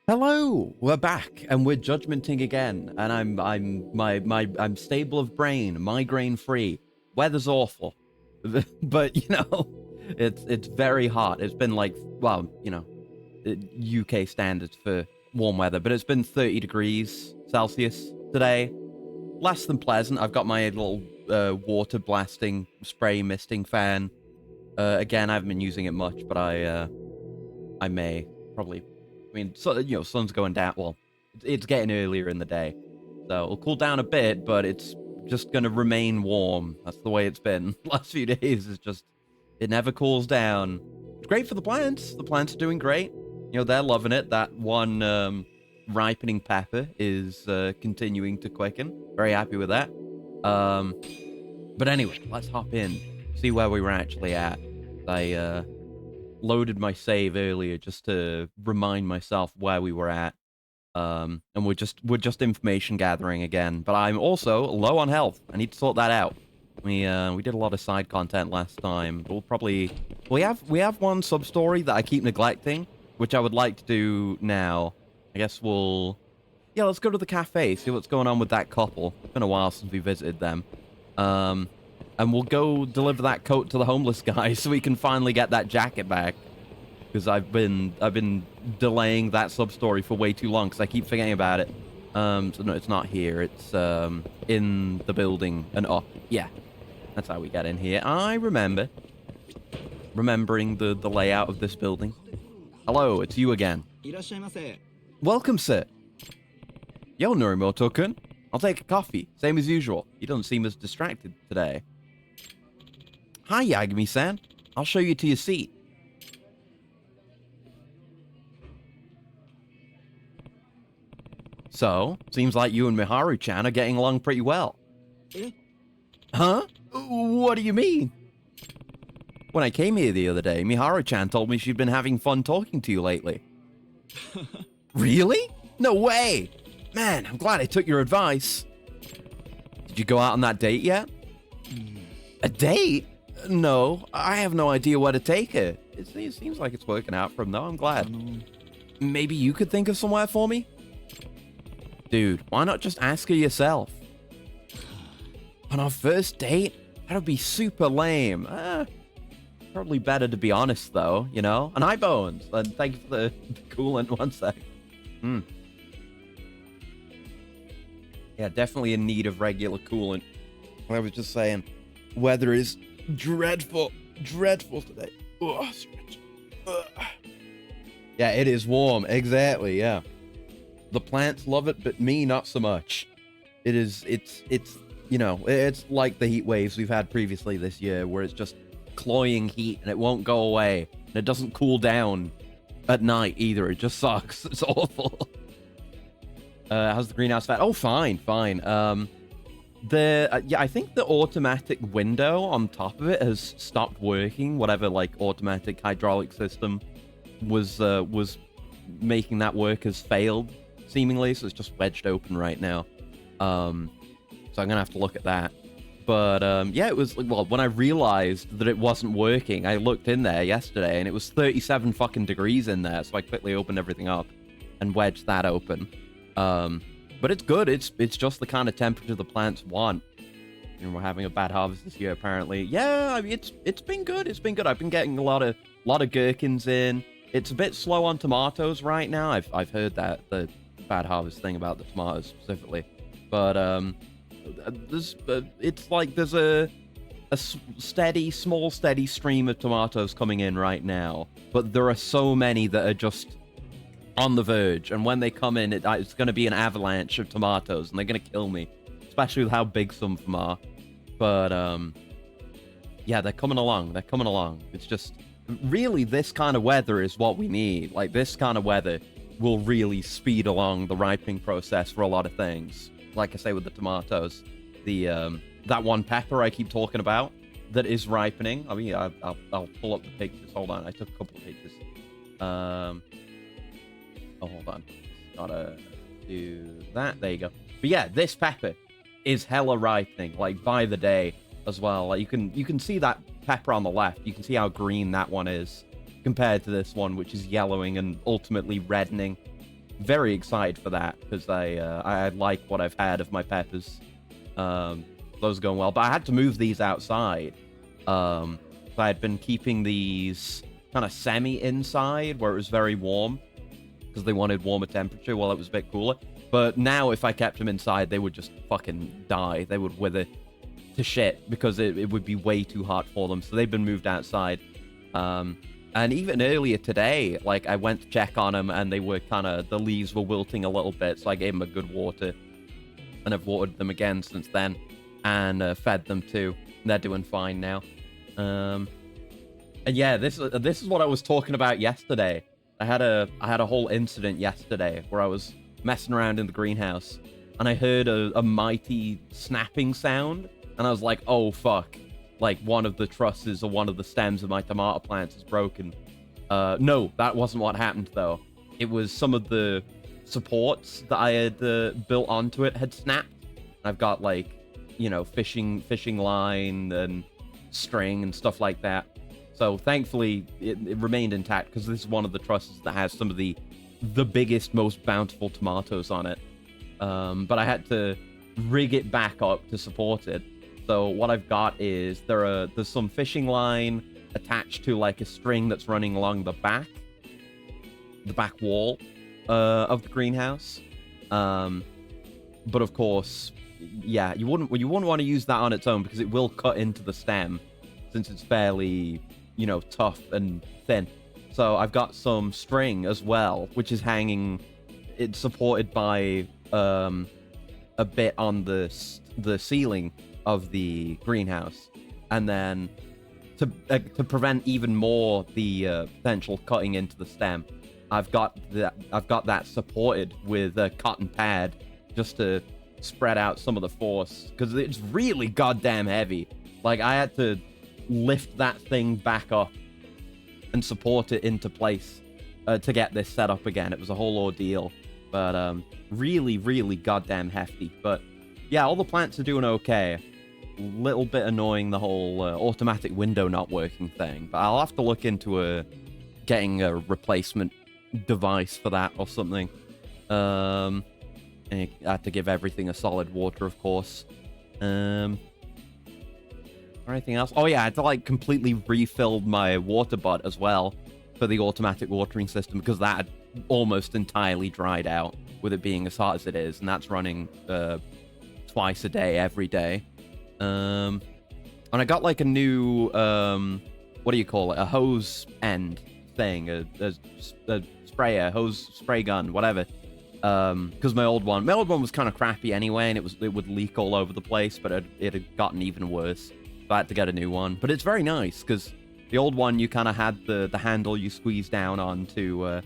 Hello, we're back and we're judgmenting again, and I'm stable of brain, migraine free. Weather's awful, but it's very hot. It's been like, well, UK standards for warm weather, but it's been 30 degrees Celsius today. Less than pleasant. I've got my little water blasting spray misting fan. Again, I haven't been using it much, but I may probably. I mean, so, sun's going down. Well, it's getting earlier in the day, so it'll cool down a bit, but it's just going to remain warm. That's the way it's been. Last few days is just, it never cools down. It's great for the plants. The plants are doing great. They're loving it. That one ripening pepper is continuing to quicken. Very happy with that. But anyway, let's hop in, see where we were actually at. I loaded my save earlier just to remind myself where we were at. And we're just information gathering again. But I'm also low on health. I need to sort that out. We did a lot of side content last time. We have one sub story that I keep neglecting, which I would like to do now. I guess let's go to the cafe, see what's going on with that couple. It's been a while since we visited them. And we'll go deliver that coat to the homeless guy so we can finally get that jacket back. Because I've been delaying that sub-story for way too long because I keep forgetting about it. So no, it's not here. It's in the building and up. Yeah, that's how we get in here. I remembering the layout of this building. Hello, it's you again. Welcome, sir. Yo, Norimoto-kun. I'll take a coffee, same as usual. You don't seem as distracted today. Hi, Yagami-san. I'll show you to your seat. So, seems like you and Miharu-chan are getting along pretty well. Huh? What do you mean? When I came here the other day, Miharu-chan told me she'd been having fun talking to you lately. Really? No way! Man, I'm glad I took your advice. Did you go out on that date yet? A date? No, I have no idea where to take her. It seems like it's working out for him, though. I'm glad. Maybe you could think of somewhere for me? Dude, why not just ask her yourself? On our first date? That would be super lame. Probably better to be honest, though, And eye bones. And thank you for the coolant. 1 sec. Yeah, definitely in need of regular coolant. I was just saying, weather is dreadful today. Ugh. Yeah, it is warm. Exactly, yeah. The plants love it, but me, not so much. It's like the heat waves we've had previously this year, where it's just cloying heat and it won't go away. And it doesn't cool down at night either. It just sucks. It's awful. How's the greenhouse fat? Oh, fine. I think the automatic window on top of it has stopped working. Whatever, automatic hydraulic system was making that work has failed, seemingly. So it's just wedged open right now. So I'm gonna have to look at that. But yeah, it was when I realized that it wasn't working, I looked in there yesterday and it was 37 fucking degrees in there. So I quickly opened everything up and wedged that open. But it's good. It's just the kind of temperature the plants want. We're having a bad harvest this year, apparently. Yeah, I mean, it's been good. It's been good. I've been getting a lot of gherkins in. It's a bit slow on tomatoes right now. I've heard that the bad harvest thing about the tomatoes specifically, but it's like there's a steady stream of tomatoes coming in right now, but there are so many that are just on the verge, and when they come in, it's going to be an avalanche of tomatoes, and they're going to kill me, especially with how big some of them are. But yeah, they're coming along. It's just really this kind of weather is what we need. Like, this kind of weather will really speed along the ripening process for a lot of things. Like I say with the tomatoes, that one pepper I keep talking about that is ripening. I mean, I'll pull up the pictures. Hold on, I took a couple of pictures. Oh, hold on. Gotta do that. There you go. But yeah, this pepper is hella ripening, like, by the day as well. Like, you can see that pepper on the left. You can see how green that one is compared to this one, which is yellowing and ultimately reddening. very excited for that because I like what I've had of my peppers. Those are going well, but I had to move these outside. So I had been keeping these kind of semi inside where it was very warm because they wanted warmer temperature while it was a bit cooler. But now if I kept them inside, they would just fucking die. They would wither to shit because it would be way too hot for them. So they've been moved outside. And even earlier today, like I went to check on them and they were the leaves were wilting a little bit. So I gave them a good water and I've watered them again since then and fed them too. And they're doing fine now. And yeah, this is what I was talking about yesterday. I had a whole incident yesterday where I was messing around in the greenhouse and I heard a mighty snapping sound and I was like, oh fuck, like one of the trusses or one of the stems of my tomato plants is broken. No, that wasn't what happened though. It was some of the supports that I had built onto it had snapped. I've got like, you know, fishing line and string and stuff like that. So thankfully it remained intact because this is one of the trusses that has some of the biggest, most bountiful tomatoes on it. But I had to rig it back up to support it. So what I've got is there's some fishing line attached to like a string that's running along the back wall of the greenhouse. But of course, yeah, you wouldn't want to use that on its own because it will cut into the stem since it's fairly, you know, tough and thin. So I've got some string as well, which is hanging. It's supported by a bit on the ceiling of the greenhouse, and then to prevent even more the potential cutting into the stem, I've got that supported with a cotton pad just to spread out some of the force because it's really goddamn heavy. Like I had to lift that thing back up and support it into place to get this set up again. It was a whole ordeal, but really, really goddamn hefty. But yeah, all the plants are doing okay. Little bit annoying, the whole automatic window not working thing, but I'll have to look into getting a replacement device for that or something. And I have to give everything a solid water, of course. Or anything else? Oh yeah, I had to like completely refill my water butt as well for the automatic watering system because that had almost entirely dried out with it being as hot as it is, and that's running twice a day, every day. And I got like a new what do you call it? A hose end thing, a sprayer, hose spray gun, whatever. Because my old one was kind of crappy anyway, and it would leak all over the place, but it had gotten even worse. So I had to get a new one. But it's very nice because the old one you kind of had the handle you squeeze down on to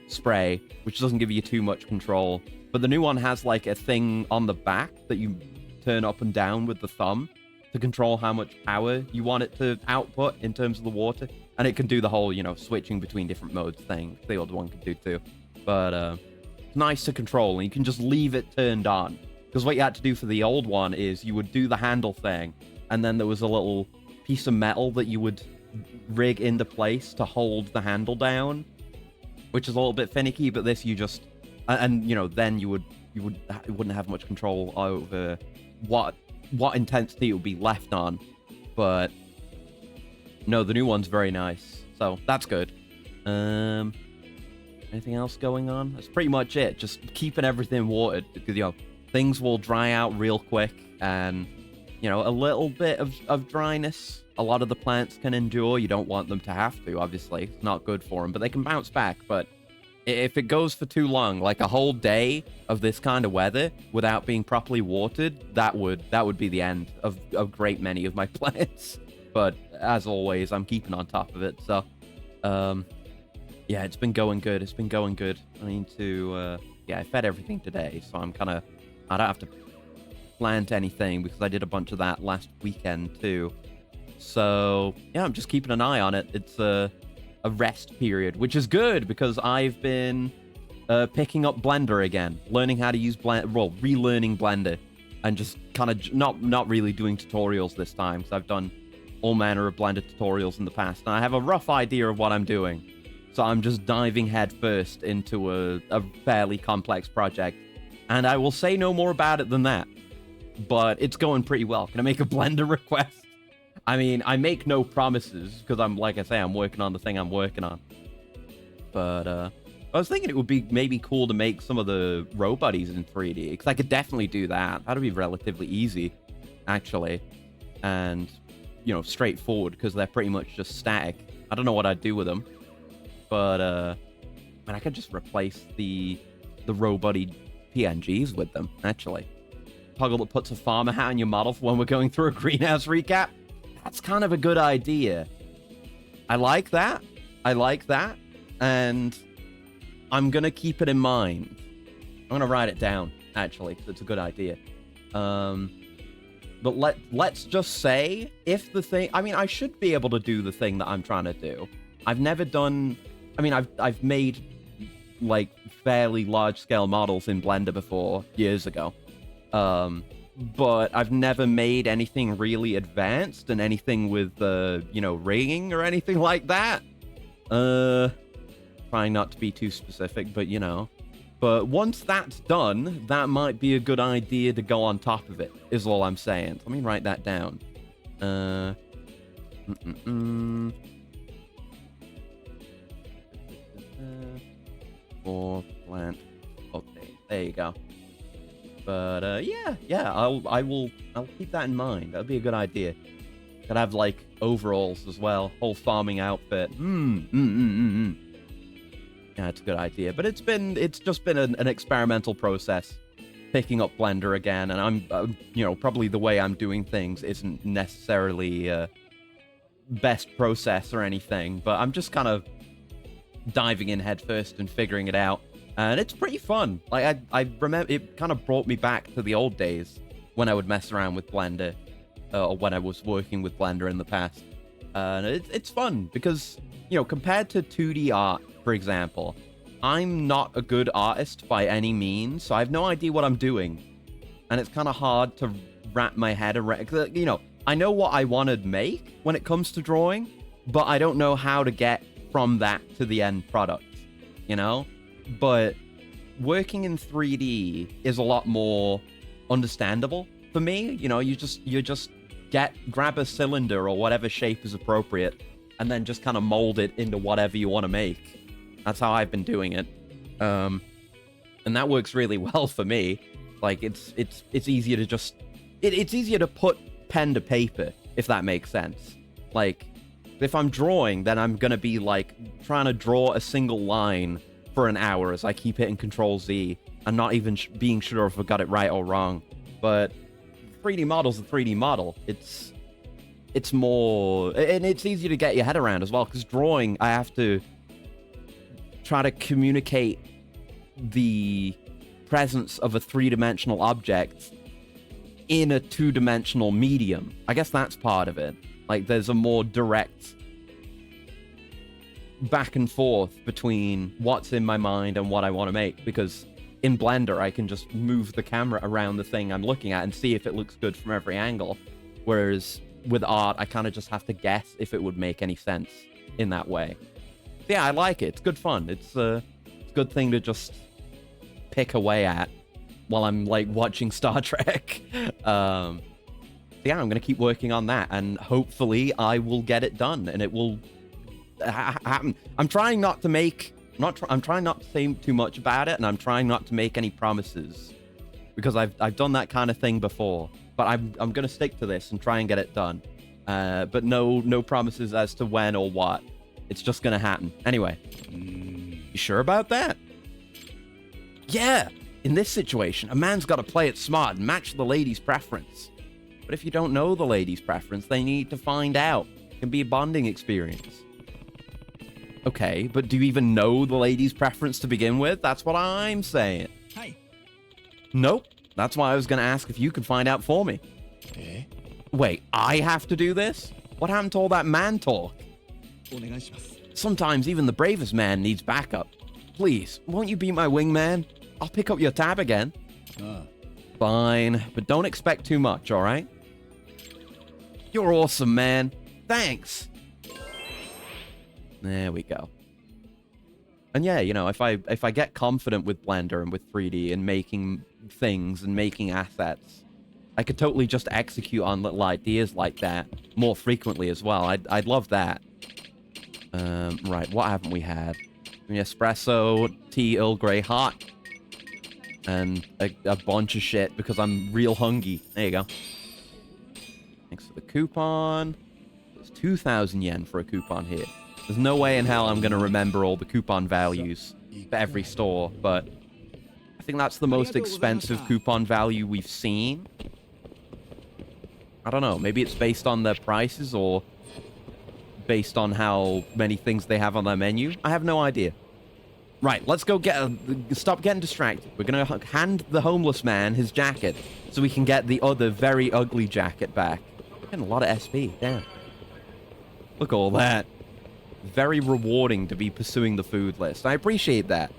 spray, which doesn't give you too much control. But the new one has like a thing on the back that you turn up and down with the thumb to control how much power you want it to output in terms of the water. And it can do the whole, you know, switching between different modes thing. The old one could do too. But it's nice to control, and you can just leave it turned on. Because what you had to do for the old one is you would do the handle thing, and then there was a little piece of metal that you would rig into place to hold the handle down, which is a little bit finicky. But this you just, and you know, then you wouldn't have much control over what intensity it would be left on. But no, the new one's very nice, so that's good. Anything else going on? That's pretty much it. Just keeping everything watered because, you know, things will dry out real quick, and you know, a little bit of dryness a lot of the plants can endure. You don't want them to have to, obviously. It's not good for them, but they can bounce back. But if it goes for too long, like a whole day of this kind of weather without being properly watered, that would be the end of a great many of my plants. But as always, I'm keeping on top of it. So, yeah, it's been going good. It's been going good. I need to, yeah, I fed everything today, so I don't have to plant anything because I did a bunch of that last weekend too. So, yeah, I'm just keeping an eye on it. It's a rest period, which is good because I've been picking up Blender again, learning how to use relearning Blender, and just kind of not really doing tutorials this time because I've done all manner of Blender tutorials in the past, and I have a rough idea of what I'm doing. So I'm just diving headfirst into a fairly complex project. And I will say no more about it than that. But it's going pretty well. Can I make a Blender request? I mean, I make no promises, because like I say, I'm working on the thing I'm working on. But, I was thinking it would be maybe cool to make some of the row buddies in 3D, because I could definitely do that. That'd be relatively easy, actually. And, you know, straightforward, because they're pretty much just static. I don't know what I'd do with them. But, I could just replace the row buddy PNGs with them, actually. Toggle that puts a farmer hat on your model for when we're going through a greenhouse recap. That's kind of a good idea. I like that. And I'm going to keep it in mind. I'm going to write it down, actually, because it's a good idea. But let's just say, if the thing... I mean, I should be able to do the thing that I'm trying to do. I've never done... I mean, I've made, like, fairly large-scale models in Blender before, years ago. But I've never made anything really advanced and anything with, you know, rigging or anything like that. Trying not to be too specific, but, you know. But once that's done, that might be a good idea to go on top of it, is all I'm saying. Let me write that down. For plant update. There you go. But yeah, I'll keep that in mind. That'd be a good idea. Could have like overalls as well, whole farming outfit. Yeah, it's a good idea. But it's just been an experimental process, picking up Blender again, and I'm you know, probably the way I'm doing things isn't necessarily best process or anything, but I'm just kind of diving in headfirst and figuring it out. And it's pretty fun. Like, I remember it kind of brought me back to the old days when I would mess around with Blender, or when I was working with Blender in the past. And it's fun because, you know, compared to 2D art, for example, I'm not a good artist by any means, so I have no idea what I'm doing. And it's kind of hard to wrap my head around. You know, I know what I want to make when it comes to drawing, but I don't know how to get from that to the end product, you know? But working in 3D is a lot more understandable for me. You know, you just grab a cylinder or whatever shape is appropriate and then just kind of mold it into whatever you want to make. That's how I've been doing it. And that works really well for me. Like, it's easier to just... It's easier to put pen to paper, if that makes sense. Like, if I'm drawing, then I'm going to be, like, trying to draw a single line for an hour as I keep hitting Control-Z and not even being sure if I got it right or wrong. But 3D model's a 3D model. It's more... And it's easier to get your head around as well, because drawing, I have to try to communicate the presence of a three-dimensional object in a two-dimensional medium. I guess that's part of it. Like, there's a more direct back and forth between what's in my mind and what I want to make, because in Blender I can just move the camera around the thing I'm looking at and see if it looks good from every angle, whereas with art I kind of just have to guess if it would make any sense in that way. Yeah, I like it. It's good fun. It's a good thing to just pick away at while I'm like watching Star Trek. Yeah, I'm gonna keep working on that, and hopefully I will get it done and it will happen. I'm trying not to say too much about it, and I'm trying not to make any promises, because I've done that kind of thing before. But I'm gonna stick to this and try and get it done. But no promises as to when or what. It's just gonna happen. Anyway, you sure about that? Yeah. In this situation, a man's got to play it smart and match the lady's preference. But if you don't know the lady's preference, they need to find out. It can be a bonding experience. Okay, but do you even know the lady's preference to begin with? That's what I'm saying. Hi. Nope. That's why I was going to ask if you could find out for me. Eh? Wait, I have to do this? What happened to all that man talk? Sometimes even the bravest man needs backup. Please, won't you be my wingman? I'll pick up your tab again. Fine, but don't expect too much, all right? You're awesome, man. Thanks. There we go. And yeah, you know, if I get confident with Blender and with 3D and making things and making assets, I could totally just execute on little ideas like that more frequently as well. I'd love that. Right, what haven't we had? An espresso, tea, Earl Grey hot, and a bunch of shit because I'm real hungry. There you go. Thanks for the coupon. There's 2,000 yen for a coupon here. There's no way in hell I'm going to remember all the coupon values for every store, but I think that's the most expensive coupon value we've seen. I don't know. Maybe it's based on their prices or based on how many things they have on their menu. I have no idea. Right, let's go stop getting distracted. We're going to hand the homeless man his jacket so we can get the other very ugly jacket back. Getting a lot of SP, damn. Look at all that. Very rewarding to be pursuing the food list. I appreciate that.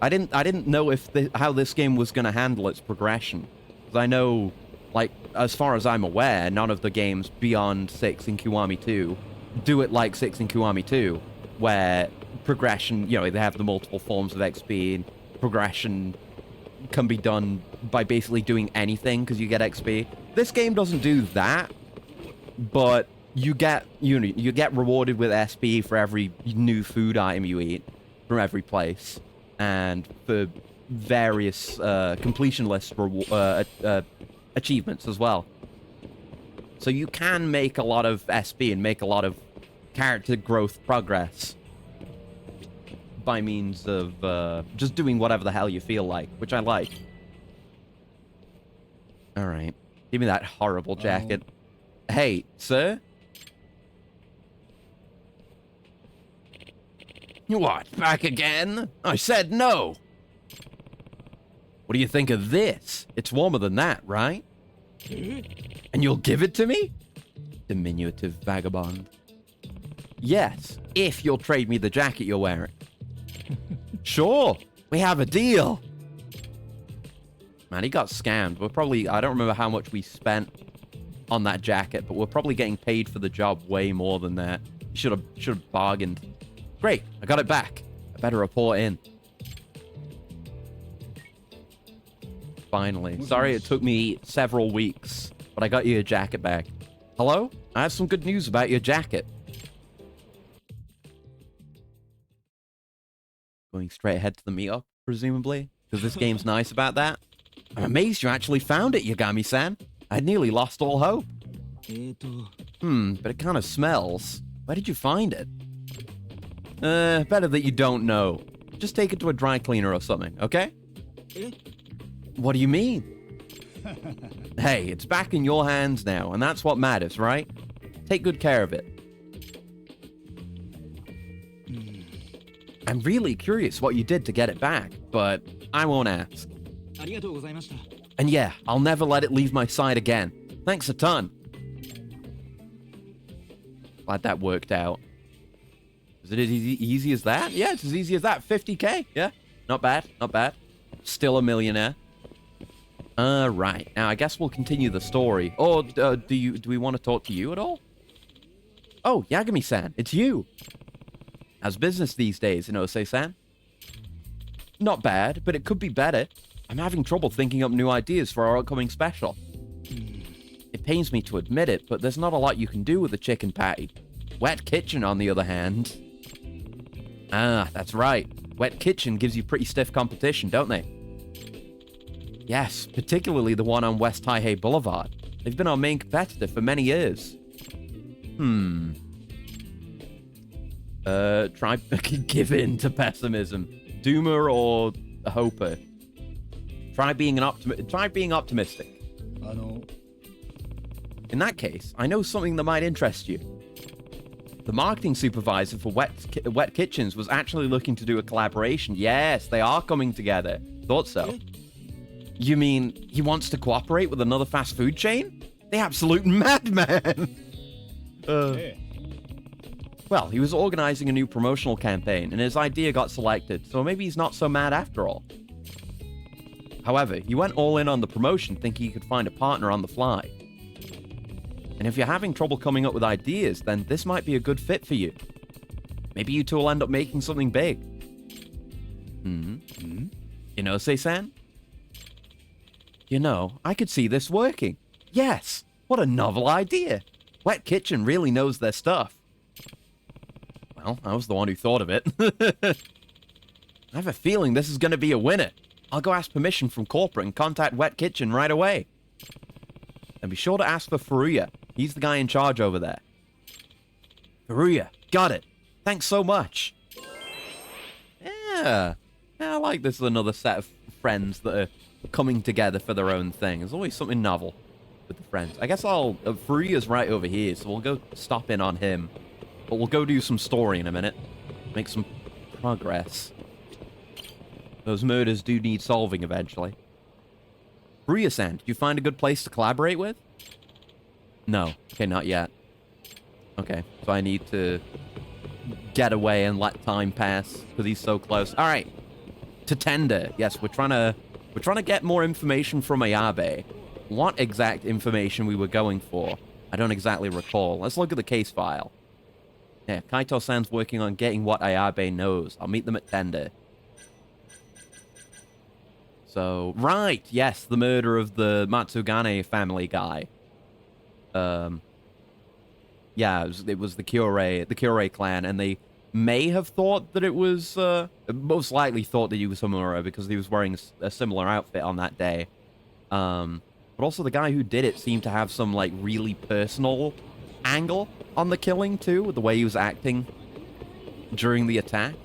I didn't know how this game was going to handle its progression. Because I know, like, as far as I'm aware, none of the games beyond 6 in Kiwami 2 do it like 6 in Kiwami 2, where progression, you know, they have the multiple forms of XP, and progression can be done by basically doing anything because you get XP. This game doesn't do that, but you get rewarded with SP for every new food item you eat from every place, and for various completion list achievements as well. So you can make a lot of SP and make a lot of character growth progress by means of just doing whatever the hell you feel like, which I like. All right. Give me that horrible jacket. Hey, sir? What, back again? I said no! What do you think of this? It's warmer than that, right? And you'll give it to me? Diminutive vagabond. Yes, if you'll trade me the jacket you're wearing. Sure, we have a deal. Man, he got scammed. We're probably, I don't remember how much we spent on that jacket, but we're probably getting paid for the job way more than that. Should have bargained. Great, I got it back. I better report in. Finally. Sorry it took me several weeks, but I got you a jacket back. Hello? I have some good news about your jacket. Going straight ahead to the meetup, presumably, because this game's nice about that. I'm amazed you actually found it, Yagami-san. I'd nearly lost all hope. But it kind of smells. Where did you find it? Better that you don't know. Just take it to a dry cleaner or something, okay? What do you mean? Hey, it's back in your hands now, and that's what matters, right? Take good care of it. I'm really curious what you did to get it back, but I won't ask. And yeah, I'll never let it leave my side again. Thanks a ton. Glad that worked out. Is it as easy as that? Yeah, it's as easy as that. 50k. Yeah, not bad, not bad. Still a millionaire. Right. Now, I guess we'll continue the story. Or do we want to talk to you at all? Oh, Yagami-san, it's you. How's business these days, Inose-san? Not bad, but it could be better. I'm having trouble thinking up new ideas for our upcoming special. It pains me to admit it, but there's not a lot you can do with a chicken patty. Wet Kitchen, on the other hand. Ah, that's right. Wet Kitchen gives you pretty stiff competition, don't they? Yes, particularly the one on West Taihei Boulevard. They've been our main competitor for many years. Try give in to pessimism. Doomer or a hoper. Try being optimistic. In that case, I know something that might interest you. The marketing supervisor for Wet Kitchens was actually looking to do a collaboration. Yes, they are coming together. Thought so. You mean he wants to cooperate with another fast food chain? The absolute madman! Well, he was organizing a new promotional campaign, and his idea got selected, so maybe he's not so mad after all. However, he went all in on the promotion thinking he could find a partner on the fly. And if you're having trouble coming up with ideas, then this might be a good fit for you. Maybe you two will end up making something big. Inose-san? You know, I could see this working. Yes, what a novel idea. Wet Kitchen really knows their stuff. Well, I was the one who thought of it. I have a feeling this is going to be a winner. I'll go ask permission from corporate and contact Wet Kitchen right away. And be sure to ask for Furuya. He's the guy in charge over there. Furuya, got it. Thanks so much. Yeah, I like this is another set of friends that are coming together for their own thing. There's always something novel with the friends. I guess Furuya's right over here, so we'll go stop in on him. But we'll go do some story in a minute. Make some progress. Those murders do need solving eventually. Furuya-san, did you find a good place to collaborate with? No. Okay, not yet. Okay, so I need to get away and let time pass because he's so close. All right, to tender. Yes, we're trying to get more information from Ayabe. What exact information we were going for, I don't exactly recall. Let's look at the case file. Yeah, Kaito-san's working on getting what Ayabe knows. I'll meet them at tender. So, right, yes, the murder of the Matsugane family guy. Yeah, it was the Kyorei clan, and they may have thought that it was, most likely thought that he was Homura because he was wearing a similar outfit on that day. But also the guy who did it seemed to have some, like, really personal angle on the killing, too, with the way he was acting during the attack.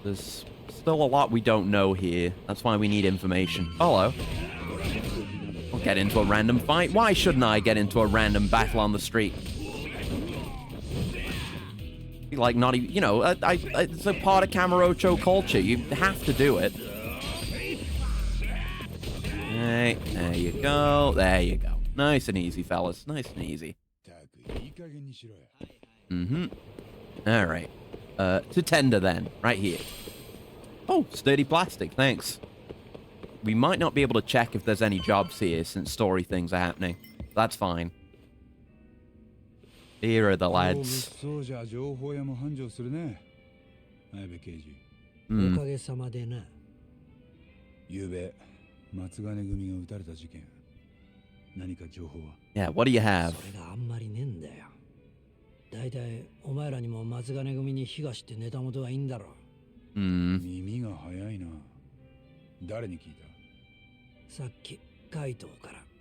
There's still a lot we don't know here. That's why we need information. Hello. I'll get into a random fight. Why shouldn't I get into a random battle on the street? Like, not even, you know, it's a part of Kamurocho culture. You have to do it. Hey, there you go. There you go. Nice and easy, fellas. Nice and easy. All right. To tender then. Right here. Oh, sturdy plastic. Thanks. We might not be able to check if there's any jobs here since story things are happening. That's fine. Here are the lads. Yeah, what do you have?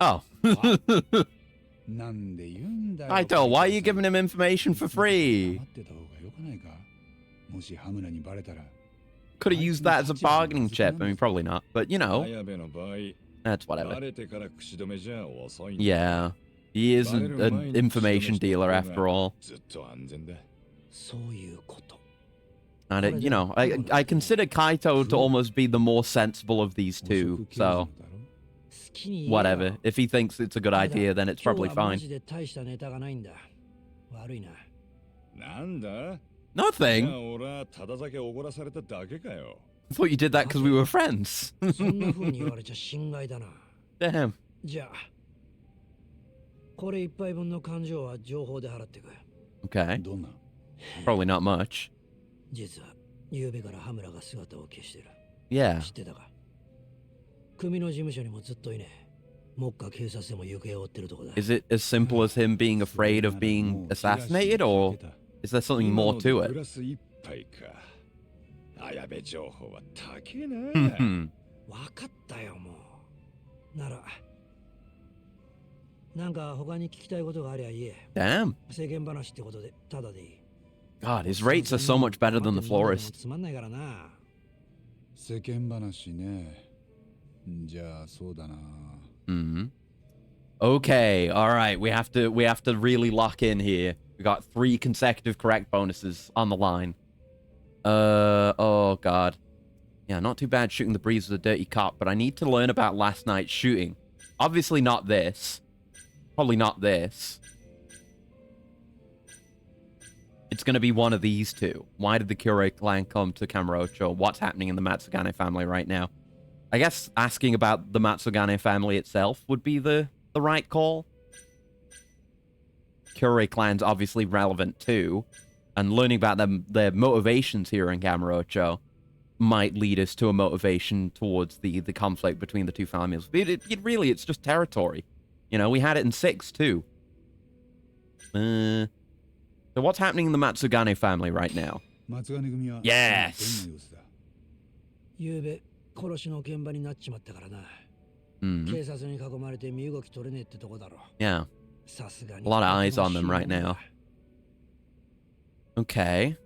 Oh. Kaito, why are you giving him information for free? Could have used that as a bargaining chip. I mean, probably not, but you know. That's whatever. Yeah. He is an information dealer after all. And, you know, I consider Kaito to almost be the more sensible of these two, so... Whatever. If he thinks it's a good idea, then it's probably fine. Nothing? I thought you did that because we were friends. Damn. Okay. Probably not much. Yeah. Is it as simple as him being afraid of being assassinated, or is there something more to it? Damn. God, his rates are so much better than the florist. Okay, all right. We have to really lock in here. We got 3 consecutive correct bonuses on the line. Oh god. Yeah, not too bad shooting the breeze with a dirty cop, but I need to learn about last night's shooting. Obviously not this. Probably not this. It's going to be one of these two. Why did the Kyorei clan come to Kamurocho? What's happening in the Matsugane family right now? I guess asking about the Matsugane family itself would be the right call. Kyorei clan's obviously relevant too. And learning about their motivations here in Kamurocho might lead us to a motivation towards the conflict between the two families. Really, it's just territory. You know, we had it in 6 too. So what's happening in the Matsugane family right now? Yes. 昨べ殺しの現場になっちまったからな。警察に囲まれて身動き取れねえってとこだろ。Yeah. さすがに。A lot of eyes on them right now. Okay.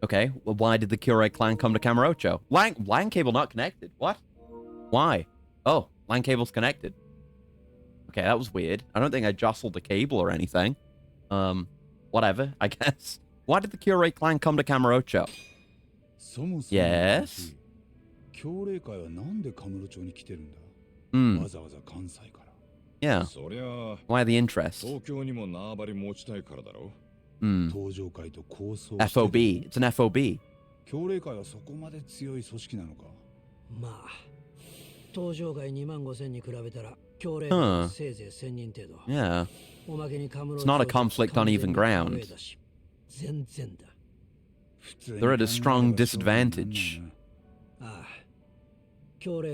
Okay, well, why did the Kyorei clan come to Kamurocho? LAN cable not connected. What? Why? Oh, LAN cable's connected. Okay, that was weird. I don't think I jostled the cable or anything. Whatever, I guess. Why did the Kyorei clan come to Kamurocho? Yes? Yeah. Why the interest? FOB. It's an FOB. 協励会はそこまで強い組織なのか。まあ、東上会25000に比べたら協励会はせいぜい1000人程度。Yeah. It's not a conflict on even ground. They're at a strong disadvantage. Then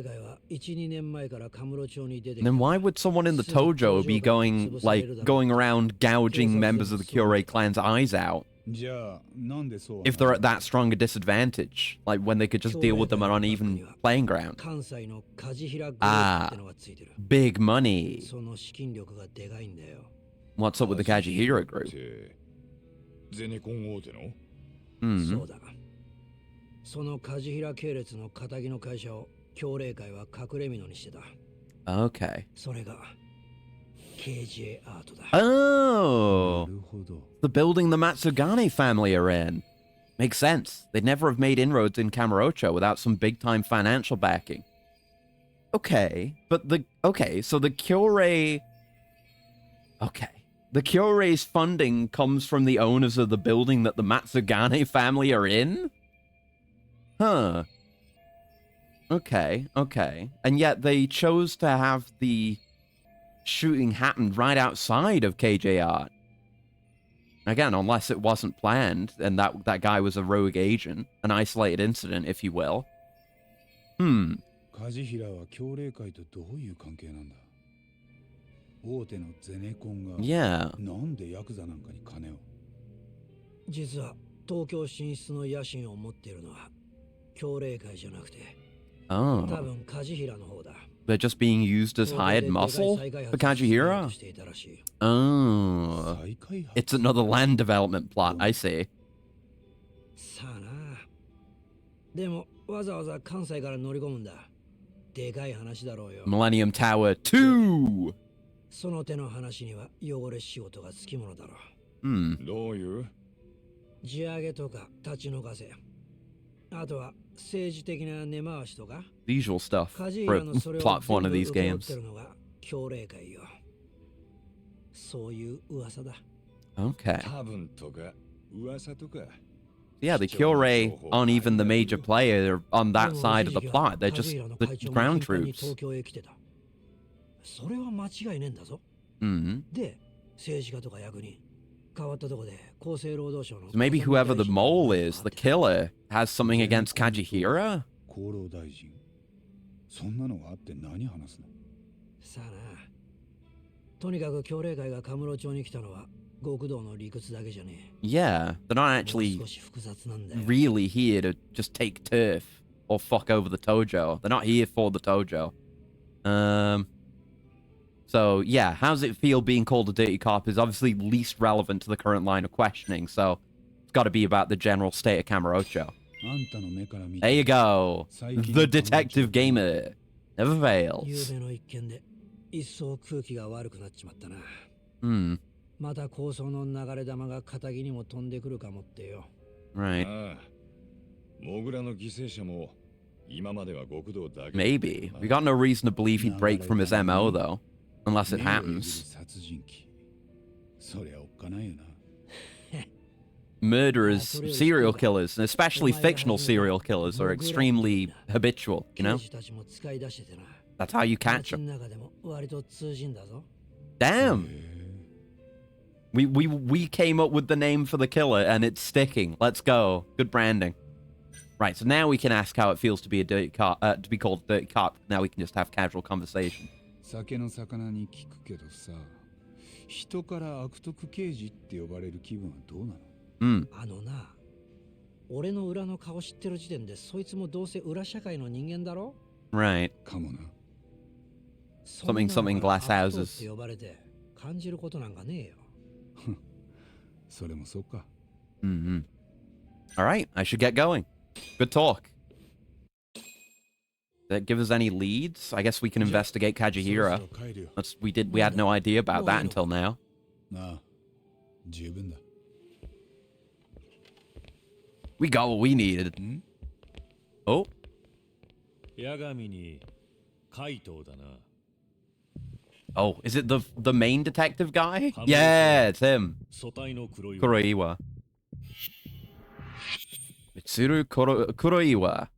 why would someone in the Tojo be going around gouging members of the Kyorei clan's eyes out? If they're at that strong a disadvantage, like when they could just deal with them on uneven playing ground. Ah, big money. What's up with the Kajihira group? Okay. Oh, the building the Matsugane family are in. Makes sense. They'd never have made inroads in Kamurocho without some big-time financial backing. Okay, but so the Kyorei... Okay. The Kyorei's funding comes from the owners of the building that the Matsugane family are in? Huh. Okay. And yet they chose to have the shooting happen right outside of KJR. Again, unless it wasn't planned and that guy was a rogue agent, an isolated incident, if you will. Yeah. Oh. They're just being used as hired muscle for Kajihira? Oh. It's another land development plot, I see. Millennium Tower 2! The usual stuff for a plot for one of these games. Okay. Yeah, the Kyorei aren't even the major player on that side of the plot. They're just the ground troops. So maybe whoever the mole is, the killer, has something against Kajihira? Yeah, they're not actually really here to just take turf or fuck over the Tojo. They're not here for the Tojo. So, yeah, how does it feel being called a dirty cop is obviously least relevant to the current line of questioning, so it's got to be about the general state of Kamurocho. There you go. The Detective Gamer. Never fails. Right. Maybe. We got no reason to believe he'd break from his MO, though. Unless it happens. Murderers, serial killers, and especially fictional serial killers, are extremely habitual, you know? That's how you catch them. Damn! We came up with the name for the killer, and it's sticking. Let's go. Good branding. Right, so now we can ask how it feels to be a dirty cop, to be called a dirty cop. Now we can just have casual conversation. 酒の魚に聞くけどさ、人から悪徳刑事って呼ばれる気分はどうなの？あのな、俺の裏の顔知ってる時点でそいつもどうせ裏社会の人間だろ？ Right. かもな。Something glass houses. って呼ばれて感じることなんかねえよ。それもそうか。All right, I should get going. Good talk. That give us any leads? I guess we can investigate Kajihira. We had no idea about that until now. We got what we needed. Oh. Yagami. Oh, is it the main detective guy? Yeah, it's him. Kuroiwa. Mitsuru Kuroiwa.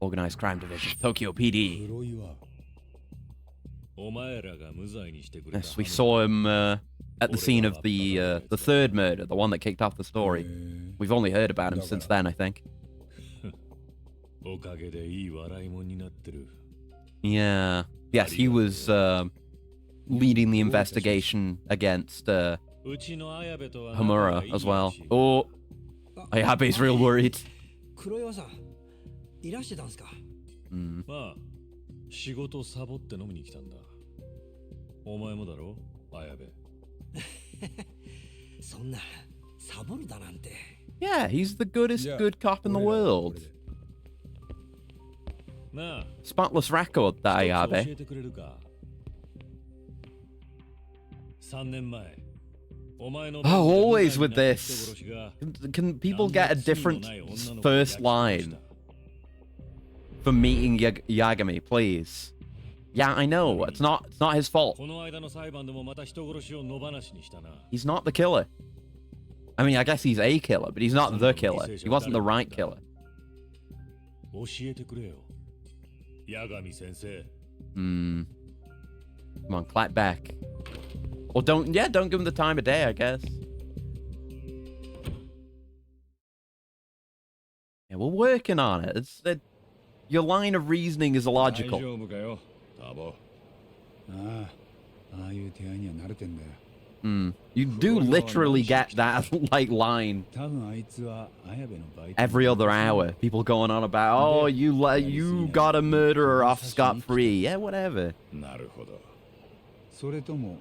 Organized Crime Division, Tokyo PD. Yes, we saw him at the scene of the third murder, the one that kicked off the story. We've only heard about him since then, I think. Yeah. Yes, he was leading the investigation against Homura as well. Oh, Ayabe's real worried. いらしてたんすか？まあ、仕事サボって飲みに来たんだ。お前もだろ、綾部。そんなサボるだなんて。Yeah, he's the good cop in the world. なあ、Spotless record, that Ayabe. 教えてくれるか。3年前。Oh, always with this. Can people get a different first line for meeting Yagami, please? Yeah, I know. It's not his fault. He's not the killer. I mean, I guess he's a killer, but he's not the killer. He wasn't the right killer. Come on, clap back. Or don't give him the time of day, I guess. Yeah, we're working on it. Your line of reasoning is illogical. You do literally get that like line every other hour. People going on about, oh, you got a murderer off scot-free. Yeah, whatever. それとも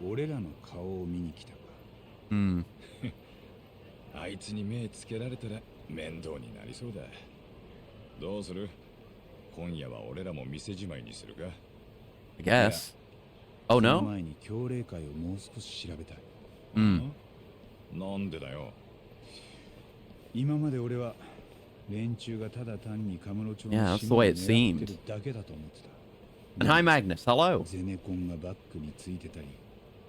俺らの顔を見に来たか。あいつに目つけられたら面倒になりそうだ。どうする？今夜は俺らも店じまいにするか？ I guess. Oh no? 前に協励会をもう少し調べたい。なんでだよ。今まで俺は連中がただ単にカムロ町の Yeah, that's the way it seemed. だけだと思ってた。 And hi, Magnus. Hello. ゼネコンがバックについてたり。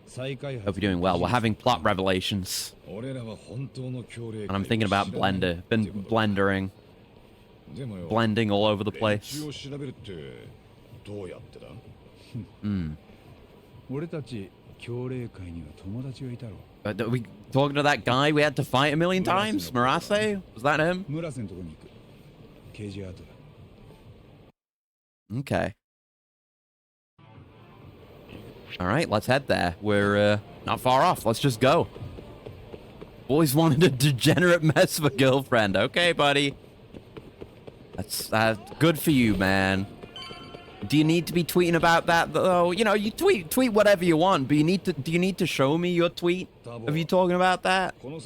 再開 Hope you're doing well. We're having plot revelations. 俺らは本当の協励 And I'm thinking about Blender. Been blendering. Blending all over the place. 連中を調べるってどうやってだ？俺たち協励会には友達がいたろ。Are we talking to that guy we had to fight a million times? Murase? Was that him? 村瀬のとこに行く。ケージアートだ。Okay. All right, let's head there. We're not far off. Let's just go. Always wanted a degenerate mess of a girlfriend. Okay, buddy. That's good for you, man. Do you need to be tweeting about that though? You know, you tweet whatever you want, but do you need to show me your tweet of you talking about that? You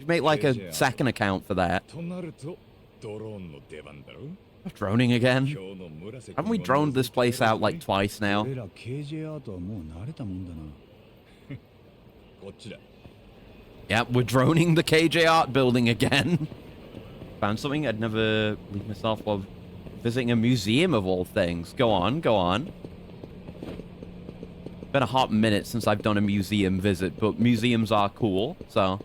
make like a second account for that. Droning again? Haven't we droned this place out like twice now? Yep, we're droning the KJ Art building again. Found something I'd never leave myself of visiting a museum of all things. Go on, go on. Been a hot minute since I've done a museum visit, but museums are cool, so...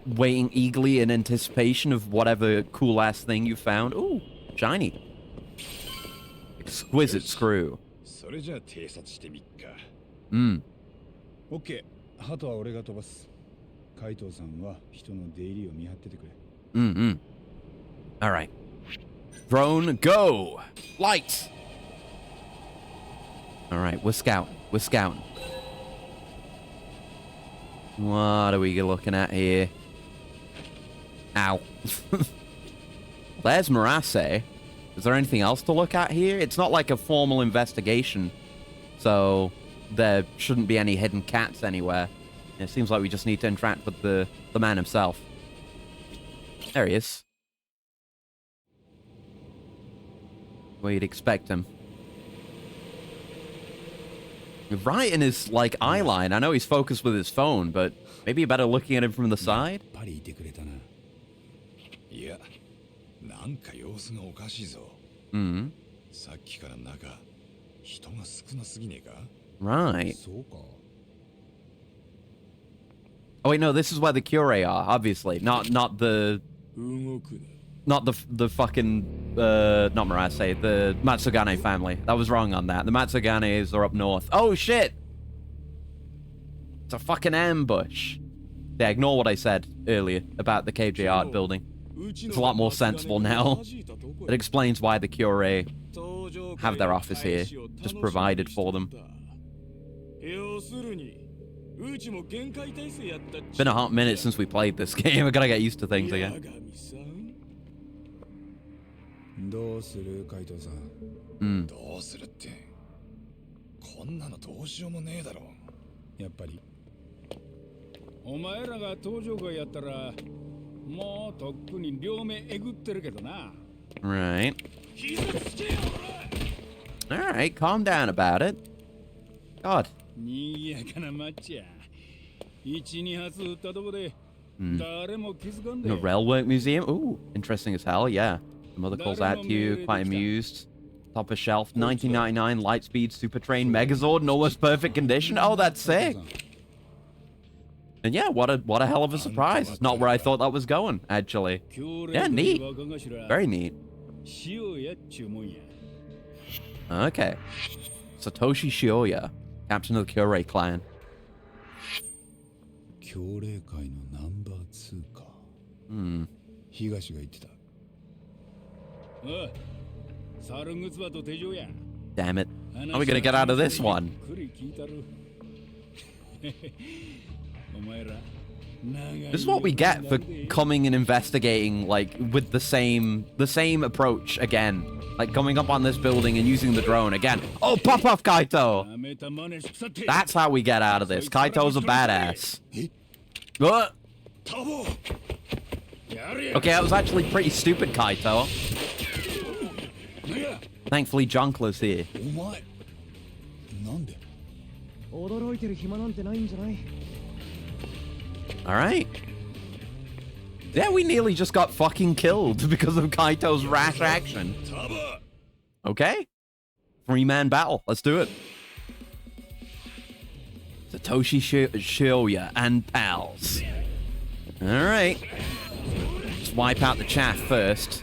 Waiting eagerly in anticipation of whatever cool-ass thing you found. Ooh, shiny. Exquisite screw. OK。鳩は俺が飛ばす。海藤さんは人の出入りを見張っててくれ。Mm-hmm. All right. Drone, go! Lights! All right, we're scouting. We're scouting. What are we looking at here? Ow. There's Marase. Is there anything else to look at here? It's not like a formal investigation, so there shouldn't be any hidden cats anywhere. It seems like we just need to interact with the man himself. There he is. Where you'd expect him. Right in his, like, eye line. I know he's focused with his phone, but maybe you're better looking at him from the side? いや、なんか様子がおかしいぞ。さっきから中、人が少なすぎねえか? Right. Oh wait, no, this is where the Kyurei are, obviously. Not the fucking not Marase, the Matsugane family. That was wrong on that. The Matsuganes are up north. Oh shit! It's a fucking ambush. Yeah, ignore what I said earlier about the KJ art building. It's a lot more sensible now. It explains why the Kyurei have their office here, just provided for them. Been a hot minute since we played this game. I gotta get used to things again. どうするカイトさん。どうするって。こんなのどうしようもねえだろ。やっぱり。お前らが登場会やったら、もうとっくに両目えぐってるけどな。Right. Alright, calm down about it. God. The Railway Museum? Ooh, interesting as hell, yeah. The mother calls out to you, quite amused. Top of shelf, 1999 Lightspeed Super Train Megazord in almost perfect condition. Oh, that's sick. And yeah, what a hell of a surprise. It's not where I thought that was going, actually. Yeah, neat. Very neat. Okay. Satoshi Shioya, captain of the Kyurei clan. Damn it. How are we gonna get out of this one? This is what we get for coming and investigating, like, with the same approach again. Like, coming up on this building and using the drone again. Oh, pop off, Kaito! That's how we get out of this. Kaito's a badass. Okay, that was actually pretty stupid, Kaito. Thankfully, Jonkler's here. Alright. Yeah, we nearly just got fucking killed because of Kaito's rash action. Okay. Three-man battle. Let's do it. Satoshi Shioya and pals. Alright. Just wipe out the chaff first.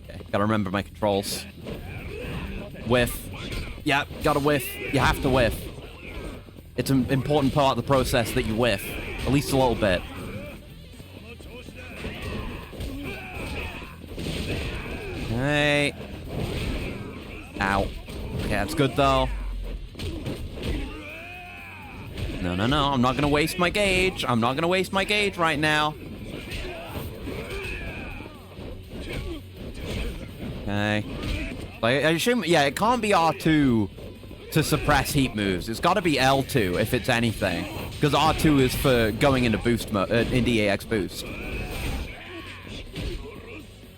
Okay, gotta remember my controls. Whiff. Yep, gotta whiff. You have to whiff. It's an important part of the process that you whiff. At least a little bit. Okay. Ow. Okay, that's good though. No, no, no. I'm not gonna waste my gauge. I'm not gonna waste my gauge right now. Okay. I assume, yeah, it can't be R2 to suppress heat moves. It's got to be L2 if it's anything, because R2 is for going into boost mode, into EAX boost.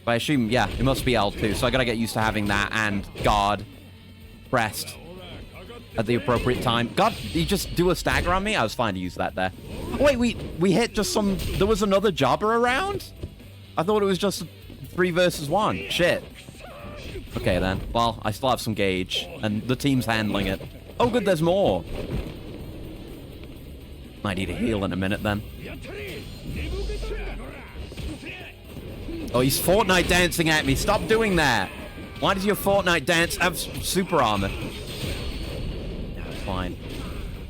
But I assume, yeah, it must be L2. So I gotta get used to having that and guard pressed at the appropriate time. God, you just do a stagger on me? I was fine to use that there. Oh, wait, we hit just some. There was another jobber around. I thought it was just 3 versus 1. Shit. Okay, then. Well, I still have some gauge, and the team's handling it. Oh, good, there's more. Might need a heal in a minute, then. Oh, he's Fortnite dancing at me. Stop doing that. Why does your Fortnite dance have super armor? No, it's fine.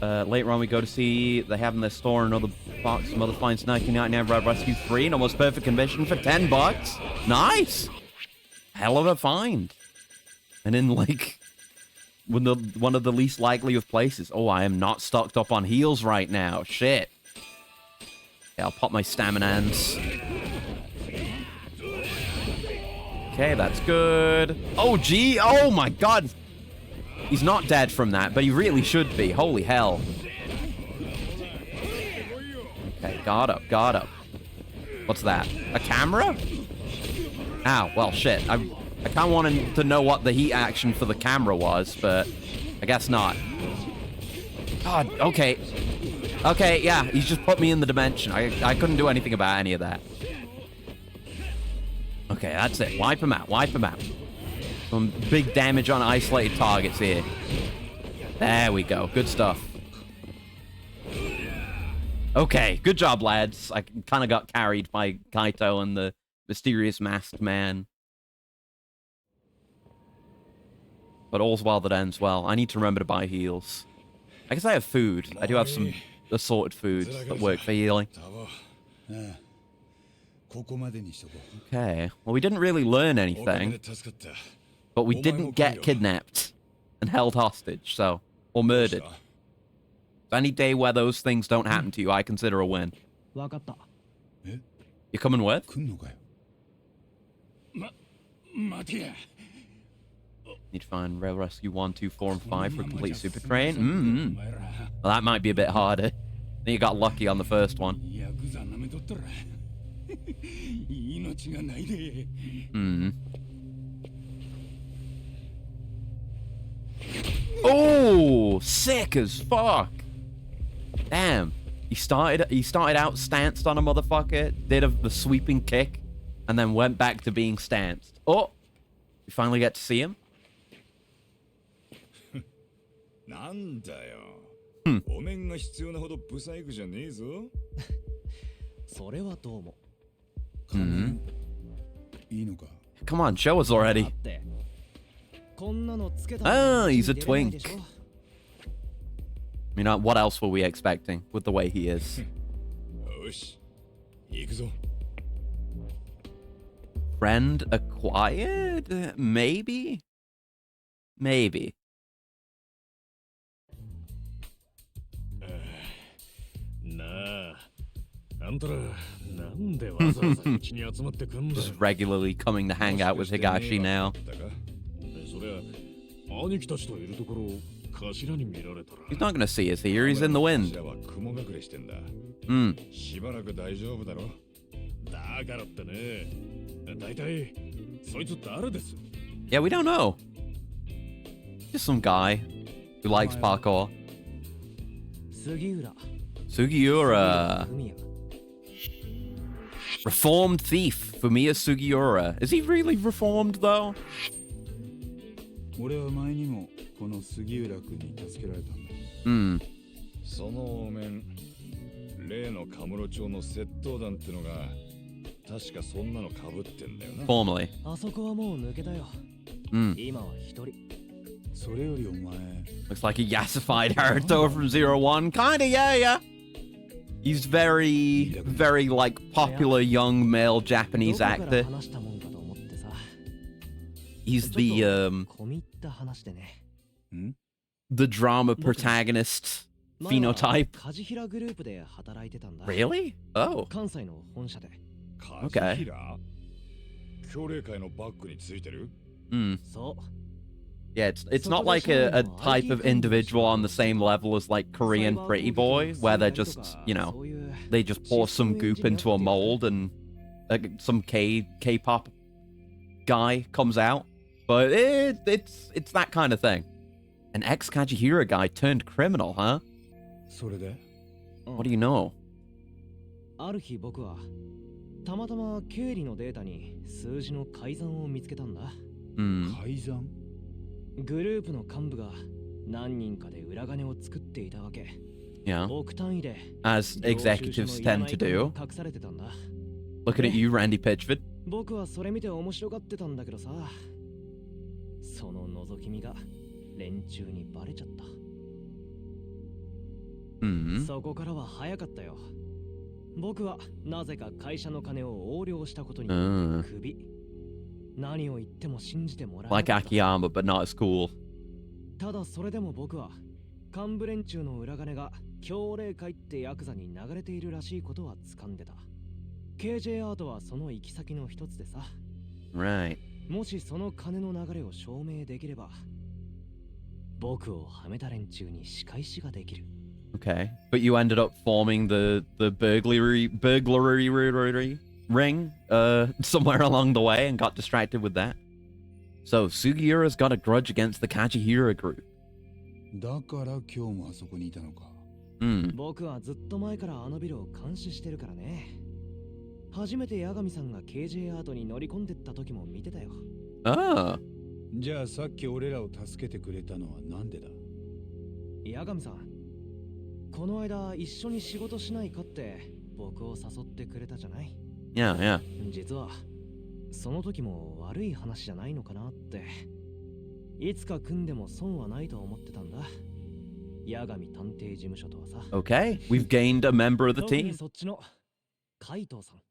Later on, we go to see they have in their store another box, some other finds 1999 Red Rescue 3, an almost perfect condition for $10. Nice! Hell of a find. And in, like, one of the least likely of places. Oh, I am not stocked up on heals right now. Shit. Yeah, I'll pop my staminans. Okay, that's good. Oh, gee. Oh, my God. He's not dead from that, but he really should be. Holy hell. Okay, guard up, guard up. What's that? A camera? Ow, well, shit. I kind of wanted to know what the heat action for the camera was, but I guess not. God, okay. Okay, yeah, he's just put me in the dimension. I couldn't do anything about any of that. Okay, that's it. Wipe him out, wipe him out. Some big damage on isolated targets here. There we go. Good stuff. Okay, good job, lads. I kind of got carried by Kaito and the mysterious masked man. But all's well that ends well. I need to remember to buy heals. I guess I have food. I do have some assorted foods that work for healing. Okay. Well, we didn't really learn anything. But we didn't get kidnapped and held hostage, so... Or murdered. So any day where those things don't happen to you, I consider a win. You coming with? Need to find Rail Rescue 1, 2, 4, and 5 for a complete super train. Well, that might be a bit harder. I think you got lucky on the first one. Oh, sick as fuck. Damn. He started out stanced on a motherfucker, did the sweeping kick, and then went back to being stanced. Oh, we finally get to see him. Come on, show us already. Oh, he's a twink. You know, what else were we expecting with the way he is? Friend acquired? Maybe? Maybe. Just regularly coming to hang out with Higashi now. He's not gonna see us here, he's in the wind. Yeah, we don't know. Just some guy who likes parkour. Sugiura. Reformed thief, Fumiya Sugiura. Is he really reformed, though? Formally. Looks like a yassified Haruto from 01. Kinda, yeah. He's very, very, like, popular young male Japanese actor. He's the drama protagonist phenotype. Really? Oh. Okay. Yeah, it's not like a type of individual on the same level as, like, Korean Pretty Boy, where they're just, you know, they just pour some goop into a mold and some K-pop guy comes out. But it's that kind of thing. An ex-Kajihira guy turned criminal, huh? What do you know? Yeah. As executives tend to do. Looking at you, Randy Pitchford. そこからは早かったよ。僕はなぜか会社の金を横領したことによってクビ。何を言っても信じてもらえな Like かった。 Akiyama, but not as cool. ただそれでも僕は幹部連中の裏金が強霊会ってヤクザに流れているらしいことは掴んでた。 KJ アートはその行き先の一つでさ。 Right. もしその金の流れを証明できれば、僕をはめた連中に仕返しができる。 Okay. But you ended up forming the burglary ring somewhere along the way and got distracted with that. So Sugiura's got a grudge against the Kajihira group. だから今日もあそこにいたのか。僕はずっと前からあのビルを監視してるからね。初めて八神さんが KJ アートに乗り込んでった時も見てたよ。Ah. じゃあさっき俺らを助けてくれたのはなんでだ。八神さん、この間一緒に仕事しないかって僕を誘ってくれたじゃない。 Yeah, yeah. 実はその時も悪い話じゃないのかなって。いつか組んでも損はないと思ってたんだ。八神探偵事務所とはさ。 Okay. We've gained a member of the 特に team. そっちの海藤さん。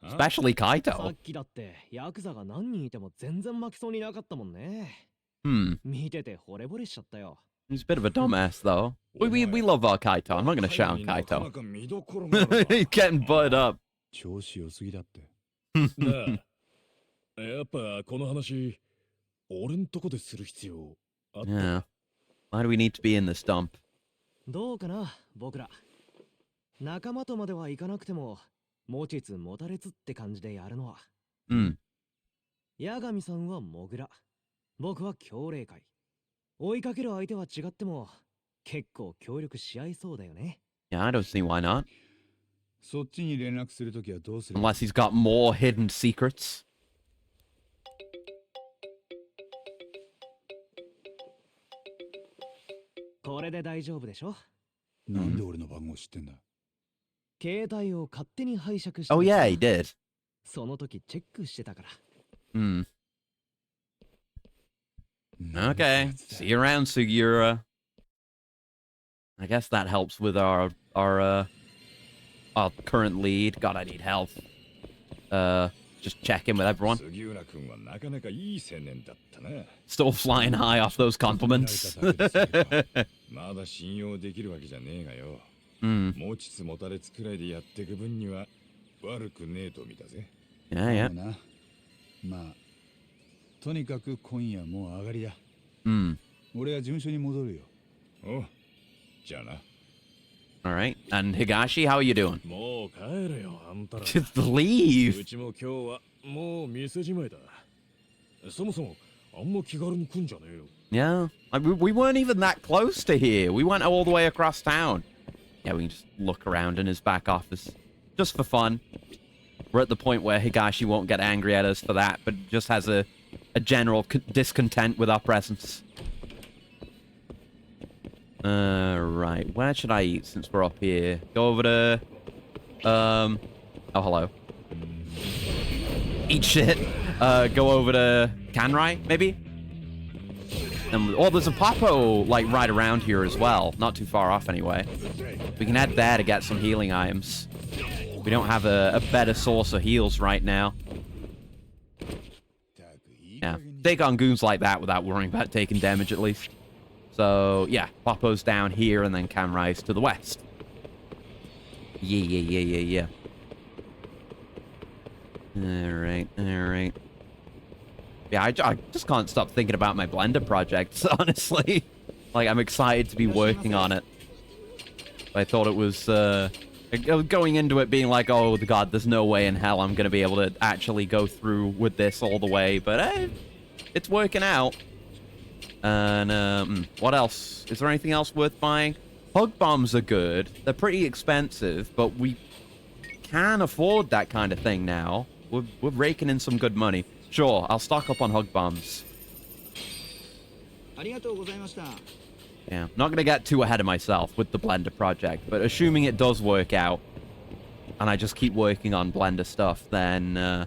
Especially さ Kaito. っきだってヤクザが何人いても全然負けそうになかったもんね。 Hmm. 見てて惚れ惚れしちゃったよ。 He's a bit of a dumbass, though. We love our Kaito. I'm not going to shout on Kaito. か見どころがあるな。 He's getting butted up. 調子良すぎだって。なあ、やっぱこの話、俺んとこでする必要あった。 Yeah. Why do we need to be in this dump? どうかな、僕ら。仲間とまではいかなくても、持ちつ持たれつって感じでやるのは。Hmm. 八神さんはモグラ。僕は強霊会。追いかける相手は違っても、結構協力し合いそうだよね。 Yeah, I don't see why not. そっちに連絡するときはどうする。 Unless he's got more hidden secrets. これで大丈夫でしょ。なんで俺の番号知ってんだ。携帯を勝手に拝借して。 Oh, yeah, he did. その時チェックしてたから。 Hmm. Okay. See you around, Sugiura. I guess that helps with our current lead. God, I need help. Just check in with everyone. 杉浦君はなかなかいい青年だったな。 Still flying high off those compliments. まだ信用できるわけじゃねえがよ。Hmm. 持ちつ持たれつくらいでやっていく分には悪くねえと見たぜ。 Yeah, yeah. な。まあ、とにかく今夜もう上がりだ。Hmm. 俺は事務所に戻るよ。お、じゃあな。All right. And Higashi, how are you doing? もう帰れよ、あんたら。 Just う leave. ちも今日はもう店じまいだ。そもそもあんま気軽に来んじゃねえよ。 Yeah. We weren't even that close to here. We went all the way across town. Yeah, we can just look around in his back office. Just for fun. We're at the point where Higashi won't get angry at us for that, but just has a general discontent with our presence. Right. Where should I eat since we're up here? Go over to... Oh, hello. Eat shit. Go over to Kanrai, maybe? Oh, there's a Papo, like, right around here as well. Not too far off, anyway. We can head there to get some healing items. We don't have a better source of heals right now. Yeah, take on goons like that without worrying about taking damage, at least. So, yeah, Papo's down here, and then Kanrai's to the west. Yeah. Alright. Yeah, I just can't stop thinking about my Blender projects, honestly. Like, I'm excited to be working on it. I thought it was, going into it being like, oh, God, there's no way in hell I'm going to be able to actually go through with this all the way. But, it's working out. And, what else? Is there anything else worth buying? Hug bombs are good. They're pretty expensive, but we can afford that kind of thing now. We're raking in some good money. Sure, I'll stock up on hug bombs. Yeah, not going to get too ahead of myself with the Blender project, but assuming it does work out, and I just keep working on Blender stuff, then,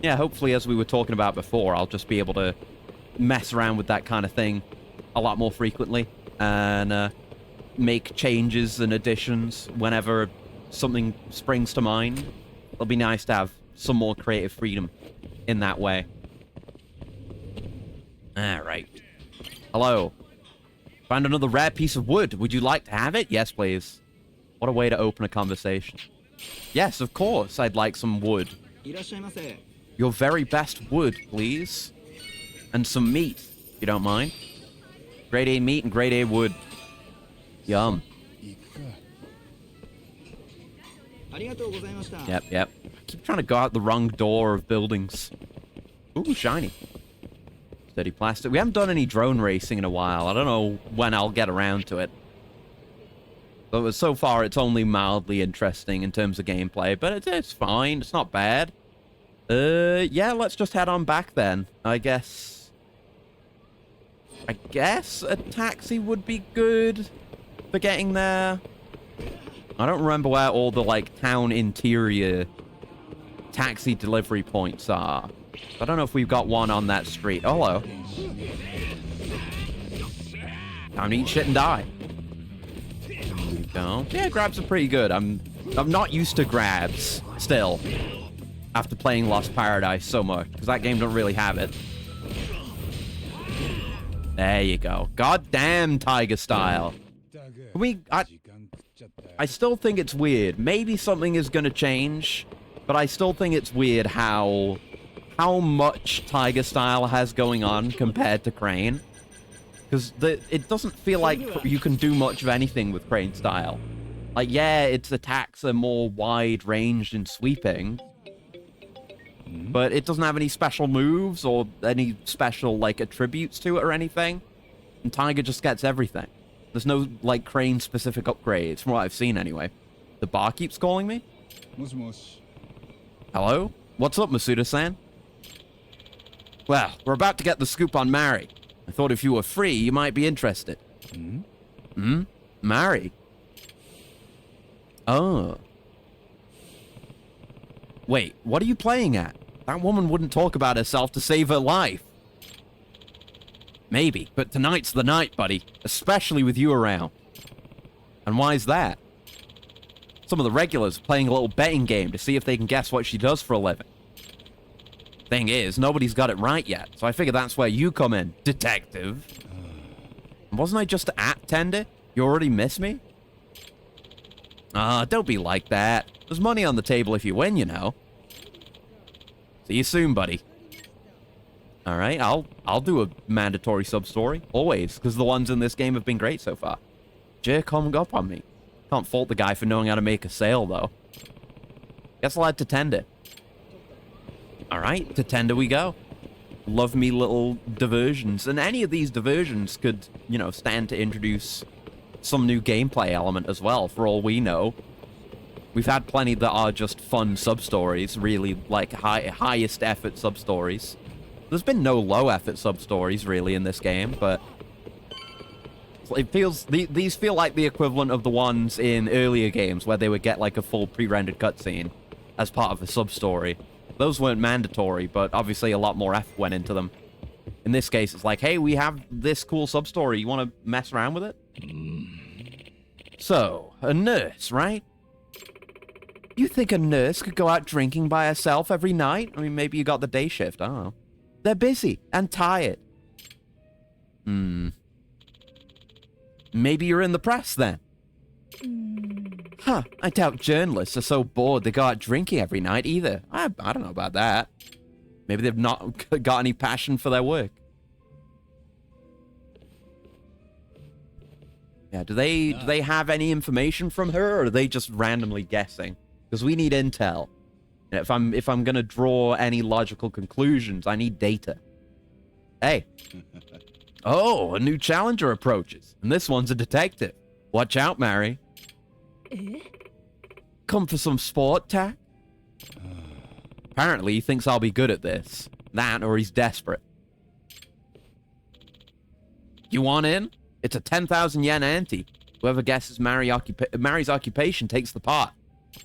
yeah, hopefully, as we were talking about before, I'll just be able to mess around with that kind of thing a lot more frequently, and, make changes and additions whenever something springs to mind. It'll be nice to have some more creative freedom in that way. Alright. Hello. Found another rare piece of wood. Would you like to have it? Yes, please. What a way to open a conversation. Yes, of course, I'd like some wood. Your very best wood, please. And some meat, if you don't mind. Grade A meat and grade A wood. Yum. Yep. I keep trying to go out the wrong door of buildings. Ooh, shiny. Steady plastic. We haven't done any drone racing in a while. I don't know when I'll get around to it. But so far, it's only mildly interesting in terms of gameplay. But it's fine. It's not bad. Yeah, let's just head on back then. I guess a taxi would be good for getting there. I don't remember where all the, like, town interior taxi delivery points are. I don't know if we've got one on that street. Oh, hello. Time to eat shit and die. There we go. Yeah, grabs are pretty good. I'm not used to grabs still after playing Lost Paradise so much, because that game don't really have it. There you go. Goddamn Tiger style. I still think it's weird. Maybe something is going to change, but I still think it's weird how much Tiger style has going on compared to Crane. Because it doesn't feel like you can do much of anything with Crane style. Like, yeah, its attacks are more wide-ranged and sweeping, but it doesn't have any special moves or any special, like, attributes to it or anything. And Tiger just gets everything. There's no, like, Crane-specific upgrades, from what I've seen anyway. The bar keeps calling me? Hello? What's up, Masuda-san? Well, we're about to get the scoop on Mari. I thought if you were free, you might be interested. Mari? Oh. Wait, what are you playing at? That woman wouldn't talk about herself to save her life. Maybe, but tonight's the night, buddy. Especially with you around. And why's that? Some of the regulars are playing a little betting game to see if they can guess what she does for a living. Thing is, nobody's got it right yet, so I figure that's where you come in, detective. Wasn't I just at tender? You already miss me? Don't be like that. There's money on the table if you win, you know. See you soon, buddy. Alright, I'll do a mandatory sub-story. Always, because the ones in this game have been great so far. Jerk hung up on me. Can't fault the guy for knowing how to make a sale, though. Guess I'll head to tender. Alright, to tender we go. Love me little diversions. And any of these diversions could, you know, stand to introduce some new gameplay element as well, for all we know. We've had plenty that are just fun sub-stories, really, like, highest effort sub-stories. There's been no low-effort sub-stories, really, in this game, but it feels... These feel like the equivalent of the ones in earlier games, where they would get, like, a full pre-rendered cutscene as part of a sub-story. Those weren't mandatory, but obviously a lot more effort went into them. In this case, it's like, hey, we have this cool sub-story. You want to mess around with it? So, a nurse, right? You think a nurse could go out drinking by herself every night? I mean, maybe you got the day shift, I don't know. They're busy and tired. Maybe you're in the press, then. Huh, I doubt journalists are so bored they go out drinking every night, either. I don't know about that. Maybe they've not got any passion for their work. Yeah, do they have any information from her, or are they just randomly guessing? Because we need intel. And if I'm gonna draw any logical conclusions, I need data. Hey. Oh, a new challenger approaches. And this one's a detective. Watch out, Mary. Come for some sport, Tack? Apparently, he thinks I'll be good at this. That, or he's desperate. You want in? It's a 10,000 yen ante. Whoever guesses Mary's occupation takes the part.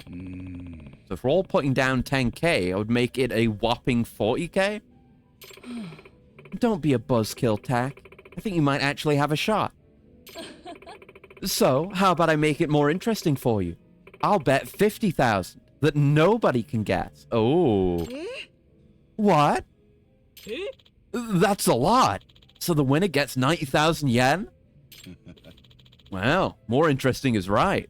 So if we're all putting down 10k, I would make it a whopping 40k? Don't be a buzzkill, Tack. I think you might actually have a shot. So, how about I make it more interesting for you? I'll bet 50,000 that nobody can guess. Oh. What? That's a lot. So the winner gets 90,000 yen? Well, more interesting is right.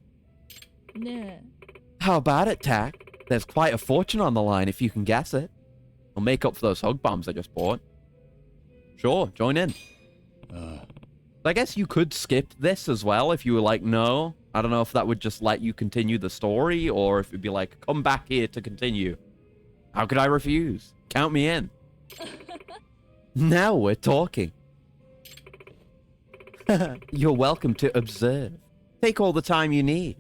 How about it, Tak? There's quite a fortune on the line if you can guess it. I'll make up for those hug bombs I just bought. Sure, join in. I guess you could skip this as well if you were like, no. I don't know if that would just let you continue the story or if it'd be like, come back here to continue. How could I refuse? Count me in. Now we're talking. You're welcome to observe. Take all the time you need.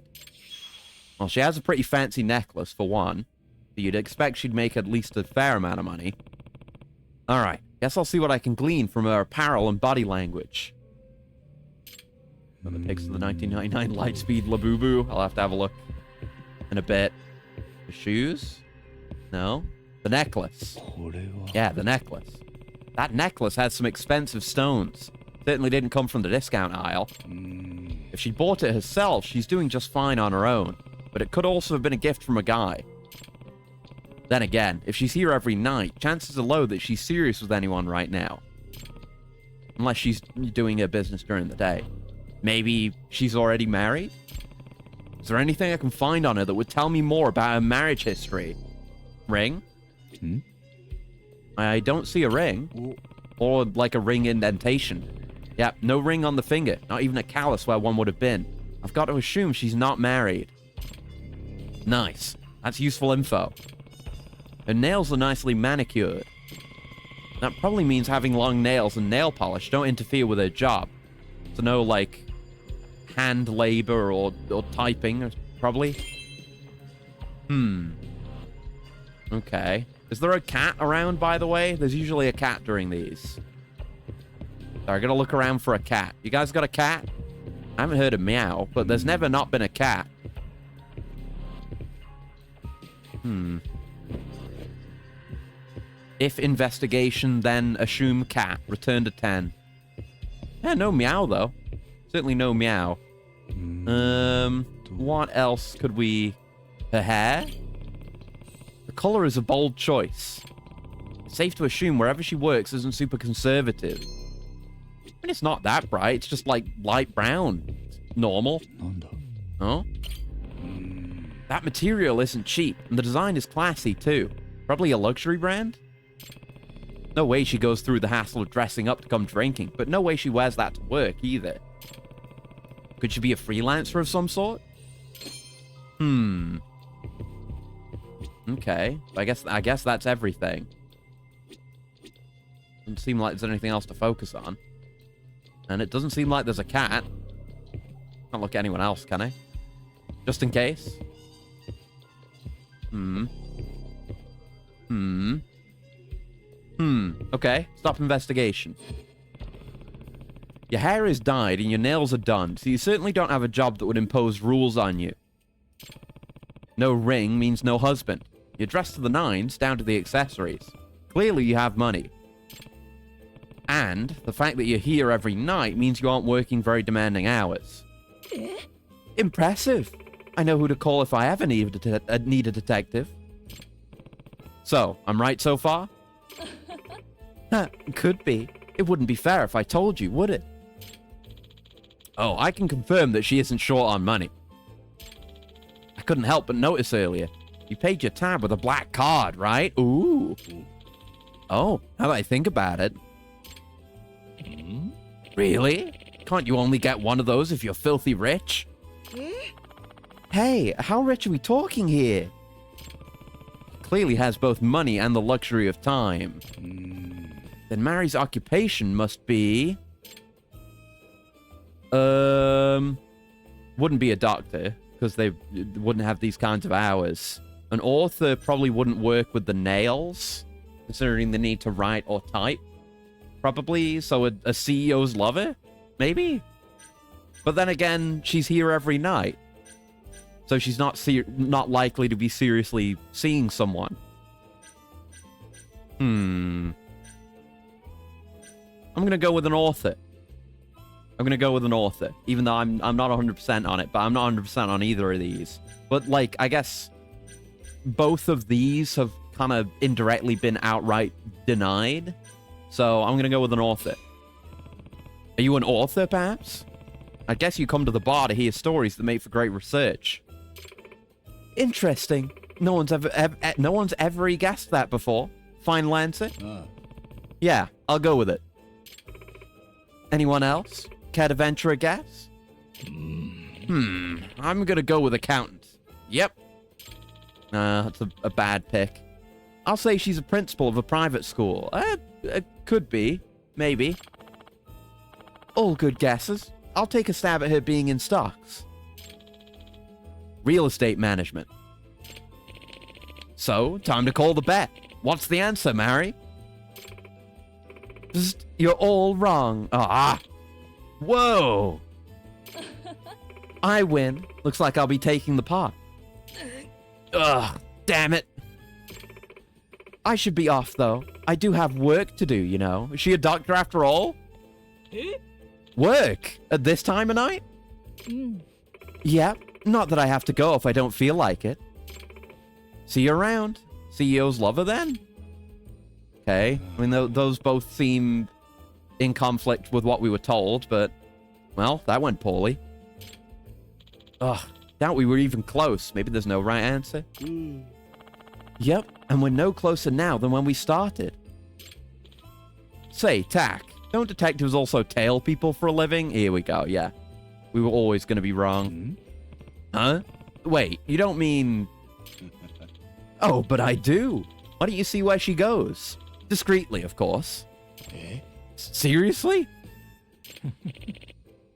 Well, she has a pretty fancy necklace, for one. So you'd expect she'd make at least a fair amount of money. Alright, guess I'll see what I can glean from her apparel and body language. The pics of the 1999 Lightspeed Labubu. I'll have to have a look in a bit. The shoes? No. The necklace. Yeah, the necklace. That necklace has some expensive stones. Certainly didn't come from the discount aisle. If she bought it herself, she's doing just fine on her own. But it could also have been a gift from a guy. Then again, if she's here every night, chances are low that she's serious with anyone right now. Unless she's doing her business during the day. Maybe she's already married? Is there anything I can find on her that would tell me more about her marriage history? Ring? I don't see a ring. Or like a ring indentation. Yep, no ring on the finger. Not even a callus where one would have been. I've got to assume she's not married. Nice. That's useful info. Her nails are nicely manicured. That probably means having long nails and nail polish don't interfere with her job. So no, like, hand labor or typing, probably. Okay. Is there a cat around, by the way? There's usually a cat during these. Sorry, I gotta look around for a cat. You guys got a cat? I haven't heard a meow, but there's never not been a cat. If investigation, then assume cat. Return to 10. Yeah, no meow, though. Certainly no meow. What else could we... Her hair? The color is a bold choice. It's safe to assume wherever she works isn't super conservative. I mean, it's not that bright. It's just, like, light brown. It's normal. Oh? That material isn't cheap, and the design is classy, too. Probably a luxury brand? No way she goes through the hassle of dressing up to come drinking, but no way she wears that to work, either. Could she be a freelancer of some sort? Okay. I guess that's everything. Doesn't seem like there's anything else to focus on. And it doesn't seem like there's a cat. Can't look at anyone else, can I? Just in case. Okay. Stop investigation. Your hair is dyed and your nails are done, so you certainly don't have a job that would impose rules on you. No ring means no husband. You're dressed to the nines, down to the accessories. Clearly you have money. And the fact that you're here every night means you aren't working very demanding hours. Impressive. I know who to call if I ever need a detective. So, I'm right so far? Could be. It wouldn't be fair if I told you, would it? Oh, I can confirm that she isn't short on money. I couldn't help but notice earlier. You paid your tab with a black card, right? Ooh. Oh, now that I think about it. Really? Can't you only get one of those if you're filthy rich? Hey, how rich are we talking here? Clearly has both money and the luxury of time. Then Mary's occupation must be... Wouldn't be a doctor, because they wouldn't have these kinds of hours. An author probably wouldn't work with the nails, considering the need to write or type. Probably, so a CEO's lover? Maybe? But then again, she's here every night. So she's not likely to be seriously seeing someone. I'm gonna go with an author. I'm gonna go with an author, even though I'm not 100% on it, but I'm not 100% on either of these. But, like, I guess both of these have kind of indirectly been outright denied. So I'm gonna go with an author. Are you an author, perhaps? I guess you come to the bar to hear stories that make for great research. Interesting. No one's ever guessed that before. Final answer? Yeah, I'll go with it. Anyone else? Care to venture a guess? I'm gonna go with accountant. Yep. That's a bad pick. I'll say she's a principal of a private school. Could be. Maybe. All good guesses. I'll take a stab at her being in stocks. Real estate management. So, time to call the bet. What's the answer, Mary? You're all wrong. Ah. Whoa. I win. Looks like I'll be taking the pot. Ugh, damn it. I should be off, though. I do have work to do, you know. Is she a doctor after all? Work? At this time of night? Yeah, not that I have to go if I don't feel like it. See you around. CEO's lover, then? Okay. I mean, those both seem in conflict with what we were told, but, well, that went poorly. Ugh, doubt we were even close. Maybe there's no right answer. Yep, and we're no closer now than when we started. Say, Tak, don't detectives also tail people for a living? Here we go, yeah. We were always going to be wrong. Huh? Wait, you don't mean... Oh, but I do. Why don't you see where she goes? Discreetly, of course. Seriously?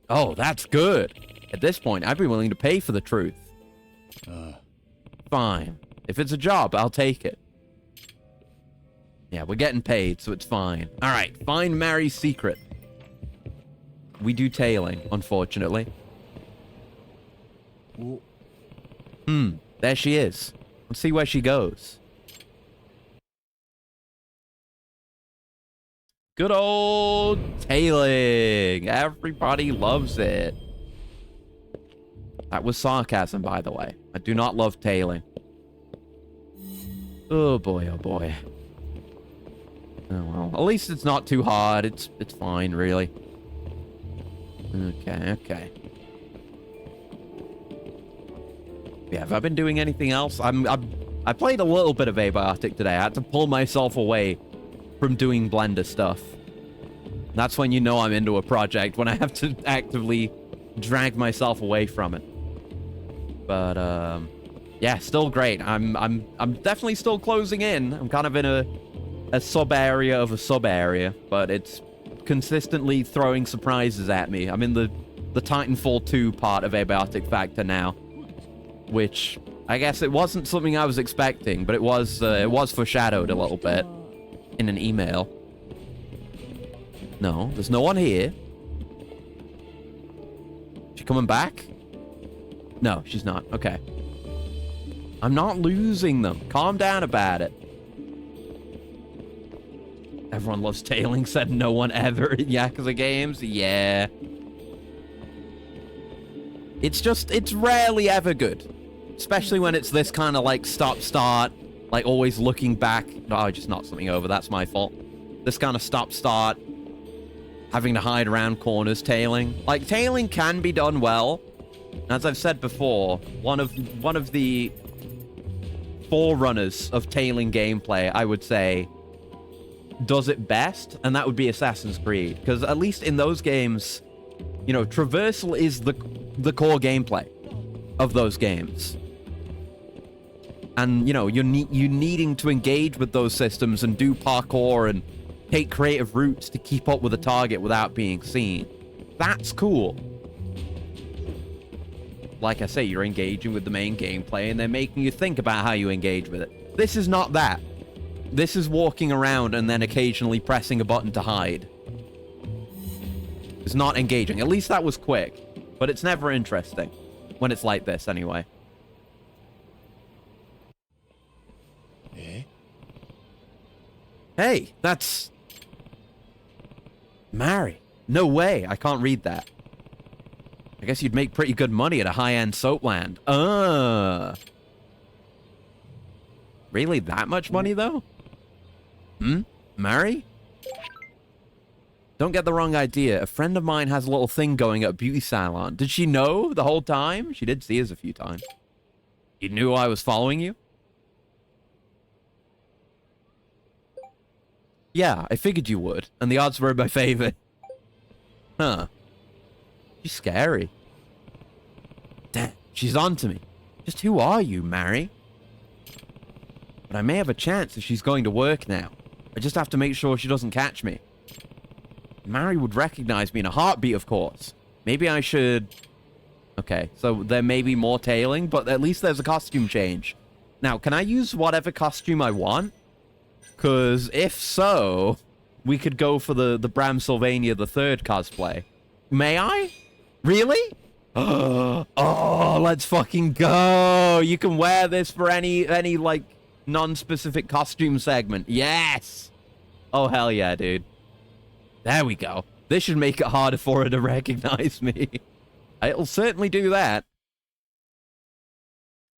Oh, that's good. At this point, I'd be willing to pay for the truth. Fine. If it's a job, I'll take it. Yeah, we're getting paid, so it's fine. All right, find Mary's secret. We do tailing, unfortunately. There she is. Let's see where she goes. Good old tailing. Everybody loves it. That was sarcasm, by the way. I do not love tailing. Oh boy, oh boy. Oh well. At least it's not too hard. It's fine, really. Okay. Yeah, have I been doing anything else? I played a little bit of Abiotic today. I had to pull myself away from doing Blender stuff. That's when you know I'm into a project, when I have to actively drag myself away from it. But yeah, still great. I'm definitely still closing in. I'm kind of in a sub area of a sub area, but it's consistently throwing surprises at me. I'm in the Titanfall 2 part of Abiotic Factor now, which I guess it wasn't something I was expecting, but it was foreshadowed a little bit in an email. No, there's no one here. She coming back? No, she's not. Okay. I'm not losing them. Calm down about it. Everyone loves tailing, said no one ever in Yakuza games. Yeah. It's rarely ever good. Especially when it's this kind of like stop-start, like always looking back. No, I just knocked something over. That's my fault. This kind of stop-start, having to hide around corners, tailing. Like, tailing can be done well. As I've said before, one of the forerunners of tailing gameplay, I would say, does it best, and that would be Assassin's Creed. Because at least in those games, you know, traversal is the core gameplay of those games. And, you know, you needing to engage with those systems and do parkour and take creative routes to keep up with a target without being seen. That's cool. Like I say, you're engaging with the main gameplay and they're making you think about how you engage with it. This is not that. This is walking around and then occasionally pressing a button to hide. It's not engaging. At least that was quick. But it's never interesting. When it's like this, anyway. Hey, that's... Mary. No way. I can't read that. I guess you'd make pretty good money at a high-end soap land. Really that much money, though? Mary? Don't get the wrong idea. A friend of mine has a little thing going at a beauty salon. Did she know the whole time? She did see us a few times. You knew I was following you? Yeah, I figured you would, and the odds were in my favor. Huh. She's scary. Damn, she's on to me. Just who are you, Mary? But I may have a chance if she's going to work now. I just have to make sure she doesn't catch me. Mary would recognize me in a heartbeat, of course. Maybe I should... Okay, so there may be more tailing, but at least there's a costume change. Now, can I use whatever costume I want? Because if so, we could go for the Bram Sylvania III cosplay. May I? Really? Oh, let's fucking go. You can wear this for any like, non-specific costume segment. Yes! Oh, hell yeah, dude. There we go. This should make it harder for her to recognize me. It'll certainly do that.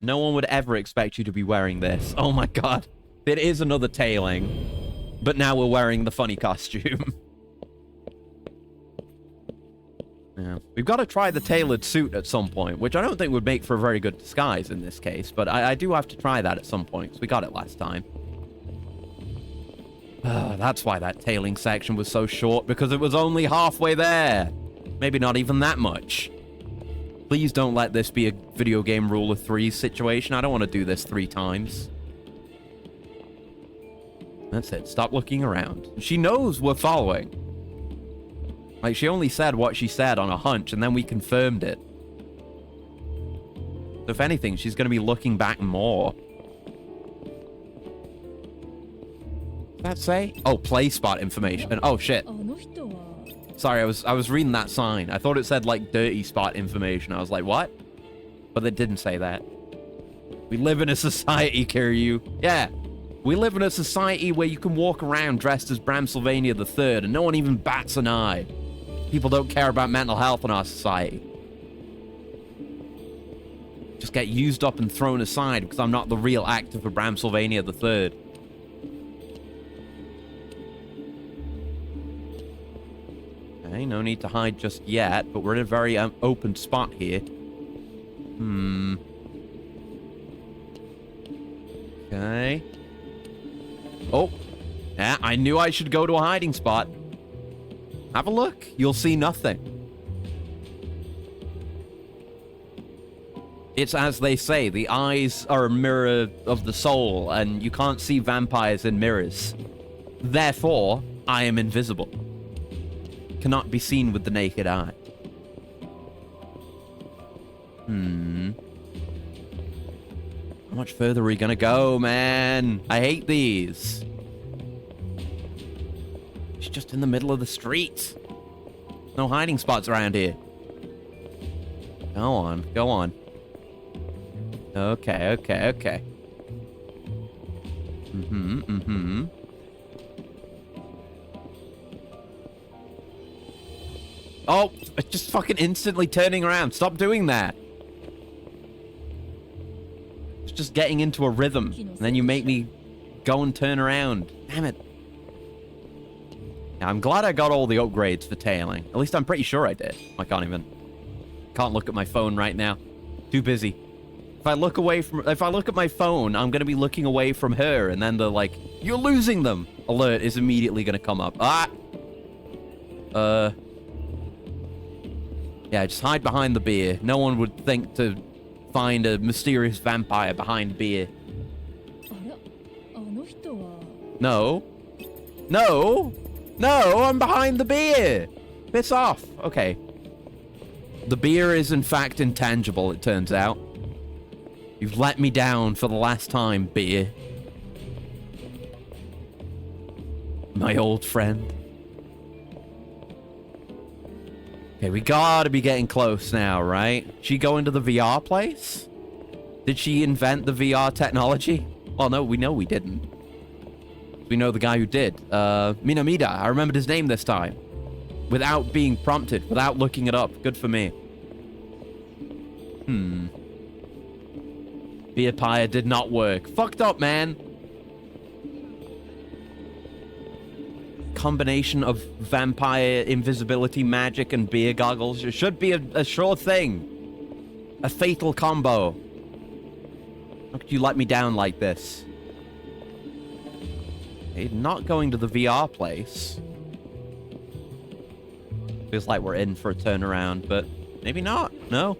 No one would ever expect you to be wearing this. Oh my god. It is another tailing. But now we're wearing the funny costume. Yeah. We've got to try the tailored suit at some point, which I don't think would make for a very good disguise in this case, but I do have to try that at some point, because we got it last time. That's why that tailing section was so short, because it was only halfway there. Maybe not even that much. Please don't let this be a video game rule of threes situation. I don't want to do this 3 times. That's it. Stop looking around. She knows we're following. Like, she only said what she said on a hunch, and then we confirmed it. So if anything, she's going to be looking back more. What did that say? Oh, play spot information. Oh, shit. Sorry, I was reading that sign. I thought it said, like, dirty spot information. I was like, what? But it didn't say that. We live in a society, Kiryu. Yeah. We live in a society where you can walk around dressed as Bram Sylvania III, and no one even bats an eye. People don't care about mental health in our society. Just get used up and thrown aside because I'm not the real actor for Bram Sylvania III. Okay, no need to hide just yet, but we're in a very open spot here. Okay. Oh, yeah, I knew I should go to a hiding spot. Have a look. You'll see nothing. It's as they say, the eyes are a mirror of the soul, and you can't see vampires in mirrors. Therefore, I am invisible. Cannot be seen with the naked eye. How much further are we gonna go, man? I hate these. She's just in the middle of the street. No hiding spots around here. Go on, go on. Okay, okay, okay. Oh, it's just fucking instantly turning around. Stop doing that. It's just getting into a rhythm. And then you make me go and turn around. Damn it. Now, I'm glad I got all the upgrades for tailing. At least I'm pretty sure I did. I can't look at my phone right now. Too busy. If I look at my phone, I'm going to be looking away from her, and then the, like, you're losing them alert is immediately going to come up. Yeah, just hide behind the beer. No one would think to find a mysterious vampire behind beer. No. No! No, I'm behind the beer! Piss off. Okay. The beer is, in fact, intangible, it turns out. You've let me down for the last time, beer. My old friend. Okay, we gotta be getting close now, right? She go into the VR place? Did she invent the VR technology? Well, no, we know we didn't. We know the guy who did. Minamida. I remembered his name this time. Without being prompted, without looking it up. Good for me. Beer pyre did not work. Fucked up, man. Combination of vampire invisibility magic and beer goggles. It should be a sure thing. A fatal combo. How could you let me down like this? Okay, not going to the VR place. Feels like we're in for a turnaround, but maybe not. No.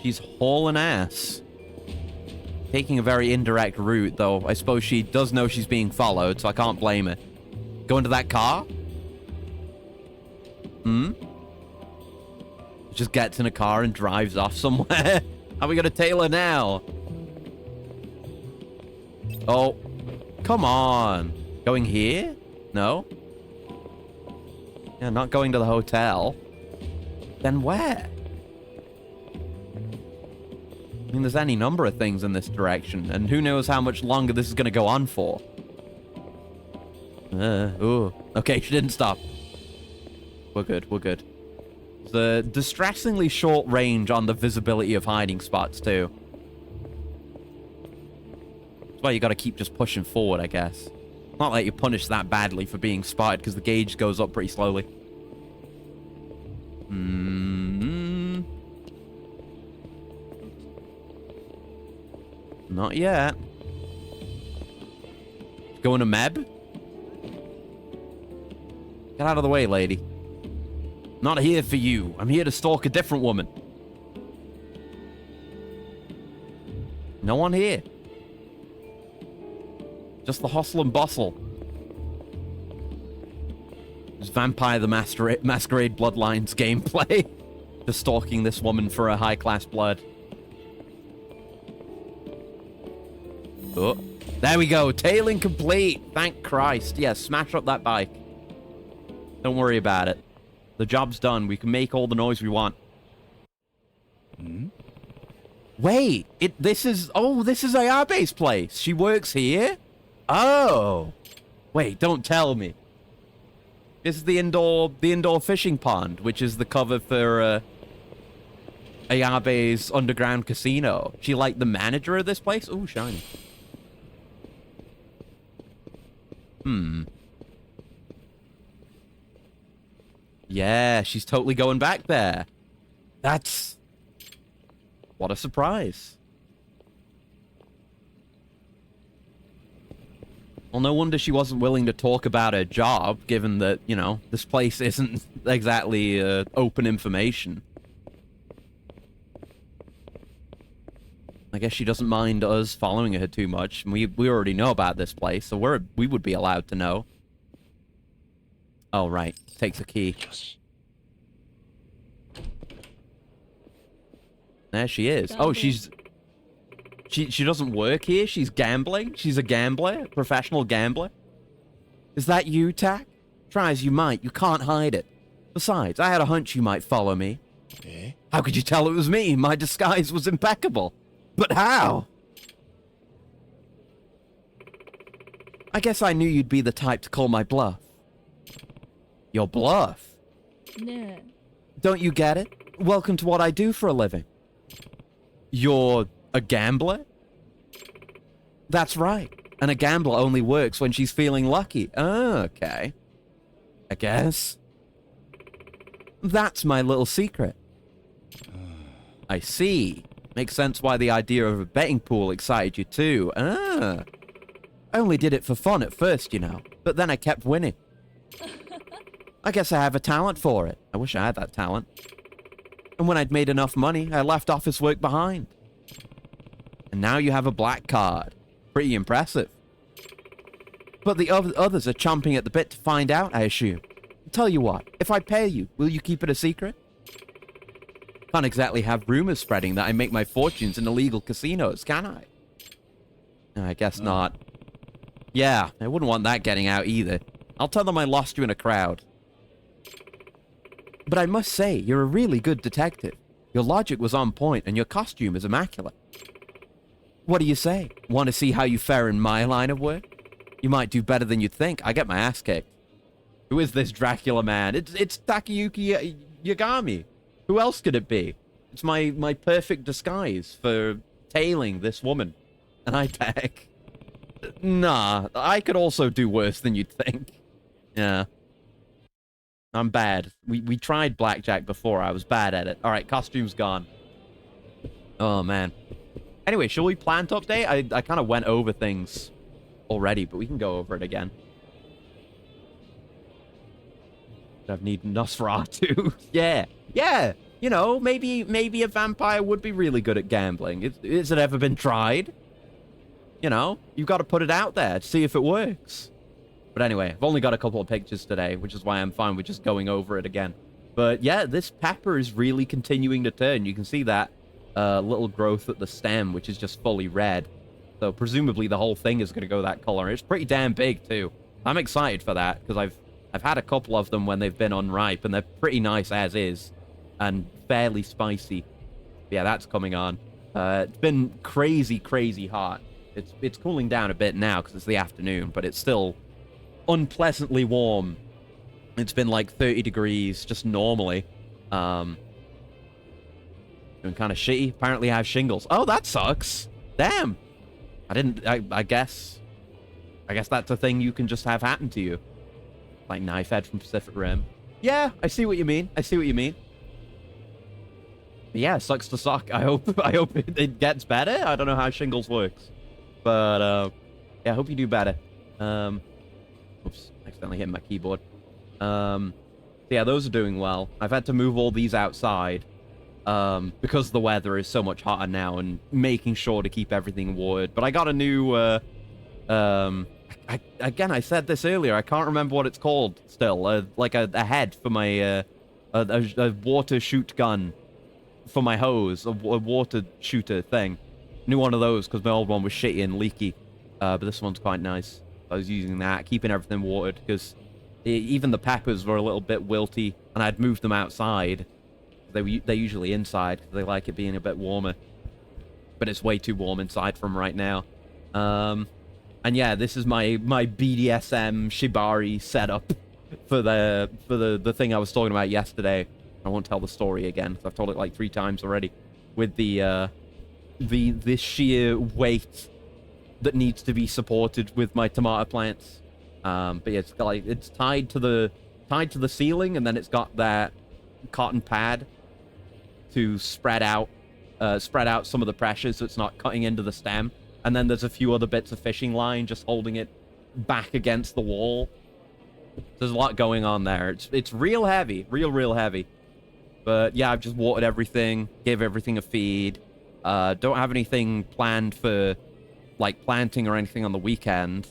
She's hauling ass. Taking a very indirect route, though. I suppose she does know she's being followed, so I can't blame her. Go into that car? Just gets in a car and drives off somewhere. How are we gonna tail her now? Oh. Come on. Going here? No? Yeah, not going to the hotel. Then where? I mean, there's any number of things in this direction, and who knows how much longer this is going to go on for. Ooh. Okay, she didn't stop. We're good, we're good. The distressingly short range on the visibility of hiding spots, too. That's why you got to keep just pushing forward, I guess. Not like you punish that badly for being spotted, because the gauge goes up pretty slowly. Not yet. Going to Meb? Get out of the way, lady. Not here for you. I'm here to stalk a different woman. No one here. Just the hustle and bustle. It's Vampire the Masquerade Bloodlines gameplay. Just stalking this woman for a high-class blood. Oh, there we go. Tailing complete. Thank Christ. Yeah, smash up that bike. Don't worry about it. The job's done. We can make all the noise we want. Wait, this is Ayabe's place. She works here? Oh. Wait, don't tell me. This is the indoor fishing pond, which is the cover for Ayabe's underground casino. She like the manager of this place? Ooh, shiny. Yeah, she's totally going back there. That's... What a surprise. Well, no wonder she wasn't willing to talk about her job, given that, you know, this place isn't exactly open information. I guess she doesn't mind us following her too much. We already know about this place, so we would be allowed to know. Oh, right. Takes a key. There she is. Oh, she doesn't work here? She's gambling? She's a gambler? A professional gambler? Is that you, Tak? Try as you might, you can't hide it. Besides, I had a hunch you might follow me. Eh? How could you tell it was me? My disguise was impeccable. But how? I guess I knew you'd be the type to call my bluff. Your bluff? No. Don't you get it? Welcome to what I do for a living. You're a gambler? That's right. And a gambler only works when she's feeling lucky. Oh, okay. I guess. That's my little secret. I see. Makes sense why the idea of a betting pool excited you too. Ah. I only did it for fun at first, you know. But then I kept winning. I guess I have a talent for it. I wish I had that talent. And when I'd made enough money, I left office work behind. And now you have a black card. Pretty impressive. But the others are chomping at the bit to find out, I assume. Tell you what, if I pay you, will you keep it a secret? Can't exactly have rumors spreading that I make my fortunes in illegal casinos, can I? I guess not. Yeah, I wouldn't want that getting out either. I'll tell them I lost you in a crowd. But I must say, you're a really good detective. Your logic was on point, and your costume is immaculate. What do you say? Want to see how you fare in my line of work? You might do better than you'd think. I get my ass kicked. Who is this Dracula man? It's Takayuki Yagami. Who else could it be? It's my perfect disguise for tailing this woman. And I beg. Nah, I could also do worse than you'd think. Yeah. I'm bad. We tried blackjack before. I was bad at it. All right, costume's gone. Oh, man. Anyway, shall we plant update? I kind of went over things already, but we can go over it again. I've need Nosferatu. Yeah. Yeah. You know, maybe a vampire would be really good at gambling. Has it ever been tried? You know, you've got to put it out there to see if it works. But anyway, I've only got a couple of pictures today, which is why I'm fine with just going over it again. But yeah, this pepper is really continuing to turn. You can see that little growth at the stem, which is just fully red. So presumably the whole thing is going to go that color. It's pretty damn big too. I'm excited for that because I've had a couple of them when they've been unripe, and they're pretty nice as is, and fairly spicy. Yeah, that's coming on. It's been crazy, crazy hot. It's cooling down a bit now because it's the afternoon, but it's still unpleasantly warm. It's been like 30 degrees just normally. Doing kind of shitty. Apparently I have shingles. Oh, that sucks. Damn. I guess that's a thing you can just have happen to you. Like Knifehead from Pacific Rim. Yeah, I see what you mean. I see what you mean. But yeah, sucks to suck. I hope it gets better. I don't know how shingles works. But yeah, I hope you do better. Oops, accidentally hit my keyboard. Yeah, those are doing well. I've had to move all these outside because the weather is so much hotter now, and making sure to keep everything watered. But I got a new again, I said this earlier. I can't remember what it's called still. Like a head for my a water shoot gun for my hose, a water shooter thing. New one of those because my old one was shitty and leaky. But this one's quite nice. I was using that, keeping everything watered, because even the peppers were a little bit wilty, and I'd moved them outside. They're usually inside, because they like it being a bit warmer. But it's way too warm inside from right now. And yeah, this is my BDSM Shibari setup for the thing I was talking about yesterday. I won't tell the story again, because I've told it like 3 times already. With the sheer weight that needs to be supported with my tomato plants. But yeah, it's got like, it's tied to the ceiling, and then it's got that cotton pad to spread out some of the pressure so it's not cutting into the stem. And then there's a few other bits of fishing line just holding it back against the wall. There's a lot going on there. It's real heavy, real heavy. But yeah, I've just watered everything, gave everything a feed. Don't have anything planned for like planting or anything on the weekend.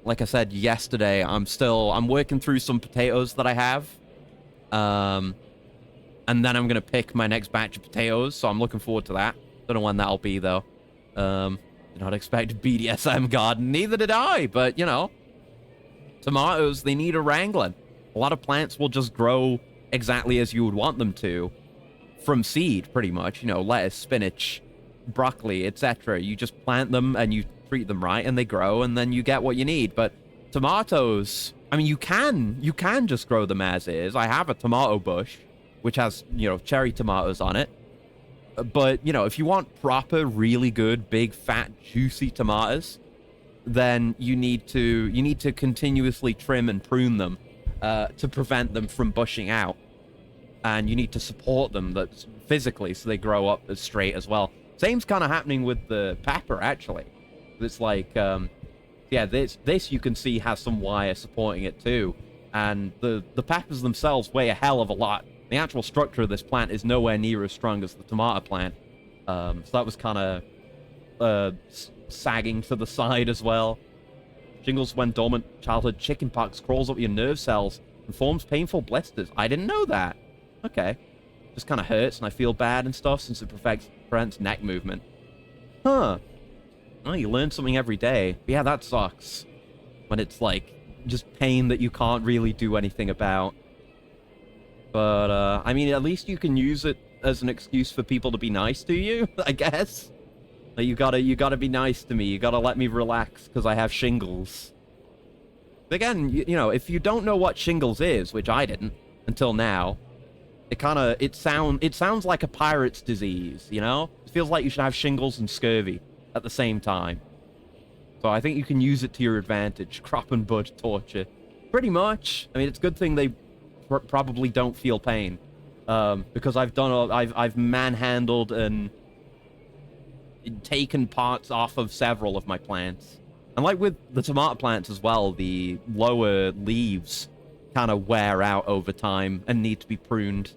Like I said yesterday, I'm working through some potatoes that I have. And then I'm gonna pick my next batch of potatoes, so I'm looking forward to that. Don't know when that'll be though. Did not expect a BDSM garden, neither did I, but you know, tomatoes, they need a wrangling. A lot of plants will just grow exactly as you would want them to from seed, pretty much. You know, lettuce, spinach, broccoli, etc. You just plant them and you treat them right and they grow, and then you get what you need. But tomatoes, I mean, you can just grow them as is. I have a tomato bush which has, you know, cherry tomatoes on it. But, you know, if you want proper, really good, big, fat, juicy tomatoes, then you need to continuously trim and prune them to prevent them from bushing out. And you need to support them physically so they grow up as straight as well. Same's kind of happening with the pepper, actually. It's like, yeah, this you can see has some wire supporting it too. And the peppers themselves weigh a hell of a lot. The actual structure of this plant is nowhere near as strong as the tomato plant. So that was kind of sagging to the side as well. Shingles when dormant, childhood chickenpox crawls up your nerve cells and forms painful blisters. I didn't know that. Okay. Just kind of hurts and I feel bad and stuff since it prevents neck movement. Huh. Well, you learn something every day. But yeah, that sucks. When it's like just pain that you can't really do anything about. But, I mean, at least you can use it as an excuse for people to be nice to you, I guess. Like, you gotta be nice to me. You gotta let me relax, because I have shingles. Again, you know, if you don't know what shingles is, which I didn't until now, it sounds like a pirate's disease, you know? It feels like you should have shingles and scurvy at the same time. So I think you can use it to your advantage. Crop and bud torture. Pretty much. I mean, it's a good thing they probably don't feel pain. Because I've manhandled and taken parts off of several of my plants. And like with the tomato plants as well, the lower leaves kind of wear out over time and need to be pruned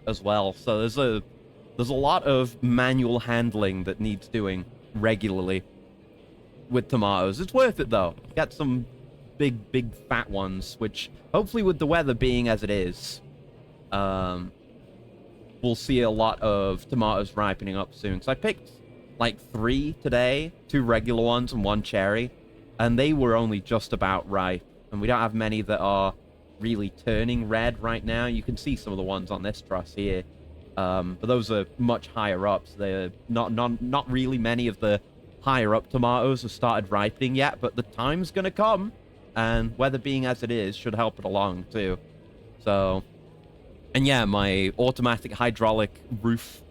as well. So there's a lot of manual handling that needs doing regularly with tomatoes. It's worth it though. Got some big fat ones, which hopefully with the weather being as it is, we'll see a lot of tomatoes ripening up soon. So I picked like 3 today, 2 regular ones and 1 cherry, and they were only just about ripe. And we don't have many that are really turning red right now. You can see some of the ones on this truss here, but those are much higher up. So they're not really many of the higher up tomatoes have started ripening yet, but the time's gonna come, and weather being as it is should help it along too. So, and yeah, my automatic hydraulic roof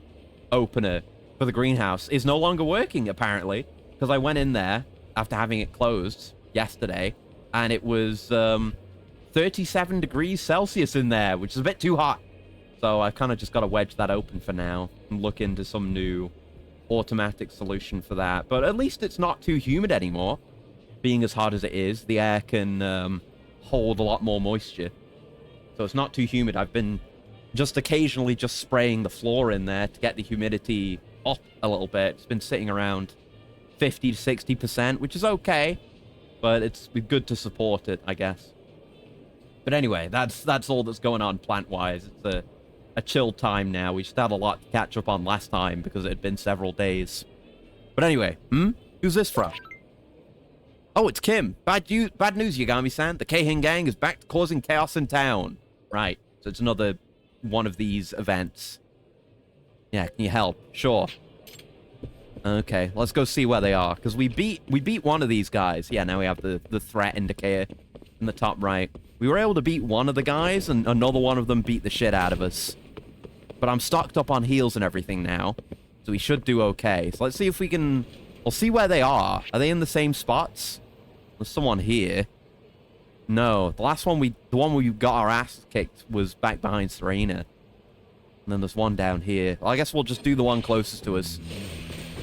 opener for the greenhouse is no longer working, apparently, because I went in there after having it closed yesterday, and it was 37 degrees Celsius in there, which is a bit too hot. So I've kind of just got to wedge that open for now and look into some new automatic solution for that. But at least it's not too humid anymore. Being as hot as it is, the air can hold a lot more moisture. So it's not too humid. I've been just occasionally just spraying the floor in there to get the humidity up a little bit. It's been sitting around 50 to 60%, which is okay, but it's good to support it, I guess. But anyway, that's all that's going on plant-wise. It's a chill time now. We just had a lot to catch up on last time because it had been several days. But anyway, who's this from? Oh, it's Kim. Bad news, Yagami-san. The Keihin gang is back to causing chaos in town. Right, so it's another one of these events. Yeah, can you help? Sure. Okay, let's go see where they are, because we beat one of these guys. Yeah, now we have the threat indicator in the top right. We were able to beat one of the guys, and another one of them beat the shit out of us. But I'm stocked up on heals and everything now, so we should do okay. So let's see if we can... We'll see where they are. Are they in the same spots? There's someone here. No, the one we got our ass kicked was back behind Serena. And then there's one down here. Well, I guess we'll just do the one closest to us.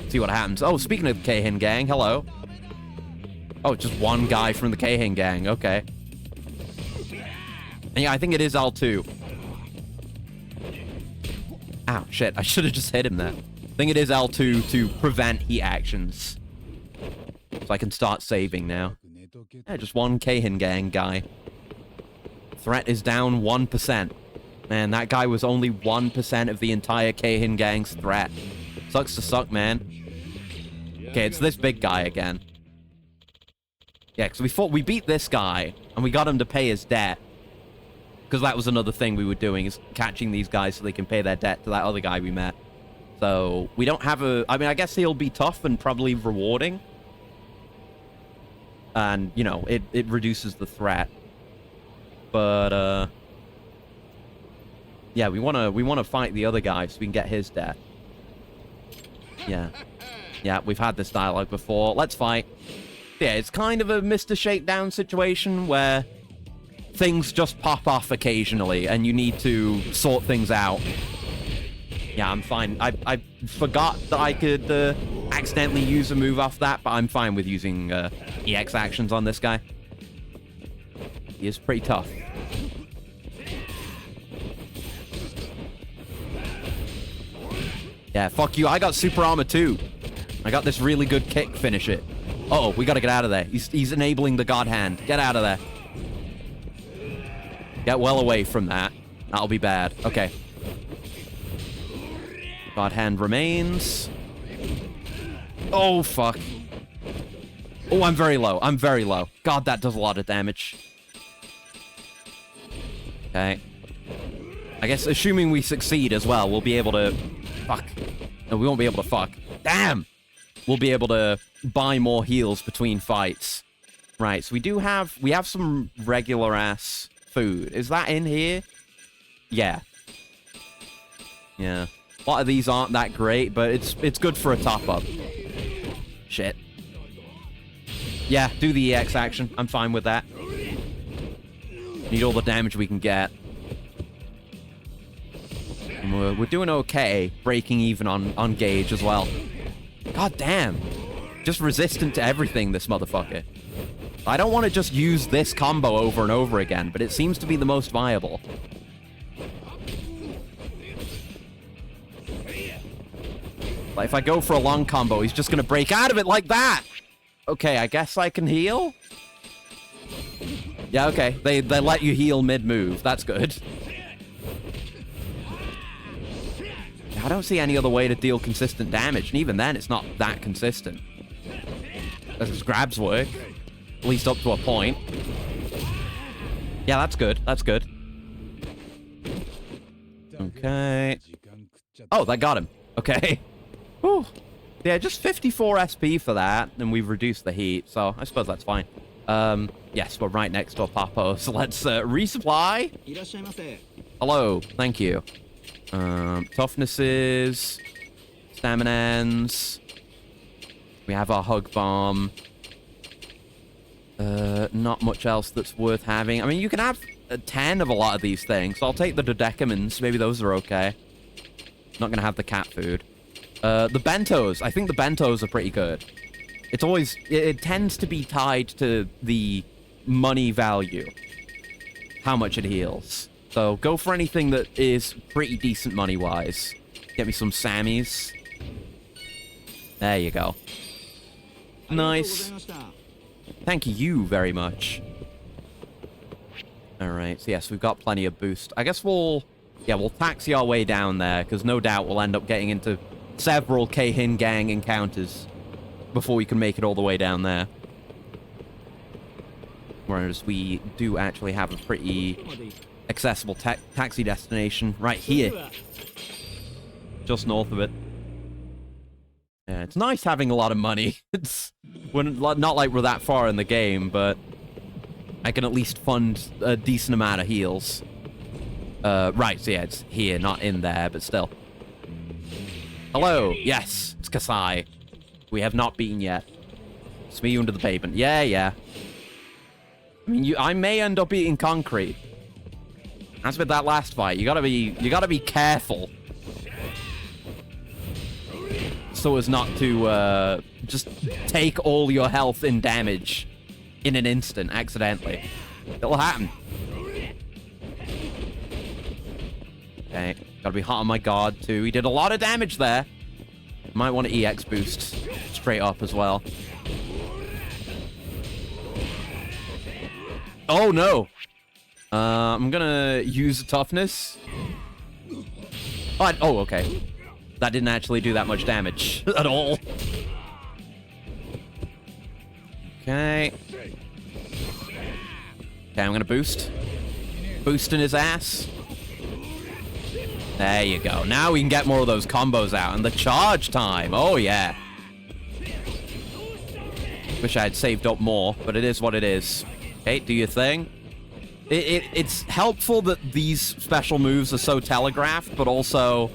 See what happens. Oh, speaking of the Keihin gang, hello. Oh, just one guy from the Keihin gang. Okay. And yeah, I think it is L2. Ow, shit. I should have just hit him there. I think it is L2 to prevent heat actions. So I can start saving now. Yeah, just one Keihin gang guy. Threat is down 1%. Man, that guy was only 1% of the entire Keihin gang's threat. Sucks to suck, man. Okay, it's this big guy again. Yeah, because we beat this guy, and we got him to pay his debt. Because that was another thing we were doing, is catching these guys so they can pay their debt to that other guy we met. So, we don't have a... I mean, I guess he'll be tough and probably rewarding. And, you know, it reduces the threat. But, yeah, we wanna fight the other guy so we can get his debt. Yeah. Yeah, we've had this dialogue before. Let's fight. Yeah, it's kind of a Mr. Shakedown situation where things just pop off occasionally and you need to sort things out. Yeah, I'm fine. I forgot that I could accidentally use a move off that, but I'm fine with using EX actions on this guy. He is pretty tough. Yeah, fuck you. I got super armor too. I got this really good kick finish it. Uh-oh, we gotta get out of there. He's enabling the God Hand. Get out of there. Get well away from that. That'll be bad. Okay. God Hand remains. Oh, fuck. Oh, I'm very low. I'm very low. God, that does a lot of damage. Okay. I guess assuming we succeed as well, we'll be able to... Fuck. No, we won't be able to fuck. Damn! We'll be able to buy more heals between fights. Right, so we have some regular ass food. Is that in here? Yeah. Yeah. A lot of these aren't that great, but it's good for a top-up. Shit. Yeah, do the EX action. I'm fine with that. Need all the damage we can get. And we're doing okay, breaking even on gauge as well. God damn. Just resistant to everything, this motherfucker. I don't want to just use this combo over and over again, but it seems to be the most viable. Like, if I go for a long combo, he's just going to break out of it like that. Okay, I guess I can heal? Yeah, okay. They let you heal mid-move. That's good. I don't see any other way to deal consistent damage, and even then, it's not that consistent. His grabs work. At least up to a point. Yeah, that's good. That's good. Okay. Oh, that got him. Okay. Whew. Yeah, just 54 SP for that, and we've reduced the heat, so I suppose that's fine. Yes, we're right next to a Papo, so let's resupply. Hello, thank you. Toughnesses, staminans. We have our hug bomb. Not much else that's worth having. I mean, you can have 10 of a lot of these things. So I'll take the dodecamins. Maybe those are okay. Not gonna have the cat food. The bentos. I think the bentos are pretty good. It's always... It tends to be tied to the money value. How much it heals. So go for anything that is pretty decent money-wise. Get me some Sammies. There you go. Nice. Thank you very much. Alright, so yes, we've got plenty of boost. I guess we'll taxi our way down there, because no doubt we'll end up getting into several Keihin gang encounters before we can make it all the way down there. Whereas we do actually have a pretty accessible taxi destination right here. Just north of it. Yeah, it's nice having a lot of money. We're not like we're that far in the game, but I can at least fund a decent amount of heals. Right, so yeah, it's here, not in there, but still. Hello, yes, it's Kasai. We have not beaten yet. It's me under the pavement. Yeah, yeah. I mean, I may end up eating concrete. As with that last fight, you gotta be careful. So as not to just take all your health and damage in an instant accidentally. It'll happen. Okay, gotta be hot on my guard too. He did a lot of damage there. Might want to EX boost straight up as well. Oh no! I'm gonna use toughness. Oh, okay. That didn't actually do that much damage at all. Okay. Okay, I'm gonna boost. Boosting his ass. There you go. Now we can get more of those combos out. And the charge time. Oh, yeah. Wish I had saved up more, but it is what it is. Okay, do your thing. It's helpful that these special moves are so telegraphed, but also...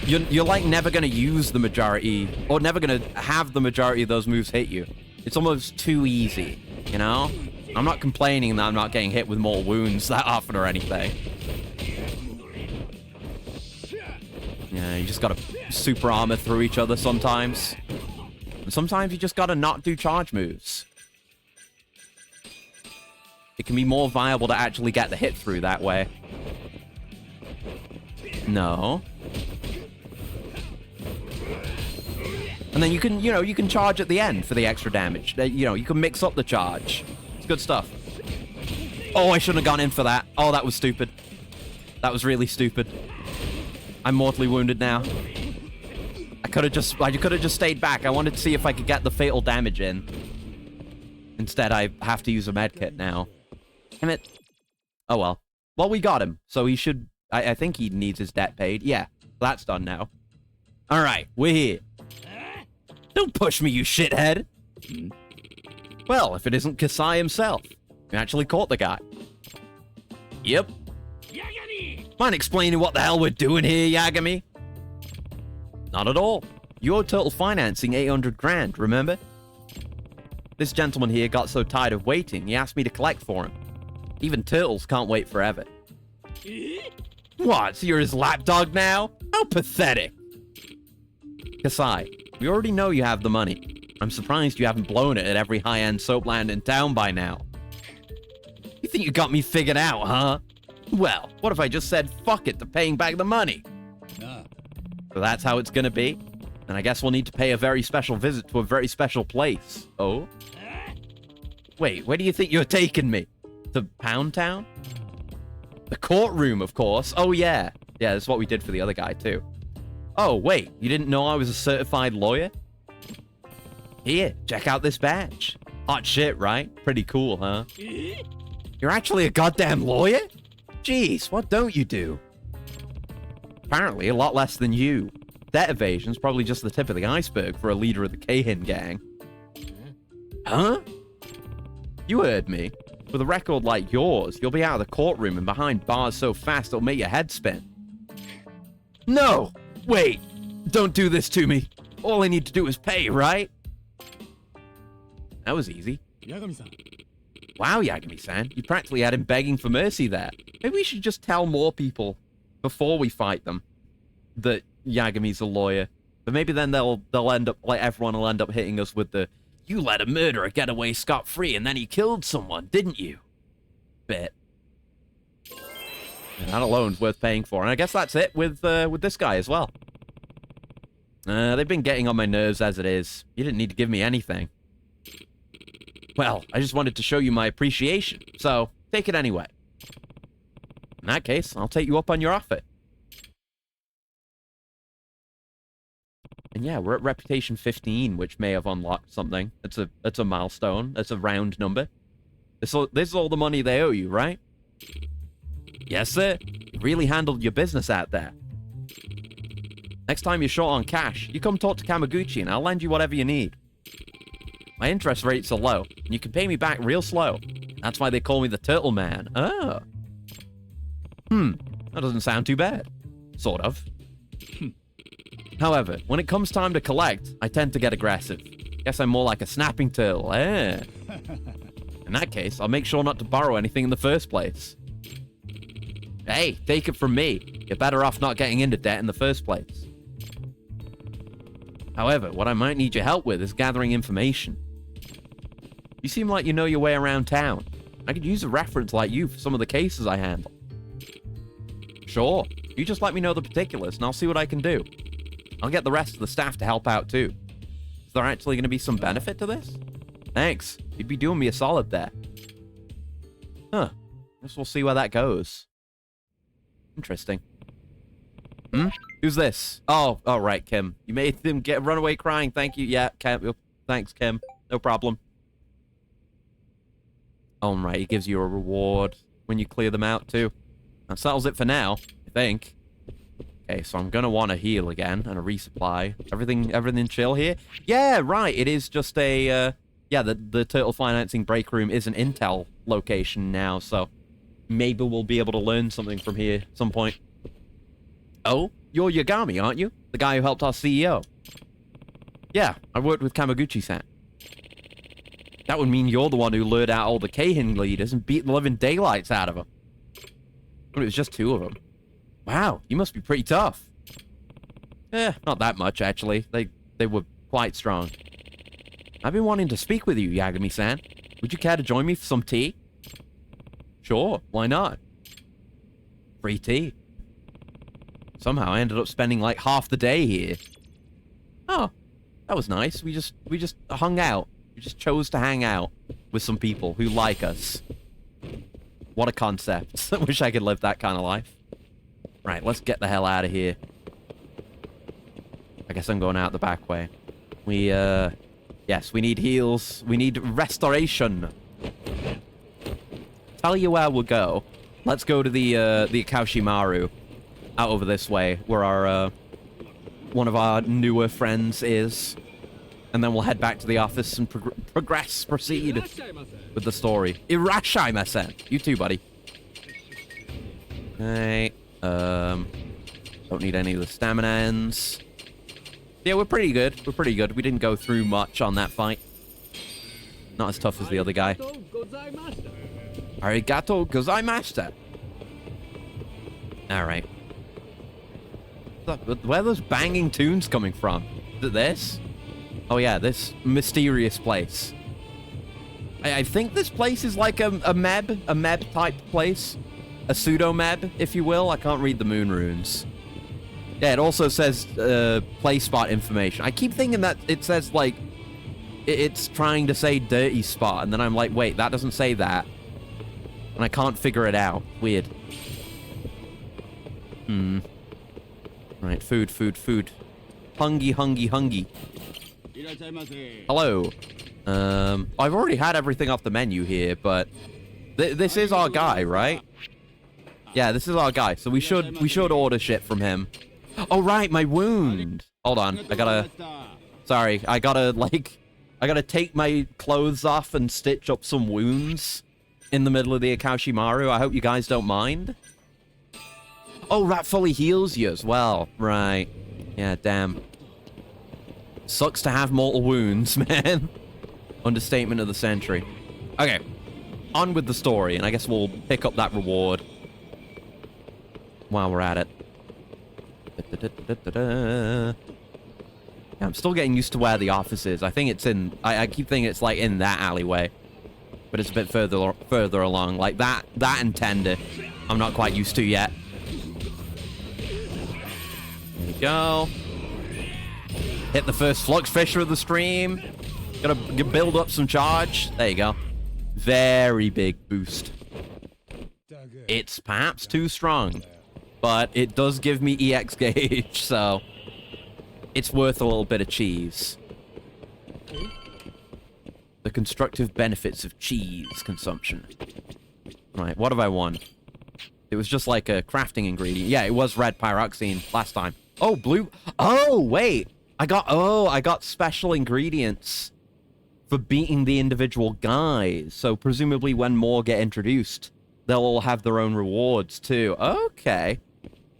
You're like never going to use the majority, or never going to have the majority of those moves hit you. It's almost too easy, you know? I'm not complaining that I'm not getting hit with more wounds that often or anything. Yeah, you just gotta super armor through each other sometimes. And sometimes you just gotta not do charge moves. It can be more viable to actually get the hit through that way. No. And then you can, you can charge at the end for the extra damage. You can mix up the charge. It's good stuff. Oh, I shouldn't have gone in for that. Oh, that was stupid. That was really stupid. I'm mortally wounded now. I could have just stayed back. I wanted to see if I could get the fatal damage in. Instead, I have to use a medkit now. Damn it. Oh, well. Well, we got him. So he should... I think he needs his debt paid. Yeah, that's done now. All right, we're here. Don't push me, you shithead. Well, if it isn't Kasai himself. You actually caught the guy. Yep. Yagami! Mind explaining what the hell we're doing here, Yagami? Not at all. You owe Turtle Financing 800 grand, remember? This gentleman here got so tired of waiting, he asked me to collect for him. Even turtles can't wait forever. What, so you're his lapdog now? How pathetic. Kasai, we already know you have the money. I'm surprised you haven't blown it at every high-end soap land in town by now. You think you got me figured out, huh? Well, what if I just said fuck it to paying back the money? Nah. So that's how it's gonna be? Then I guess we'll need to pay a very special visit to a very special place. Oh? Wait, where do you think you're taking me? To Pound Town? The courtroom, of course. Oh, yeah. Yeah, that's what we did for the other guy, too. Oh, wait, you didn't know I was a certified lawyer? Here, check out this badge. Hot shit, right? Pretty cool, huh? You're actually a goddamn lawyer? Jeez, what don't you do? Apparently, a lot less than you. Debt evasion's probably just the tip of the iceberg for a leader of the Keihin gang. Huh? You heard me. With a record like yours, you'll be out of the courtroom and behind bars so fast it'll make your head spin. No! Wait! Don't do this to me. All I need to do is pay, right? That was easy. Yagami-san. Wow, Yagami-san. You practically had him begging for mercy there. Maybe we should just tell more people before we fight them that Yagami's a lawyer. But maybe then they'll end up, like, everyone will end up hitting us with the, you let a murderer get away scot-free and then he killed someone, didn't you? Bit. And that alone's worth paying for. And I guess that's it with this guy as well. They've been getting on my nerves as it is. You didn't need to give me anything. Well, I just wanted to show you my appreciation, so take it anyway. In that case, I'll take you up on your offer. And yeah, we're at reputation 15, which may have unlocked something. It's a milestone. It's a round number. This is all the money they owe you, right? Yes, sir. You really handled your business out there. Next time you're short on cash, you come talk to Kawaguchi and I'll lend you whatever you need. My interest rates are low, and you can pay me back real slow. That's why they call me the Turtle Man. Oh. That doesn't sound too bad. Sort of. However, when it comes time to collect, I tend to get aggressive. Guess I'm more like a snapping turtle, eh? In that case, I'll make sure not to borrow anything in the first place. Hey, take it from me. You're better off not getting into debt in the first place. However, what I might need your help with is gathering information. You seem like you know your way around town. I could use a reference like you for some of the cases I handle. Sure, you just let me know the particulars and I'll see what I can do. I'll get the rest of the staff to help out too. Is there actually going to be some benefit to this? Thanks, you'd be doing me a solid there. Huh, guess we'll see where that goes. Interesting. Who's this? Oh, right, Kim. You made them run away crying. Thank you. Yeah, Kim. Thanks, Kim. No problem. Oh, right. He gives you a reward when you clear them out, too. That settles it for now, I think. Okay, so I'm going to want to heal again and a resupply. Everything chill here? Yeah, right. It is just a, yeah, the Turtle Financing break room is an intel location now, so maybe we'll be able to learn something from here at some point. Oh? You're Yagami, aren't you? The guy who helped our CEO. Yeah, I worked with Kawaguchi-san. That would mean you're the one who lured out all the Keihin leaders and beat the living daylights out of them. But it was just 2 of them. Wow, you must be pretty tough. Not that much, actually. They were quite strong. I've been wanting to speak with you, Yagami-san. Would you care to join me for some tea? Sure, why not? Free tea. Somehow I ended up spending like half the day here. Oh, that was nice. We just hung out. We just chose to hang out with some people who like us. What a concept. I wish I could live that kind of life. Right, let's get the hell out of here. I guess I'm going out the back way. Yes, we need heals. We need restoration. Tell you where we'll go. Let's go to the Akaushimaru. Out over this way, where our, one of our newer friends is. And then we'll head back to the office and proceed with the story. Irashaimasen. You too, buddy. Okay. Don't need any of the stamina ends. Yeah, we're pretty good. We're pretty good. We didn't go through much on that fight. Not as tough as the other guy. Arigato gozaimashita. Alright. Where are those banging tunes coming from? Is it this? Oh yeah, this mysterious place. I think this place is like a meb type place. A pseudo-meb, if you will. I can't read the moon runes. Yeah, it also says play spot information. I keep thinking that it says, like, it's trying to say dirty spot, and then I'm like, wait, that doesn't say that. And I can't figure it out. Weird. Right, food. Hungy. Hello. I've already had everything off the menu here, but this is our guy, right? Yeah, this is our guy, so we should order shit from him. Oh, right, my wound. Hold on, I gotta take my clothes off and stitch up some wounds in the middle of the Akashimaru. I hope you guys don't mind. Oh, that fully heals you as well. Right. Yeah, damn. Sucks to have mortal wounds, man. Understatement of the century. Okay. On with the story, and I guess we'll pick up that reward while we're at it. Yeah, I'm still getting used to where the office is. I think it's in... I keep thinking it's, like, in that alleyway. But it's a bit further along. Like, that and Tender, I'm not quite used to yet. There you go. Hit the first Flux Fisher of the stream. Gotta build up some charge. There you go. Very big boost. It's perhaps too strong, but it does give me EX gauge, so it's worth a little bit of cheese. The constructive benefits of cheese consumption. Right, what have I won? It was just like a crafting ingredient. Yeah, it was red pyroxene last time. Oh, blue. Oh, wait. I got special ingredients for beating the individual guys. So presumably when more get introduced, they'll all have their own rewards too. Okay.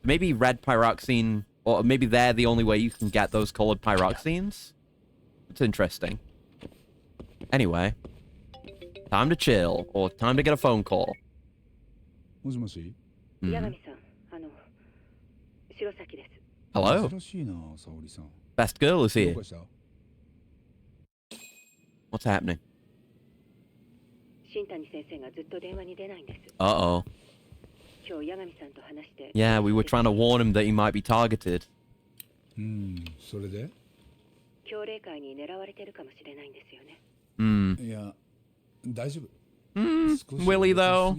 Maybe red pyroxene, or maybe they're the only way you can get those colored pyroxenes. It's interesting. Anyway, time to chill, or time to get a phone call. Hello. Best girl is here. What's happening? Uh-oh. Yeah, we were trying to warn him that he might be targeted. Will he though?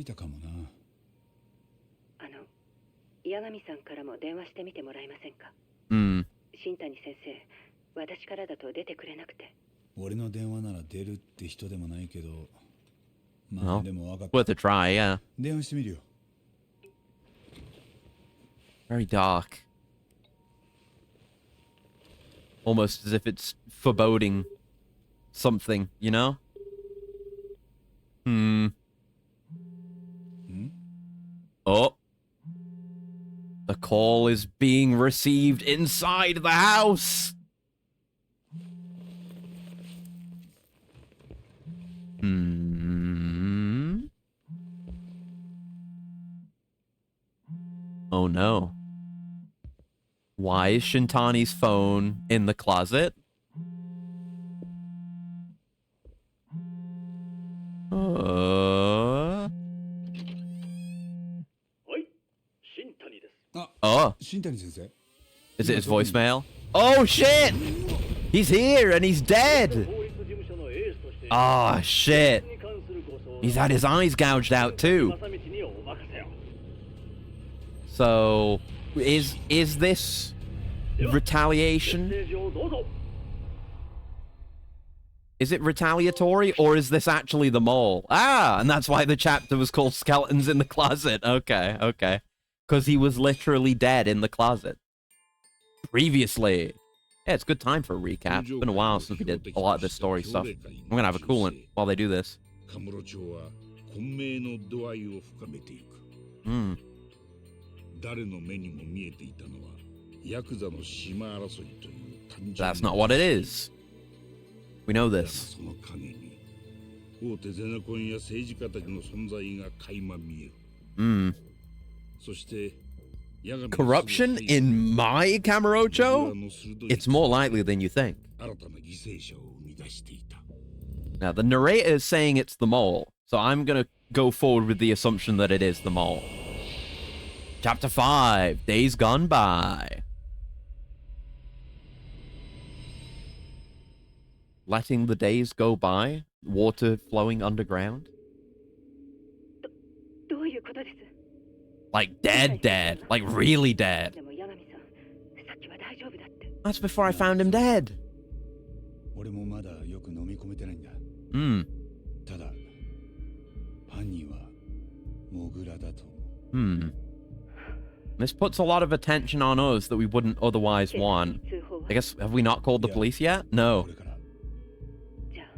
Well, worth a try, yeah. Very dark. Almost as if it's foreboding something, you know? Oh. The call is being received inside the house. Oh no. Why is Shintani's phone in the closet? Oh. Is it his voicemail? Oh shit! He's here and he's dead! Oh shit! He's had his eyes gouged out too. So, is this retaliation? Is it retaliatory, or is this actually the mole? Ah, and that's why the chapter was called Skeletons in the Closet. Okay, okay. Because he was literally dead in the closet. Previously. Yeah, it's a good time for a recap. It's been a while since we did a lot of this story stuff. I'm gonna have a coolant while they do this. Hmm. That's not what it is. We know this. Corruption in my Kamurocho? It's more likely than you think. Now, the narrator is saying it's the mole, so I'm gonna go forward with the assumption that it is the mole. Chapter 5, Days Gone By. Letting the days go by? Water flowing underground? Like dead. Like really dead. That's before I found him dead. This puts a lot of attention on us that we wouldn't otherwise want. I guess, have we not called the police yet? No.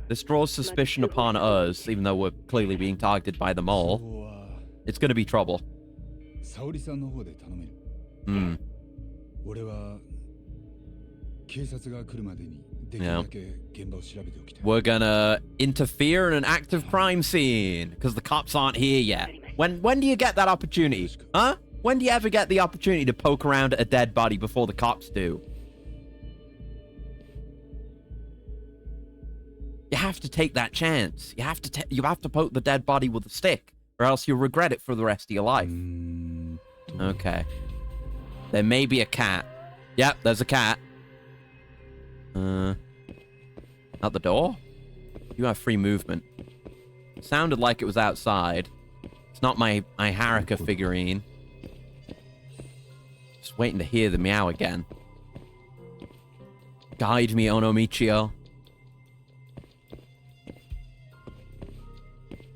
This draws suspicion upon us, even though we're clearly being targeted by the mole. It's gonna be trouble. Yeah. We're gonna interfere in an active crime scene, because the cops aren't here yet. When do you get that opportunity? Huh? When do you ever get the opportunity to poke around at a dead body before the cops do? You have to take that chance. You have to poke the dead body with a stick, or else you'll regret it for the rest of your life. Okay. There may be a cat. Yep, there's a cat. Out the door? You have free movement. It sounded like it was outside. It's not my Haruka figurine. Just waiting to hear the meow again. Guide me, Onomichio.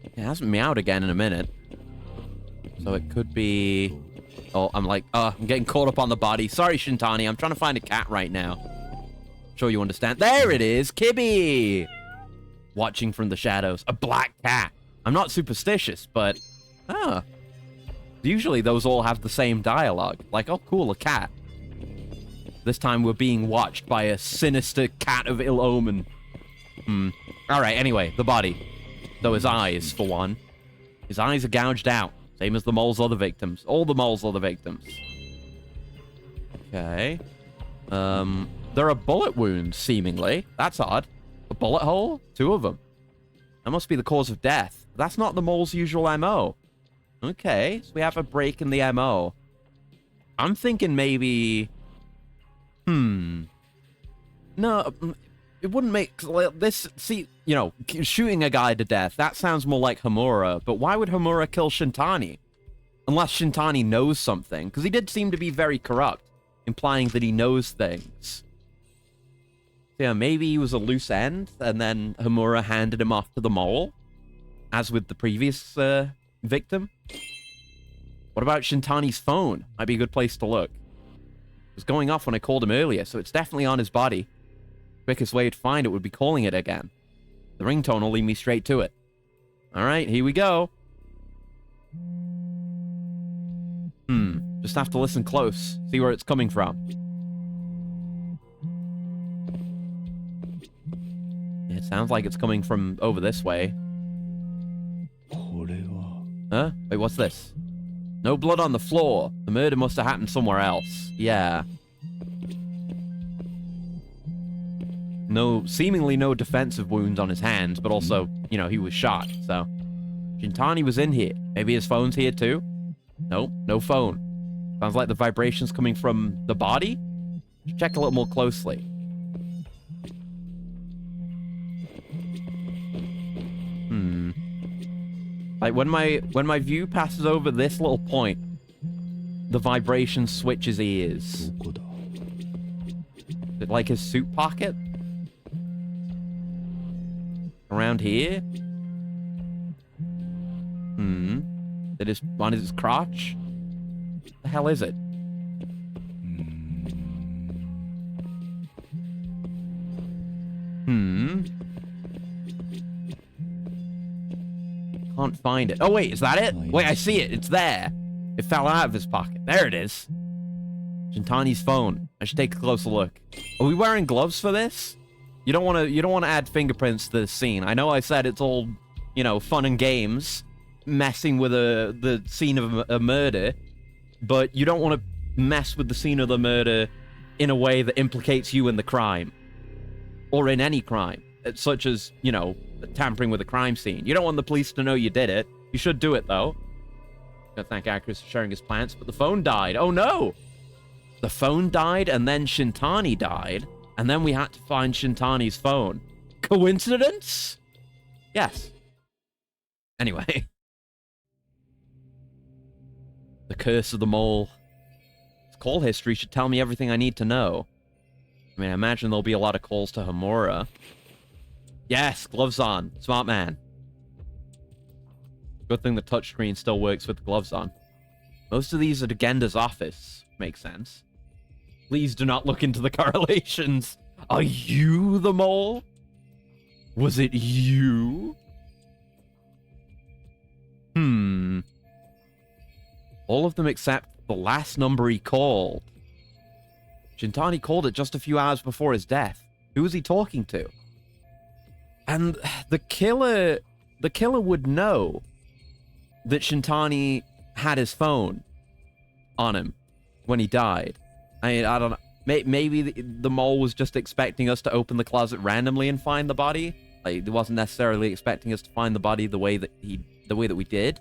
It hasn't meowed again in a minute. So it could be... Oh, I'm getting caught up on the body. Sorry, Shintani. I'm trying to find a cat right now. Sure you understand. There it is! Kibby! Watching from the shadows. A black cat. I'm not superstitious, but... Usually those all have the same dialogue. Like, oh, cool, a cat. This time we're being watched by a sinister cat of ill omen. Alright, anyway, the body. So his eyes, for one. His eyes are gouged out. Same as the mole's other victims. All the mole's other victims. Okay. There are bullet wounds, seemingly. That's odd. A bullet hole? 2 of them. That must be the cause of death. That's not the mole's usual MO. Okay, so we have a break in the MO. I'm thinking maybe... No, it wouldn't make... This, see, you know, shooting a guy to death, that sounds more like Homura, but why would Homura kill Shintani? Unless Shintani knows something, because he did seem to be very corrupt, implying that he knows things. So yeah, maybe he was a loose end, and then Homura handed him off to the mole, as with the previous victim. What about Shintani's phone? Might be a good place to look. It was going off when I called him earlier, so it's definitely on his body. Quickest way to find it would be calling it again. The ringtone will lead me straight to it. Alright, here we go. Just have to listen close, see where it's coming from. It sounds like it's coming from over this way. Huh? Wait, what's this? No blood on the floor. The murder must have happened somewhere else. Yeah. Seemingly no defensive wounds on his hands, but also, you know, he was shot, so. Shintani was in here. Maybe his phone's here too? Nope, no phone. Sounds like the vibration's coming from the body? Should check a little more closely. Like, when my view passes over this little point, the vibration switches ears. Is it like his suit pocket? Around here? That is on his crotch? What the hell is it? Can't find it. Oh, wait, is that it? Wait, I see it. It's there. It fell out of his pocket. There it is. Shintani's phone. I should take a closer look. Are we wearing gloves for this? You don't want to add fingerprints to this scene. I know I said it's all, you know, fun and games, messing with the scene of a murder, but you don't want to mess with the scene of the murder in a way that implicates you in the crime. Or in any crime. Such as, you know, tampering with a crime scene. You don't want the police to know you did it. You should do it, though. Gotta thank Acris for sharing his plants, but the phone died. Oh, no! The phone died, and then Shintani died, and then we had to find Shintani's phone. Coincidence? Yes. Anyway. The curse of the mole. His call history should tell me everything I need to know. I mean, I imagine there'll be a lot of calls to Homura. Yes, gloves on. Smart man. Good thing the touchscreen still works with the gloves on. Most of these are to Genda's office. Makes sense. Please do not look into the correlations. Are you the mole? Was it you? All of them except the last number he called. Shintani called it just a few hours before his death. Who was he talking to? And the killer would know that Shintani had his phone on him when he died. I mean, I don't know. Maybe the mole was just expecting us to open the closet randomly and find the body. Like, he wasn't necessarily expecting us to find the body the way that we did.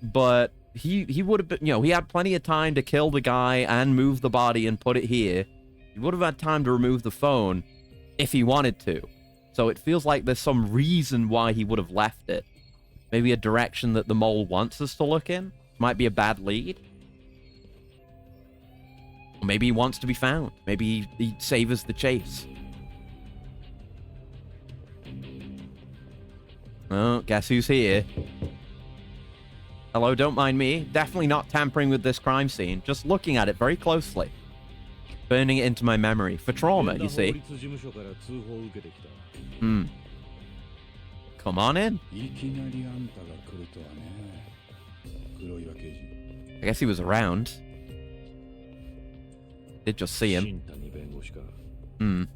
But he would have been, you know, he had plenty of time to kill the guy and move the body and put it here. He would have had time to remove the phone if he wanted to. So it feels like there's some reason why he would have left it. Maybe a direction that the mole wants us to look in. Might be a bad lead. Or maybe he wants to be found. Maybe he savors the chase. Oh, guess who's here? Hello, don't mind me. Definitely not tampering with this crime scene. Just looking at it very closely. Burning it into my memory. For trauma, you see. Come on in. I guess he was around. Did just see him. I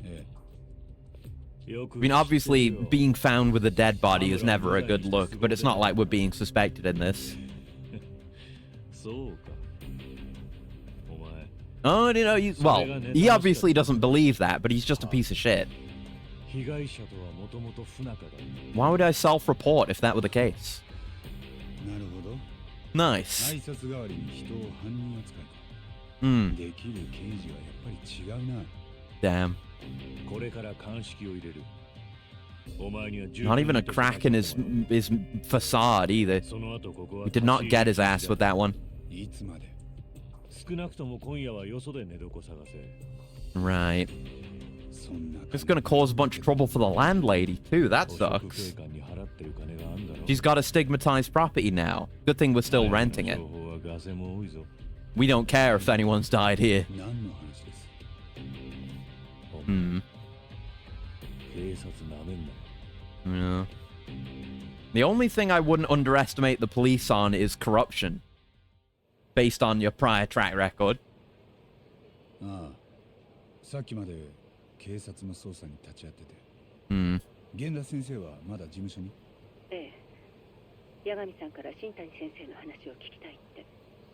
mean, obviously, being found with a dead body is never a good look, but it's not like we're being suspected in this. Oh, you know, well, he obviously doesn't believe that, but he's just a piece of shit. Why would I self-report if that were the case? Nice. Damn. Not even a crack in his facade either. He did not get his ass with that one. Right. It's gonna cause a bunch of trouble for the landlady too. That sucks. She's got a stigmatized property now. Good thing we're still renting it. We don't care if anyone's died here. Yeah. The only thing I wouldn't underestimate the police on is corruption. Based on your prior track record.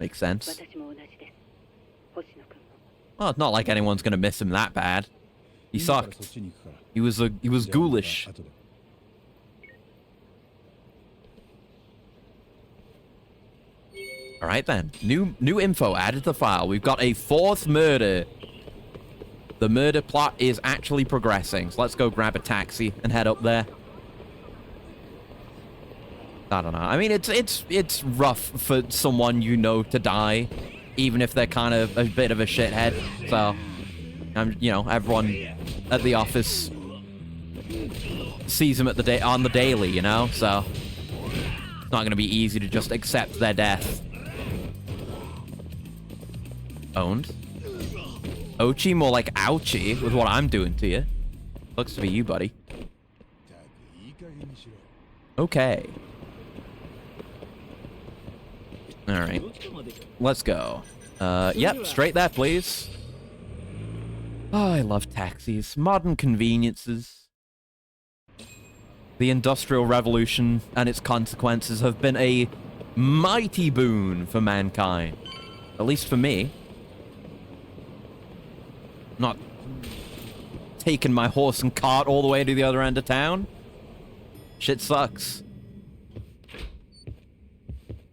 Makes sense. Well, it's not like anyone's gonna miss him that bad. He sucked. He was ghoulish. All right then. New info added to the file. We've got a fourth murder. The murder plot is actually progressing. So let's go grab a taxi and head up there. I don't know. I mean, it's rough for someone you know to die, even if they're kind of a bit of a shithead. So, you know, everyone at the office sees them on the daily, you know. So it's not going to be easy to just accept their death. Owned. Ochi, more like ouchie with what I'm doing to you. Looks to be you, buddy. Okay. All right. Let's go. Yep, straight there, please. Oh, I love taxis. Modern conveniences. The Industrial Revolution and its consequences have been a mighty boon for mankind. At least for me. Not taking my horse and cart all the way to the other end of town. Shit sucks.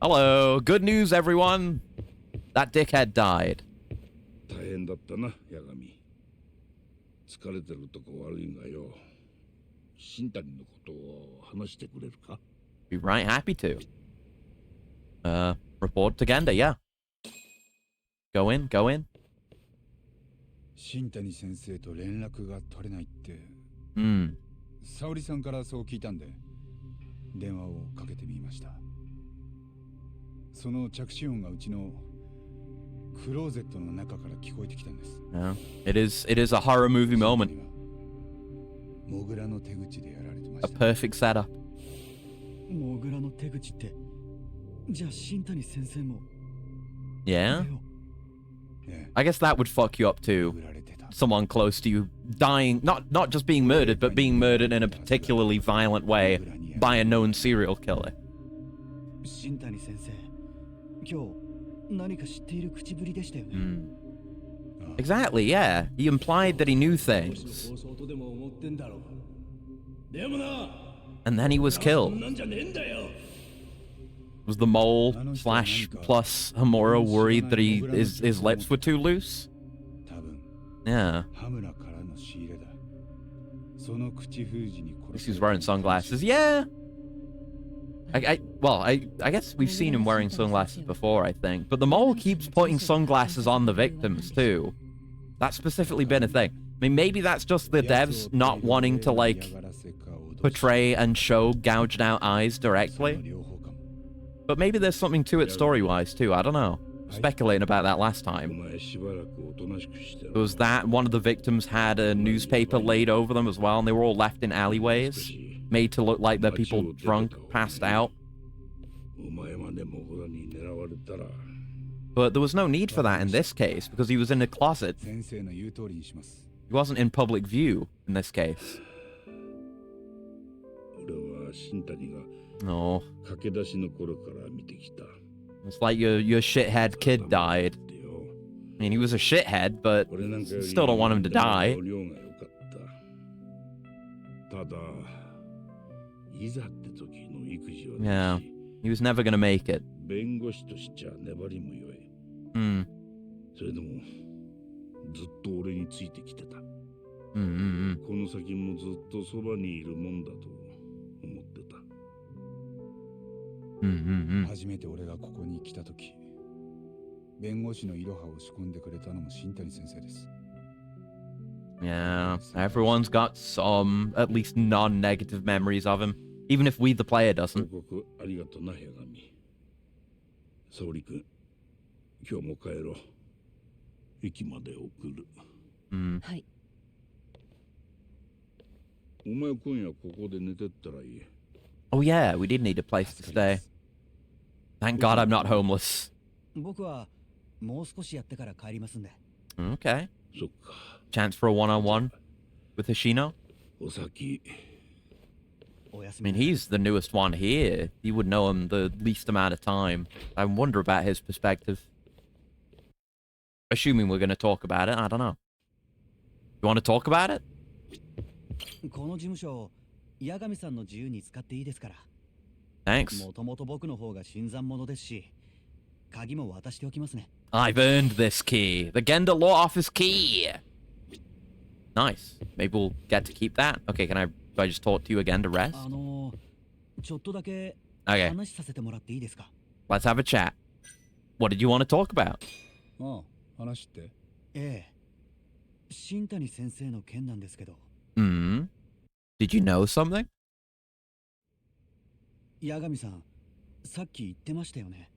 Hello. Good news, everyone. That dickhead died. 大変だったな、ヤガミ。疲れてるとこ悪いがよ。新谷のことを話してくれるか? Be right happy to. Report to Genda, yeah. Go in, go in. 新谷先生と連絡が取れないって。沙織さんからそう聞いたんで、電話をかけてみました。その着信音がうちのクローゼットの中から聞こえてきたんです。Yeah. It is a horror movie moment. モグラの手口でやられてま A した。 perfect setup. モグラの手口って、じゃあ新谷先生も。Yeah? I guess that would fuck you up too. Someone close to you dying, not just being murdered, but being murdered in a particularly violent way by a known serial killer. 新谷先生、今日何か知っている口ぶりでしたよね。Exactly, yeah. He implied that he knew things. And then he was killed. Was the mole slash plus Hamura worried that his lips were too loose? Yeah. At least he's wearing sunglasses. Yeah. I guess we've seen him wearing sunglasses before, I think. But the mole keeps putting sunglasses on the victims, too. That's specifically been a thing. I mean, maybe that's just the devs not wanting to, like, portray and show gouged out eyes directly. But maybe there's something to it story-wise, too. I don't know. Speculating about that last time. There was that one of the victims had a newspaper laid over them as well, and they were all left in alleyways, made to look like they're people drunk, passed out. But there was no need for that in this case, because he was in a closet. He wasn't in public view in this case. No. It's like your shithead kid died. I mean, he was a shithead, but still don't want him to die. Yeah, he was never gonna make it. Yeah, everyone's got some, at least non-negative memories of him, even if we, the player, doesn't. Oh yeah, we did need a place to stay. Thank God I'm not homeless. Okay. Chance for a one-on-one with Hoshino? I mean, he's the newest one here. You would know him the least amount of time. I wonder about his perspective. Assuming we're going to talk about it, I don't know. You want to talk about it? Thanks. I've earned this key. The Genda Law Office key. Nice. Maybe we'll get to keep that. Okay, do I just talk to you again to rest? Okay. Let's have a chat. What did you want to talk about? Did you know something? 八神さん、さっき言ってましたよね。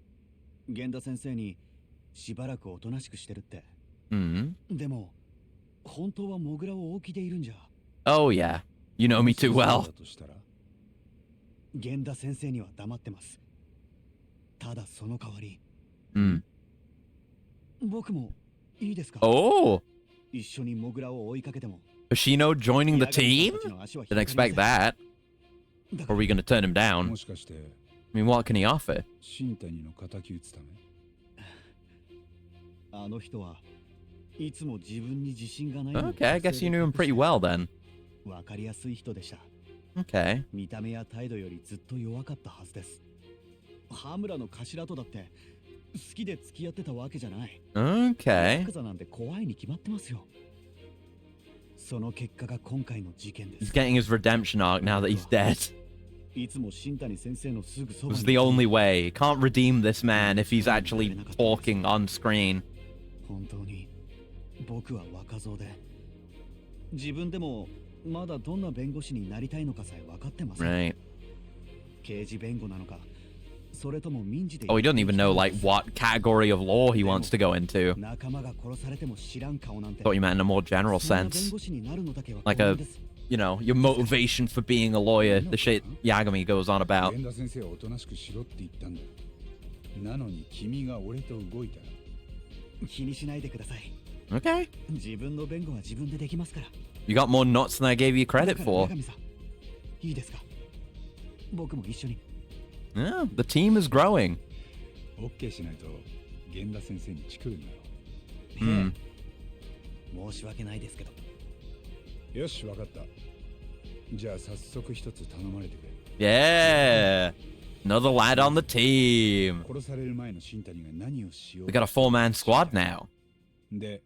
源田先生にしばらくおとなしくしてるって。でも、本当はモグラを大きでいるんじゃ。Oh yeah, you know me too well. 源田先生には黙ってます。ただその代わり Hmm. 僕もいいですか Oh, 一緒にモグラを追いかけても Hoshino joining the team? Didn't expect that. Or are we going to turn him down? もしかして I mean, what can he offer? 新谷の敵討つためあの人はいつも自分に自信がない Okay, I guess you knew him pretty well then. わかりやすい人でした Okay. 見た目や態度よりずっと弱かったはずです羽村の頭とだって好きで付き合ってたわけじゃない Okay. ヤクザなんて怖いに決まってますよその結果が今回の事件で He's す getting his redemption arc now that he's dead. いつも新谷先生のすぐそ It ば was に the only way. Can't redeem this man if he's actually talking on screen. 本当に僕は若造で自分でもまだどんな弁護士になりたいのかさえ分かってません Right. 刑事弁護なのかそれとも民事で Oh, he doesn't even know, like, what category of law he wants to go into. 仲間が殺されても知らん顔なんて Thought you meant in a more general そんな弁 sense. 護士になるのだけは Like ご a めんです You know, your motivation for being a lawyer, the shit Yagami goes on about. 源田先生はおとなしくしろって言ったんだなのに君が俺と動いた気にしないでください Okay. 自分の弁護は自分でできますから You got more nuts than I gave you だ credit から for. 八神さんいいですか僕も一緒に Yeah, the team is growing. オッケーしないと源田先生にチクるんだろ Hmm. 申し訳ないですけどよしわかったじゃあ早速一つ頼まれてくれ Yeah. Another lad on the team. 殺される前の新谷が何をしよう We got a 4-man squad now. で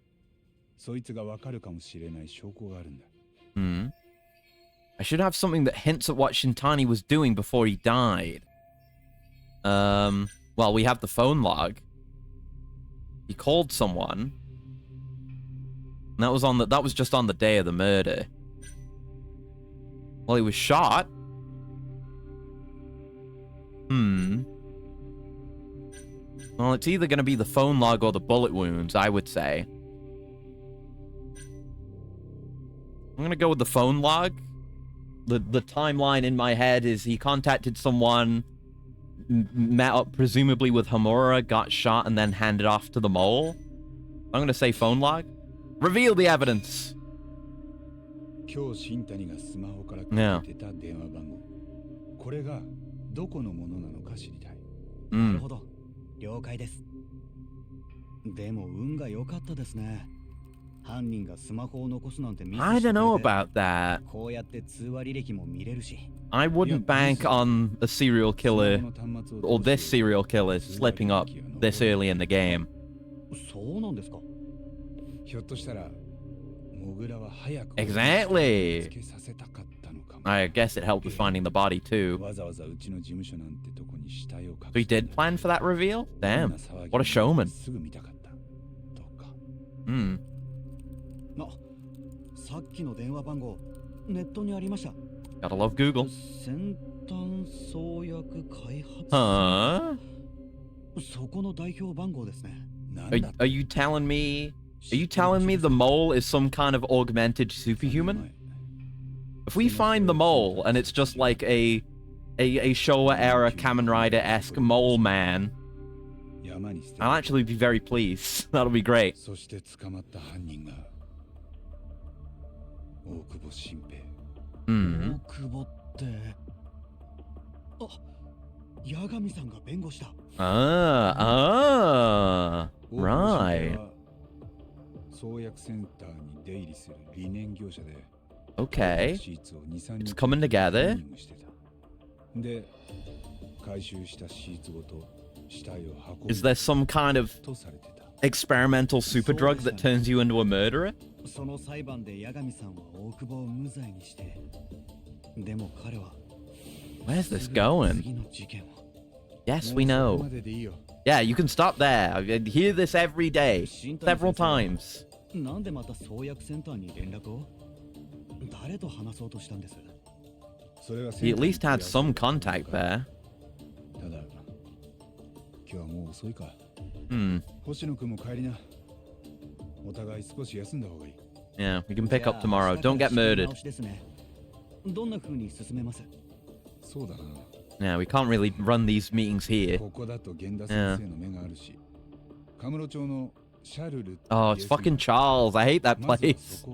そいつがわかるかもしれない証拠があるんだ Hmm. I should have something that hints at what Shintani was doing before he died. Well, we have the phone log. He called someone. And that was just on the day of the murder. Well, he was shot. Well, it's either going to be the phone log or the bullet wounds, I would say. I'm going to go with the phone log. The timeline in my head is he contacted someone, met up presumably with Hamura, got shot, and then handed off to the mole. I'm going to say phone log. Reveal the evidence. 今日新谷がスマホからかけてた電話番号これがどこのものなのか知りたいなるほど了解ですでも運が良かったですね犯人がスマホを残すなんてミス I して don't く know れて about that. こうやって通話履歴も見れるし I wouldn't bank on a serial killer or this serial killer slipping up this early in the game. そうなんですかひょっとしたらモグラは早く Exactly. つけさせたかったのかも I guess it helped with finding the body too. わざわざうちの事務所なんてとこに死体を隠 So he して did plan for that reveal? どん Damn. な騒ぎ What a showman. すぐ見たかったとか Hmm. さっきの電話番号ネットにありました Gotta love Google. 先端創薬開発 Huh? そこの代表番号ですね Are you telling me the mole is some kind of augmented superhuman? If we find the mole and it's just like a Showa era Kamen Rider-esque mole man, 山に捨て I'll actually be very pleased. That'll be great. そして捕まった犯人が大久保新平 Hmm. 大久保って八神さんが弁護した Ah. 大久保新 Right. 平は創薬センターに出入りする理念業者で Okay. シーツを2、3 It's 人 coming together. クリーニングしてたで回収したシーツごと死体を運ぶ Is there some kind of とされてた experimental super drug that turns you into a murderer? その裁判で八神さんは大久保を無罪にしてでも彼は Where's this 次 going? の事件を Yes, we もうそこ know. まででいいよ Yeah, you can stop there. I hear this every day, 新谷 several 先生は times. なんでまた創薬センターに連絡を誰と話そうとしたんですそれは He at least had some contact there. ただ今日はもう遅いか Hmm. 星野くんも帰りなお互い少し休んだ方がいい Yeah, we can pick up tomorrow. Don't get murdered. どんな風に進めますそうだな Yeah, we can't really run these meetings here. Yeah. Oh, it's fucking Charles. I hate that place.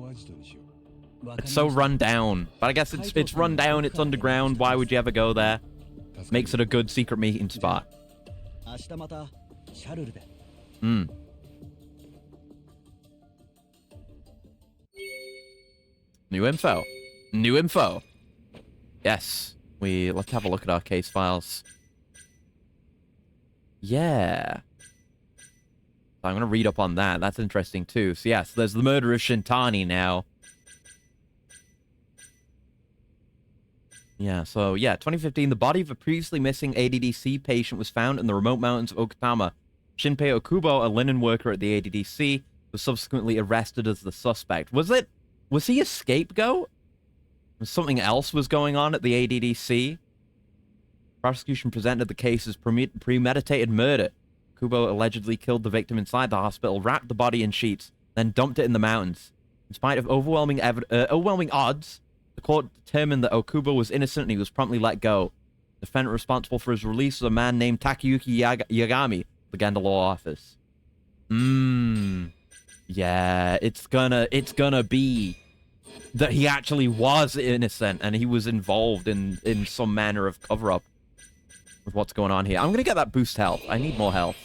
It's so run down. But I guess it's run down, it's underground. Why would you ever go there? Makes it a good secret meeting spot. Hmm. New info. New info. Yes. Let's have a look at our case files. Yeah. So I'm going to read up on that. That's interesting too. So yes, there's the murder of Shintani now. Yeah, so yeah, 2015, the body of a previously missing ADDC patient was found in the remote mountains of Okutama. Shinpei Okubo, a linen worker at the ADDC, was subsequently arrested as the suspect. Was he a scapegoat? Something else was going on at the ADDC? Prosecution presented the case as premeditated murder. Kubo allegedly killed the victim inside the hospital, wrapped the body in sheets, then dumped it in the mountains. In spite of overwhelming odds, the court determined that Okubo was innocent and he was promptly let go. The defendant responsible for his release was a man named Takayuki Yagami, the Genda Law Office. Yeah, it's gonna be that he actually was innocent and he was involved in some manner of cover-up with what's going on here. I'm gonna get that boost health. I need more health.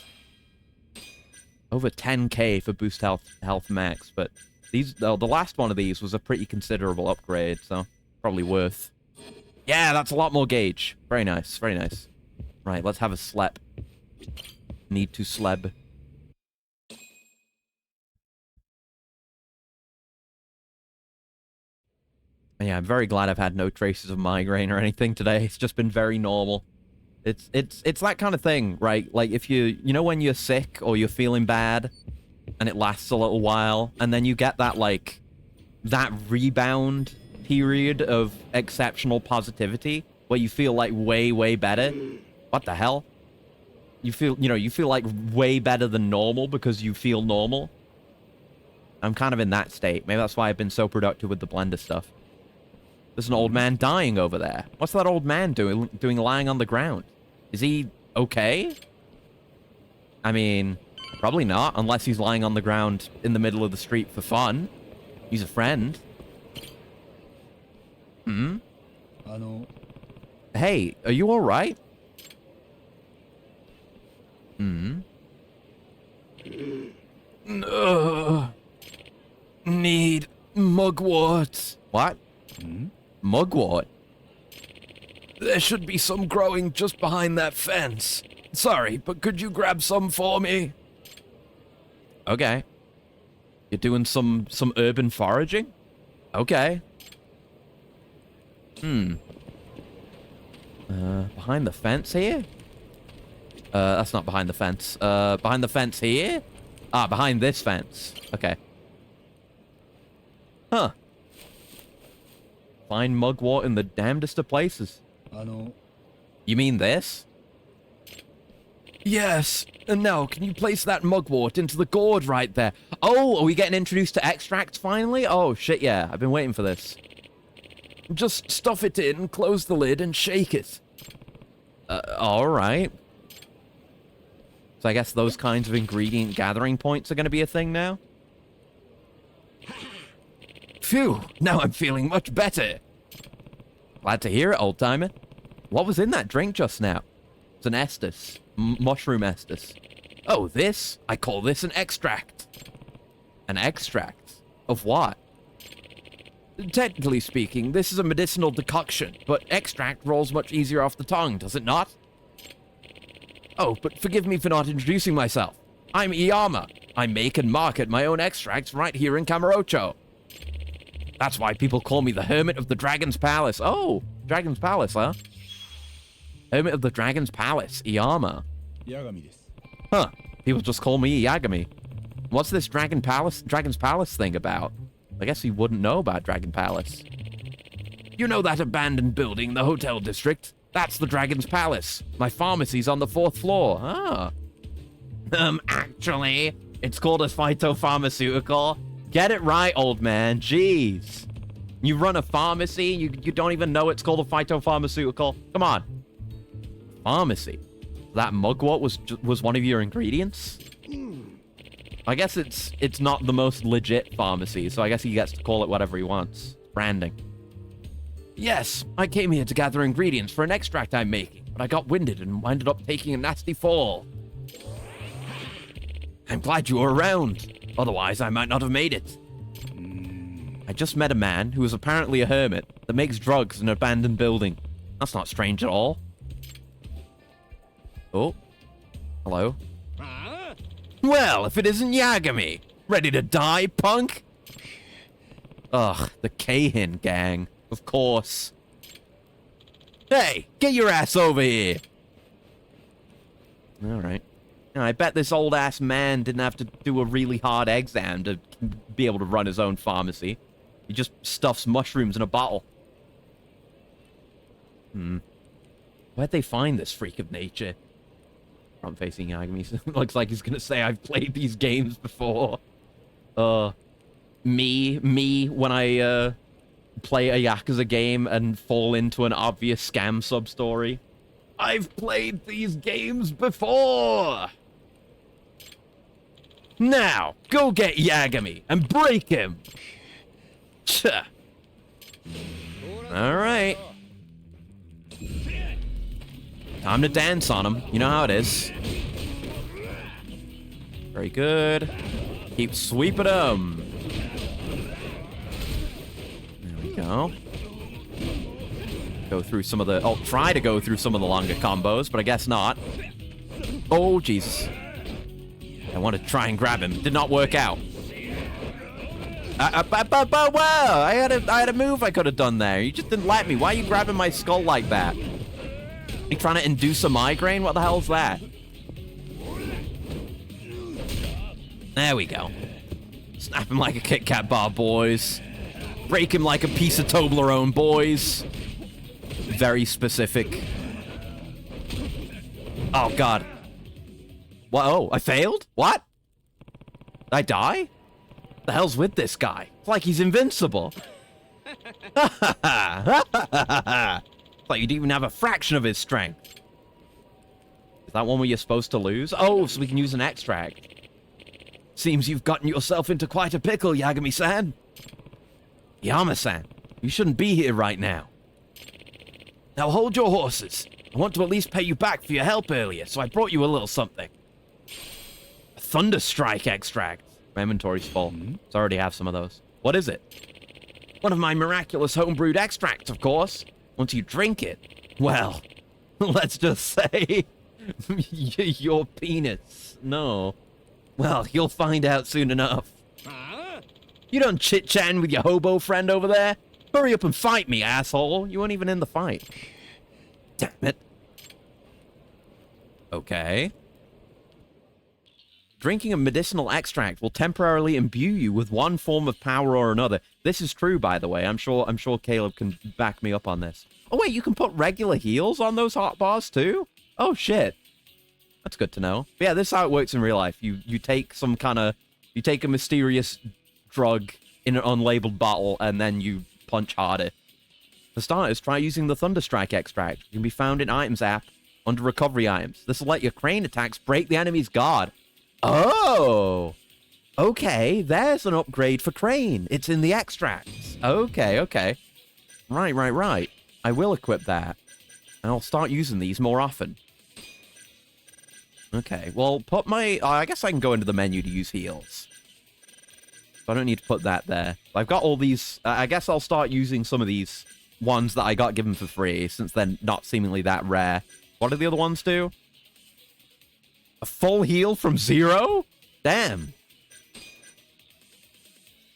Over 10k for boost health max, but the last one of these was a pretty considerable upgrade, so probably worth. Yeah, that's a lot more gauge. Very nice, very nice. Right, let's have a slep. Need to sleb. Yeah, I'm very glad I've had no traces of migraine or anything today. It's just been very normal. It's that kind of thing, right? Like if you know when you're sick or you're feeling bad and it lasts a little while and then you get that rebound period of exceptional positivity where you feel like way better. What the hell? You feel like way better than normal because you feel normal. I'm kind of in that state. Maybe that's why I've been so productive with the blender stuff. There's an old man dying over there. What's that old man doing lying on the ground? Is he okay? I mean, probably not, unless he's lying on the ground in the middle of the street for fun. He's a friend. Hey, are you alright? Need mugwort. What? Mugwort? There should be some growing just behind that fence. Sorry, but could you grab some for me? Okay. You're doing some urban foraging? Okay. Behind the fence here? That's not behind the fence. Behind the fence here? Ah, behind this fence. Okay. Huh. Find mugwort in the damnedest of places. You mean this? Yes. And now, can you place that mugwort into the gourd right there? Oh, are we getting introduced to extracts finally? Oh, shit, yeah. I've been waiting for this. Just stuff it in, close the lid, and shake it. Alright. So I guess those kinds of ingredient gathering points are going to be a thing now? Phew, now I'm feeling much better. Glad to hear it, old-timer. What was in that drink just now? It's an estus. Mushroom estus. Oh, this? I call this an extract. An extract? Of what? Technically speaking, this is a medicinal decoction, but extract rolls much easier off the tongue, does it not? Oh, but forgive me for not introducing myself. I'm Iyama. I make and market my own extracts right here in Kamurocho. That's why people call me the Hermit of the Dragon's Palace. Oh, Dragon's Palace, huh? Hermit of the Dragon's Palace, Iyama. Yagami. Huh. People just call me Yagami. What's this Dragon's Palace thing about? I guess you wouldn't know about Dragon Palace. You know that abandoned building in the hotel district? That's the Dragon's Palace. My pharmacy's on the 4th floor. Ah. Actually, it's called a phytopharmaceutical. Get it right, old man. Jeez. You run a pharmacy, you don't even know it's called a phytopharmaceutical. Come on. Pharmacy. That mugwort was one of your ingredients? I guess it's not the most legit pharmacy, so I guess he gets to call it whatever he wants. Branding. Yes, I came here to gather ingredients for an extract I'm making, but I got winded and ended up taking a nasty fall. I'm glad you were around. Otherwise, I might not have made it. I just met a man who is apparently a hermit that makes drugs in an abandoned building. That's not strange at all. Oh. Hello. Well, if it isn't Yagami. Ready to die, punk? Ugh, the Keihin gang. Of course. Hey, get your ass over here. Alright. I bet this old-ass man didn't have to do a really hard exam to be able to run his own pharmacy. He just stuffs mushrooms in a bottle. Where'd they find this freak of nature? Front-facing Yagami. Looks like he's gonna say, I've played these games before. Me, when I, play a Yakuza game and fall into an obvious scam sub-story. I've played these games before! Now, go get Yagami and break him! Tch. Alright. Time to dance on him. You know how it is. Very good. Keep sweeping him. There we go. Go through some of the... Oh, try to go through some of the longer combos, but I guess not. Oh, Jesus. I want to try and grab him. Did not work out. Wow! I had a move I could have done there. You just didn't let me. Why are you grabbing my skull like that? You trying to induce a migraine? What the hell's that? There we go. Snap him like a Kit Kat bar, boys. Break him like a piece of Toblerone, boys. Very specific. Oh, God. What? Oh, I failed? What? Did I die? The hell's with this guy? It's like he's invincible. It's like you didn't even have a fraction of his strength. Is that one where you're supposed to lose? Oh, so we can use an extract. Seems you've gotten yourself into quite a pickle, Yagami-san. Yama-san, you shouldn't be here right now. Now hold your horses. I want to at least pay you back for your help earlier, so I brought you a little something. A Thunderstrike extract. My inventory's full, so I already have some of those. What is it? One of my miraculous homebrewed extracts, of course. Once you drink it, well, let's just say, your penis. No. Well, you'll find out soon enough. You done chit-chatting with your hobo friend over there? Hurry up and fight me, asshole. You weren't even in the fight. Damn it. Okay. Drinking a medicinal extract will temporarily imbue you with one form of power or another. This is true, by the way. I'm sure Caleb can back me up on this. Oh, wait, you can put regular heals on those hot bars, too? Oh, shit. That's good to know. But yeah, this is how it works in real life. You take some kind of... You take a mysterious drug in an unlabeled bottle, and then you punch harder. For starters, try using the Thunderstrike extract. It can be found in Items app under Recovery Items. This will let your crane attacks break the enemy's guard. Oh! Okay, there's an upgrade for crane. It's in the extracts. Okay. Right. I will equip that. And I'll start using these more often. Okay, well, put my... I guess I can go into the menu to use heals. So I don't need to put that there. I've got all these... I guess I'll start using some of these ones that I got given for free, since they're not seemingly that rare. What do the other ones do? A full heal from 0? Damn.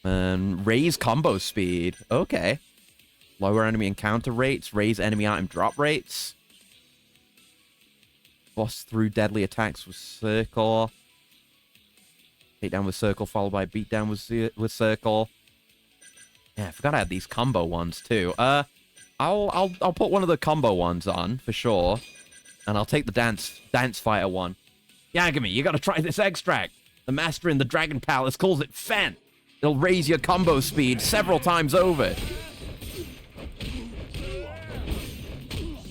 Raise combo speed. Okay. Lower enemy encounter rates. Raise enemy item drop rates. Boss through deadly attacks with circle. Take down with circle, followed by beat down with circle. Yeah, I forgot I had these combo ones too. I'll put one of the combo ones on for sure, and I'll take the dance fighter one. Yagami, you gotta try this extract. The master in the Dragon Palace calls it Fen. It'll raise your combo speed several times over.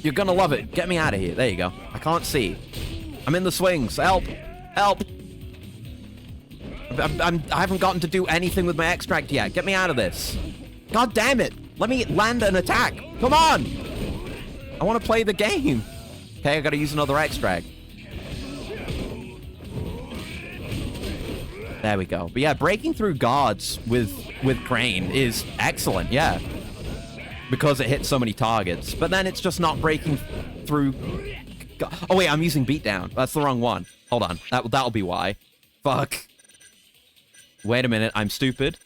You're gonna love it. Get me out of here. There you go. I can't see. I'm in the swings. Help. Help. I haven't gotten to do anything with my extract yet. Get me out of this. God damn it. Let me land an attack. Come on. I want to play the game. Okay, I gotta use another extract. There we go. But yeah, breaking through guards with Crane is excellent, yeah. Because it hits so many targets. But then it's just not breaking through... Oh wait, I'm using beatdown. That's the wrong one. Hold on. That'll be why. Fuck. Wait a minute, I'm stupid.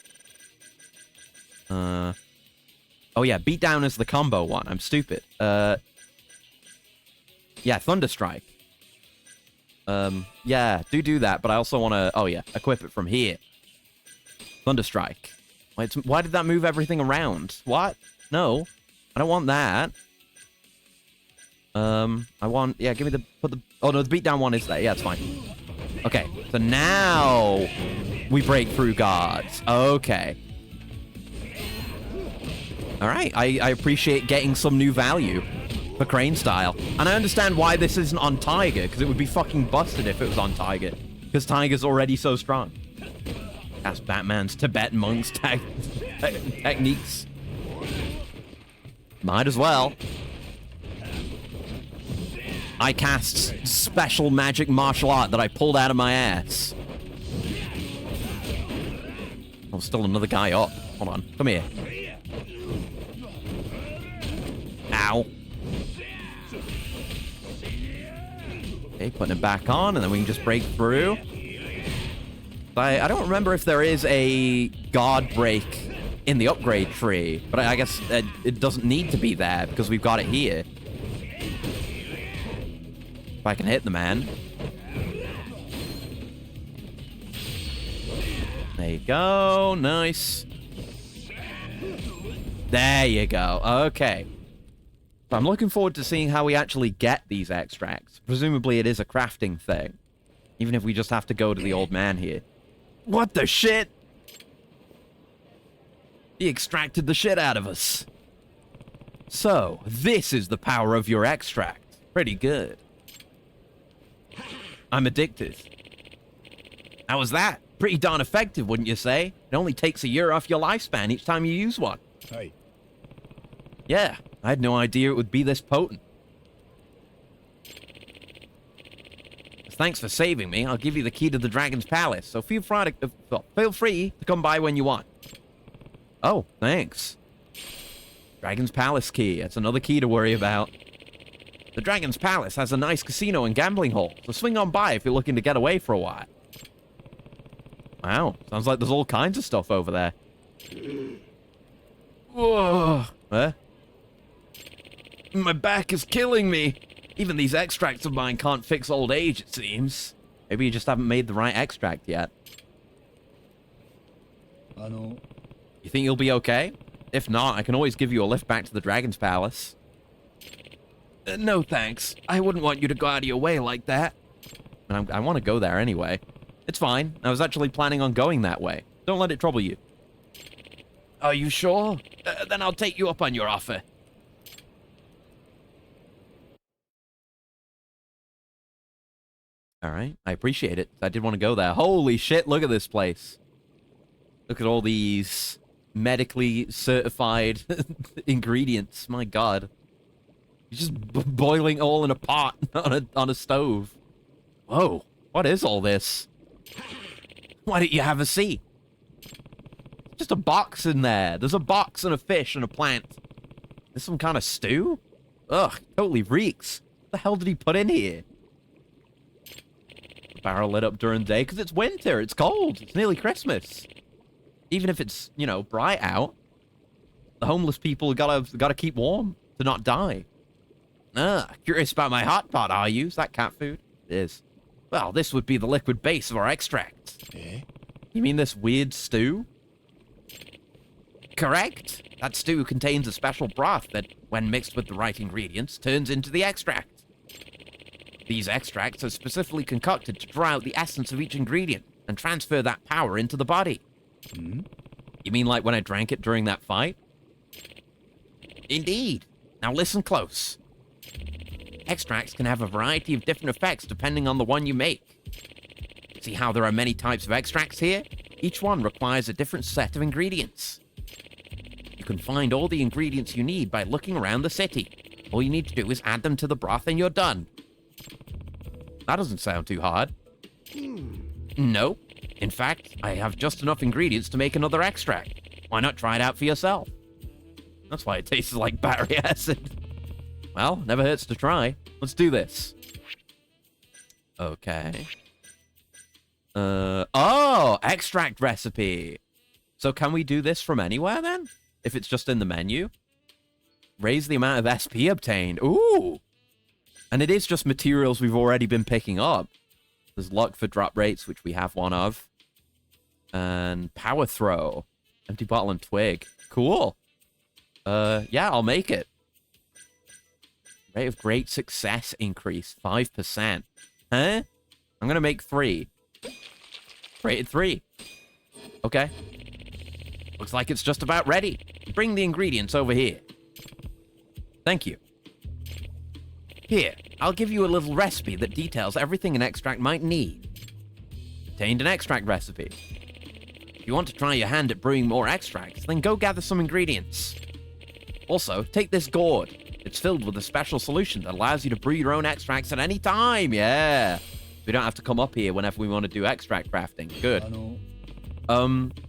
Oh yeah, beatdown is the combo one. I'm stupid. Yeah, Thunderstrike. Yeah, do that, but I also want to... Oh, yeah, equip it from here. Thunderstrike. Why did that move everything around? What? No, I don't want that. I want... Yeah, give me the... Oh, no, the beatdown one is there. Yeah, it's fine. Okay, so now we break through guards. Okay. All right, I appreciate getting some new value for Crane style. And I understand why this isn't on Tiger, because it would be fucking busted if it was on Tiger. Because Tiger's already so strong. That's Batman's Tibetan monks techniques. Might as well. I cast special magic martial art that I pulled out of my ass. Oh, still another guy up. Hold on, come here. Ow. Okay, putting it back on, and then we can just break through. I don't remember if there is a guard break in the upgrade tree, but I guess it doesn't need to be there because we've got it here. If I can hit the man. There you go. Nice. There you go. Okay. I'm looking forward to seeing how we actually get these extracts. Presumably it is a crafting thing. Even if we just have to go to the old man here. What the shit? He extracted the shit out of us. So, this is the power of your extract. Pretty good. I'm addicted. How was that? Pretty darn effective, wouldn't you say? It only takes a year off your lifespan each time you use one. Hey. Yeah, I had no idea it would be this potent. Thanks for saving me. I'll give you the key to the Dragon's Palace, so feel free to come by when you want. Oh, thanks. Dragon's Palace key. That's another key to worry about. The Dragon's Palace has a nice casino and gambling hall, so swing on by if you're looking to get away for a while. Wow, sounds like there's all kinds of stuff over there. Whoa. Huh? My back is killing me. Even these extracts of mine can't fix old age, it seems. Maybe you just haven't made the right extract yet. You think you'll be okay? If not, I can always give you a lift back to the Dragon's Palace. No thanks. I wouldn't want you to go out of your way like that. I want to go there anyway. It's fine. I was actually planning on going that way. Don't let it trouble you. Are you sure? Then I'll take you up on your offer. All right. I appreciate it. I did want to go there. Holy shit, look at this place. Look at all these medically certified ingredients. My God. You're just boiling all in a pot on a stove. Whoa. What is all this? Why don't you have a seat? Just a box in there. There's a box and a fish and a plant. This some kind of stew? Ugh, totally reeks. What the hell did he put in here? The barrel lit up during the day because it's winter. It's cold. It's nearly Christmas. Even if it's, you know, bright out, the homeless people gotta keep warm to not die. Curious about my hot pot, are you? Is that cat food? It is. Well, this would be the liquid base of our extract. Eh? You mean this weird stew? Correct. That stew contains a special broth that, when mixed with the right ingredients, turns into the extract. These extracts are specifically concocted to draw out the essence of each ingredient and transfer that power into the body. Hmm? You mean like when I drank it during that fight? Indeed. Now listen close. Extracts can have a variety of different effects depending on the one you make. See how there are many types of extracts here? Each one requires a different set of ingredients. You can find all the ingredients you need by looking around the city. All you need to do is add them to the broth and you're done. That doesn't sound too hard. No. In fact, I have just enough ingredients to make another extract. Why not try it out for yourself? That's why it tastes like battery acid. Well, never hurts to try. Let's do this. Okay. Oh, extract recipe. So can we do this from anywhere then? If it's just in the menu? Raise the amount of SP obtained. Ooh. And it is just materials we've already been picking up. There's luck for drop rates, which we have one of. And power throw. Empty bottle and twig. Cool. Yeah, I'll make it. Rate of great success increase, 5%. Huh? I'm gonna make 3. Rated 3. Okay. Looks like it's just about ready. Bring the ingredients over here. Thank you. Here, I'll give you a little recipe that details everything an extract might need. Obtained an extract recipe. If you want to try your hand at brewing more extracts, then go gather some ingredients. Also, take this gourd. It's filled with a special solution that allows you to brew your own extracts at any time. Yeah. We don't have to come up here whenever we want to do extract crafting. Good.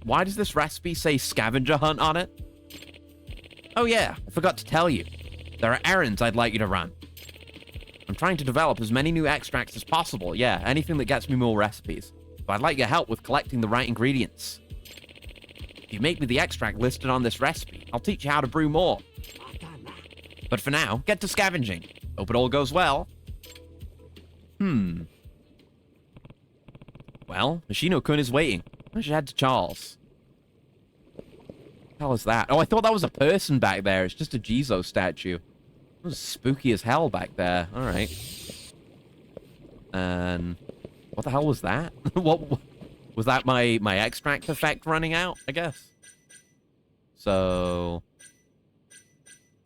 Why does this recipe say scavenger hunt on it? Oh yeah, I forgot to tell you. There are errands I'd like you to run. I'm trying to develop as many new extracts as possible. Yeah, anything that gets me more recipes. But I'd like your help with collecting the right ingredients. If you make me the extract listed on this recipe, I'll teach you how to brew more. But for now, get to scavenging. Hope it all goes well. Well, Machino-kun is waiting. I should head to Charles. What the hell is that? Oh, I thought that was a person back there. It's just a Jizo statue. It was spooky as hell back there. All right. And what the hell was that? What was that? My extract effect running out, I guess. So,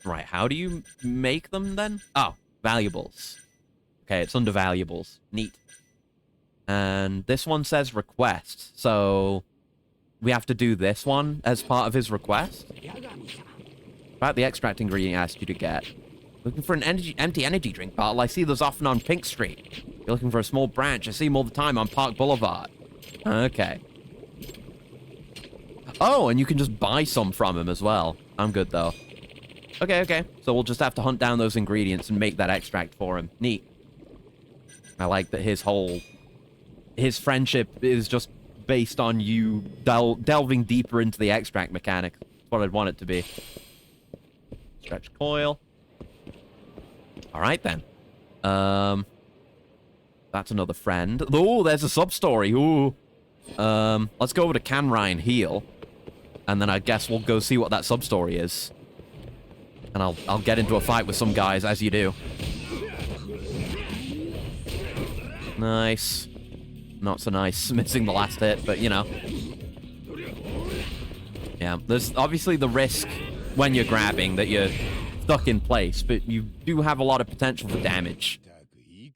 right. How do you make them then? Oh, valuables. Okay, it's under valuables. Neat. And this one says request. So we have to do this one as part of his request. About the extract ingredient I asked you to get. Looking for an empty energy drink bottle? I see those often on Pink Street. You're looking for a small branch? I see them all the time on Park Boulevard. Okay. Oh, and you can just buy some from him as well. I'm good, though. Okay. So we'll just have to hunt down those ingredients and make that extract for him. Neat. I like that his friendship is just based on you delving deeper into the extract mechanic. That's what I'd want it to be. Stretch coil. All right, then. That's another friend. Oh, there's a sub-story. Ooh. Let's go over to Canrine Heal. And then I guess we'll go see what that sub-story is. And I'll get into a fight with some guys, as you do. Nice. Not so nice. Missing the last hit, but, you know. Yeah, there's obviously the risk when you're grabbing that you're stuck in place, but you do have a lot of potential for damage.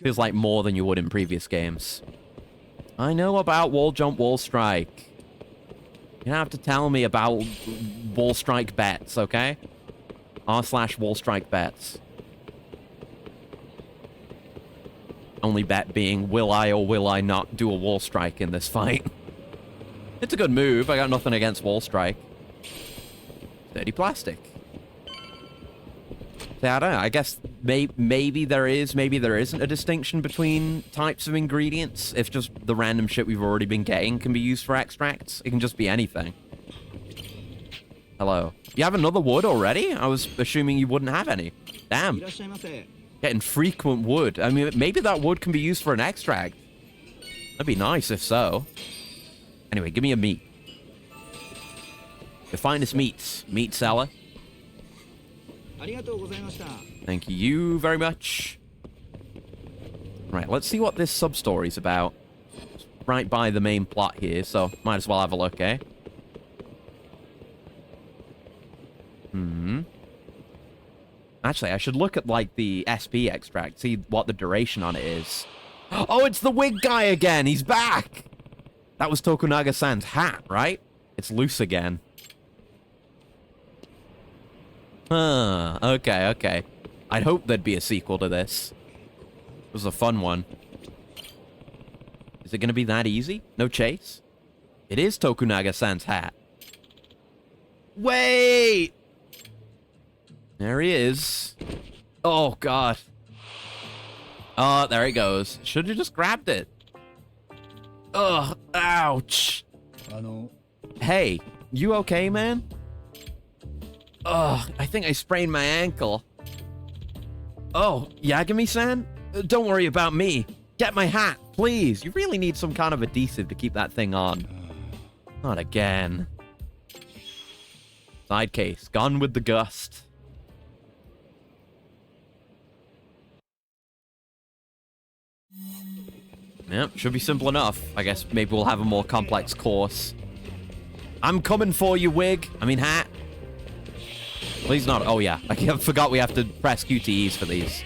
Feels like more than you would in previous games. I know about wall jump, wall strike. You don't have to tell me about wall strike bets, okay? r/wall strike bets. Only bet being, will I or will I not do a wall strike in this fight? It's a good move. I got nothing against wall strike. Dirty plastic. See, I don't know. I guess maybe there is, maybe there isn't a distinction between types of ingredients. If just the random shit we've already been getting can be used for extracts. It can just be anything. Hello. You have another wood already? I was assuming you wouldn't have any. Damn. Getting frequent wood. I mean, maybe that wood can be used for an extract. That'd be nice if so. Anyway, give me a meat. The finest meats. Meat seller. Thank you very much. Right, let's see what this sub-story's about. It's right by the main plot here, so might as well have a look, eh? Actually, I should look at, like, the SP extract, see what the duration on it is. Oh, it's the wig guy again! He's back! That was Tokunaga-san's hat, right? It's loose again. Huh, okay, okay. I'd hope there'd be a sequel to this. It was a fun one. Is it gonna be that easy? No chase? It is Tokunaga-san's hat. Wait! There he is. Oh, God. Oh, there he goes. Should have just grabbed it. Ugh, ouch. Hey, you okay, man? Ugh, I think I sprained my ankle. Oh, Yagami-san? Don't worry about me. Get my hat, please. You really need some kind of adhesive to keep that thing on. Not again. Side case, gone with the gust. Yep, should be simple enough. I guess maybe we'll have a more complex course. I'm coming for you, wig. I mean, hat. Please not. Oh, yeah. I forgot we have to press QTEs for these.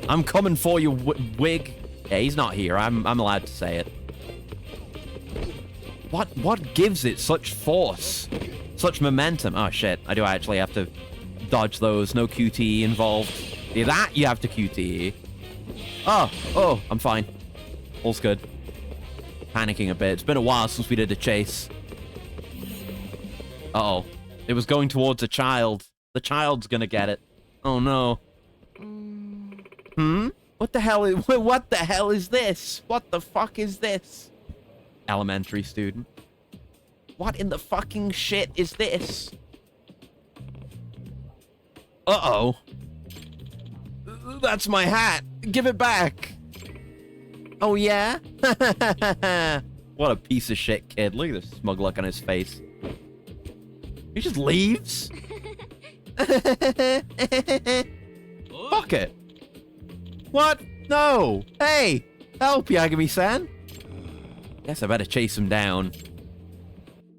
I'm coming for you, wig. Yeah, he's not here. I'm allowed to say it. What gives it such force? Such momentum? Oh, shit. I do actually have to dodge those. No QTE involved. Yeah, that you have to QTE. Oh, I'm fine. All's good. Panicking a bit. It's been a while since we did a chase. Uh-oh. It was going towards a child. The child's gonna get it. Oh, no. What the hell is this? What the fuck is this? Elementary student. What in the fucking shit is this? Uh-oh. That's my hat. Give it back. Oh, yeah? What a piece of shit kid. Look at the smug look on his face. He just leaves? Fuck it. What? No. Hey, help, Yagami-san. Guess I better chase him down.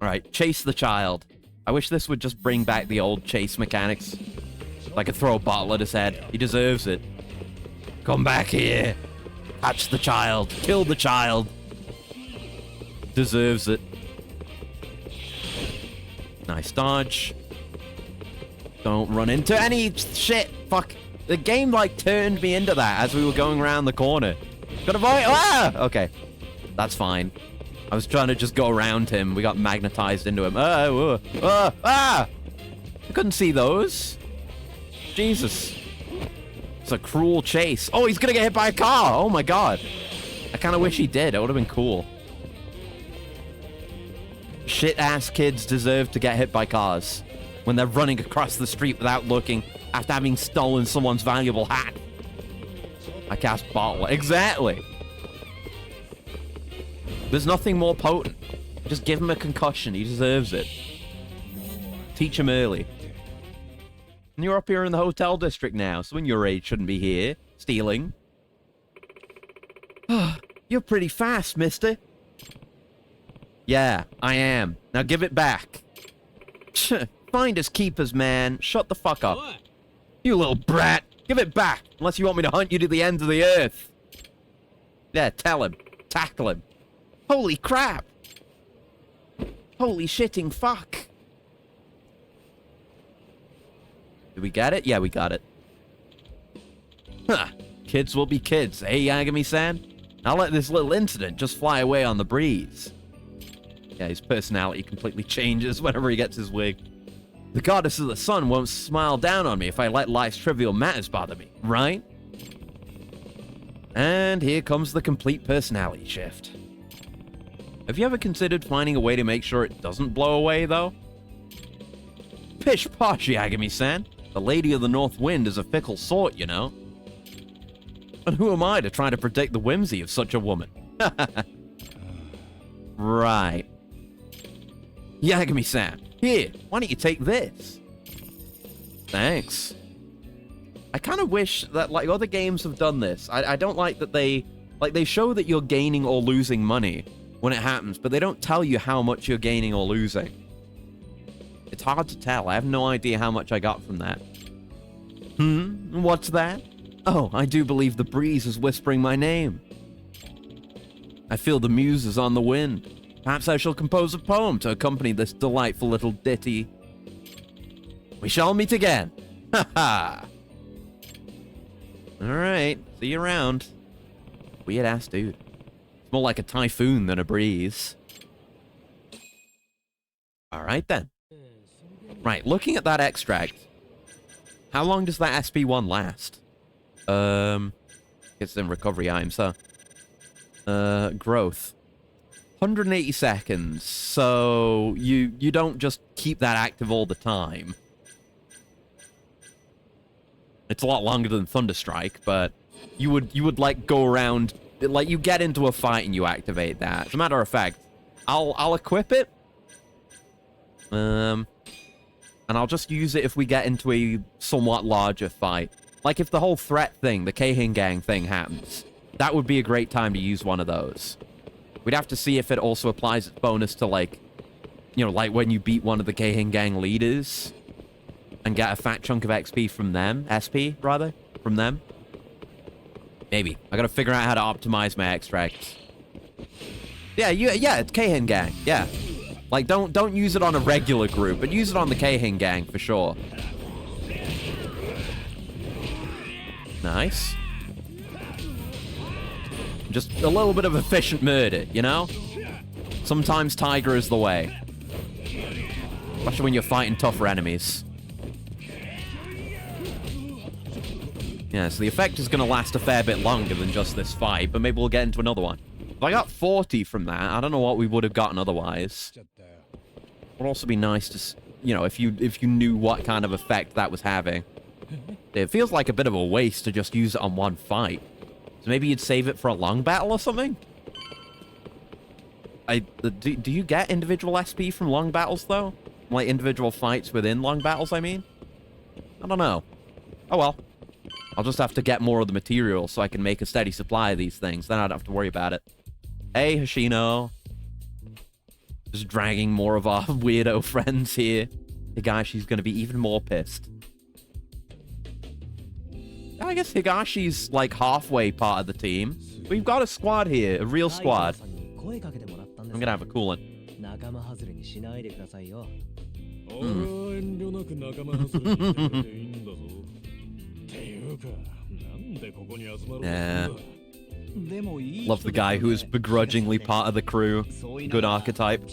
Alright, chase the child. I wish this would just bring back the old chase mechanics. I could throw a bottle at his head. He deserves it. Come back here. Catch the child. Kill the child. Deserves it. Nice dodge. Don't run into any shit. Fuck. The game, like, turned me into that as we were going around the corner. Gotta avoid. Ah! Okay. That's fine. I was trying to just go around him. We got magnetized into him. Ah! I couldn't see those. Jesus. It's a cruel chase. Oh, he's gonna get hit by a car. Oh my god. I kind of wish he did. It would have been cool. Shit-ass kids deserve to get hit by cars when they're running across the street without looking after having stolen someone's valuable hat. I cast bottle. Exactly. There's nothing more potent. Just give him a concussion. He deserves it. Teach him early. And you're up here in the hotel district now. Someone your age shouldn't be here. Stealing. You're pretty fast, mister. Yeah, I am. Now give it back. Finders keepers, man. Shut the fuck up. What? You little brat. Give it back. Unless you want me to hunt you to the ends of the earth. Yeah, tell him. Tackle him. Holy crap. Holy shitting fuck. Did we get it? Yeah, we got it. Huh. Kids will be kids, eh, Yagami-san? I'll let this little incident just fly away on the breeze. Yeah, his personality completely changes whenever he gets his wig. The goddess of the sun won't smile down on me if I let life's trivial matters bother me, right? And here comes the complete personality shift. Have you ever considered finding a way to make sure it doesn't blow away, though? Pish posh, Yagami-san. The Lady of the North Wind is a fickle sort, you know. And who am I to try to predict the whimsy of such a woman? Right. Yagami-san, here, why don't you take this? Thanks. I kind of wish that, like, other games have done this. I don't like that they show that you're gaining or losing money when it happens, but they don't tell you how much you're gaining or losing. It's hard to tell. I have no idea how much I got from that. What's that? Oh, I do believe the breeze is whispering my name. I feel the muses on the wind. Perhaps I shall compose a poem to accompany this delightful little ditty. We shall meet again. Ha ha. Alright, see you around. Weird ass dude. It's more like a typhoon than a breeze. Alright then. Right, looking at that extract. How long does that SP1 last? It's in recovery items, huh? Growth. 180 seconds. So you don't just keep that active all the time. It's a lot longer than Thunderstrike, but you would like go around, like you get into a fight and you activate that. As a matter of fact, I'll equip it. And I'll just use it if we get into a somewhat larger fight. Like if the whole threat thing, the Keihin Gang thing happens, that would be a great time to use one of those. We'd have to see if it also applies its bonus to like, you know, like when you beat one of the Keihin Gang leaders and get a fat chunk of XP from them, SP rather, from them. Maybe. I gotta figure out how to optimize my extracts. Yeah, it's Keihin Gang, yeah. Like, don't use it on a regular group, but use it on the Keihin Gang for sure. Nice. Just a little bit of efficient murder, you know? Sometimes Tiger is the way. Especially when you're fighting tougher enemies. Yeah, so the effect is going to last a fair bit longer than just this fight, but maybe we'll get into another one. If I got 40 from that, I don't know what we would have gotten otherwise. It would also be nice to, you know, if you knew what kind of effect that was having. It feels like a bit of a waste to just use it on one fight. So maybe you'd save it for a long battle or something? Do you get individual SP from long battles, though? Like, individual fights within long battles, I mean? I don't know. Oh, well. I'll just have to get more of the material so I can make a steady supply of these things. Then I don't have to worry about it. Hey, Hoshino. Just dragging more of our weirdo friends here. Higashi's going to be even more pissed. I guess Higashi's like halfway part of the team. We've got a squad here, a real squad. I'm going to have a cool one. Yeah. Love the guy who is begrudgingly part of the crew. Good archetype.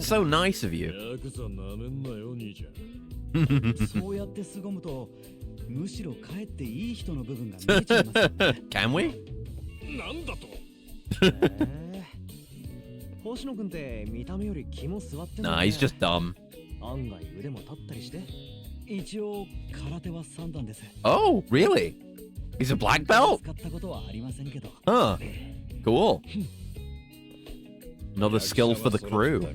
So nice of you. Can we? Nah, he's just dumb. Oh, really? He's a black belt? Huh. Cool. Another skill for the crew.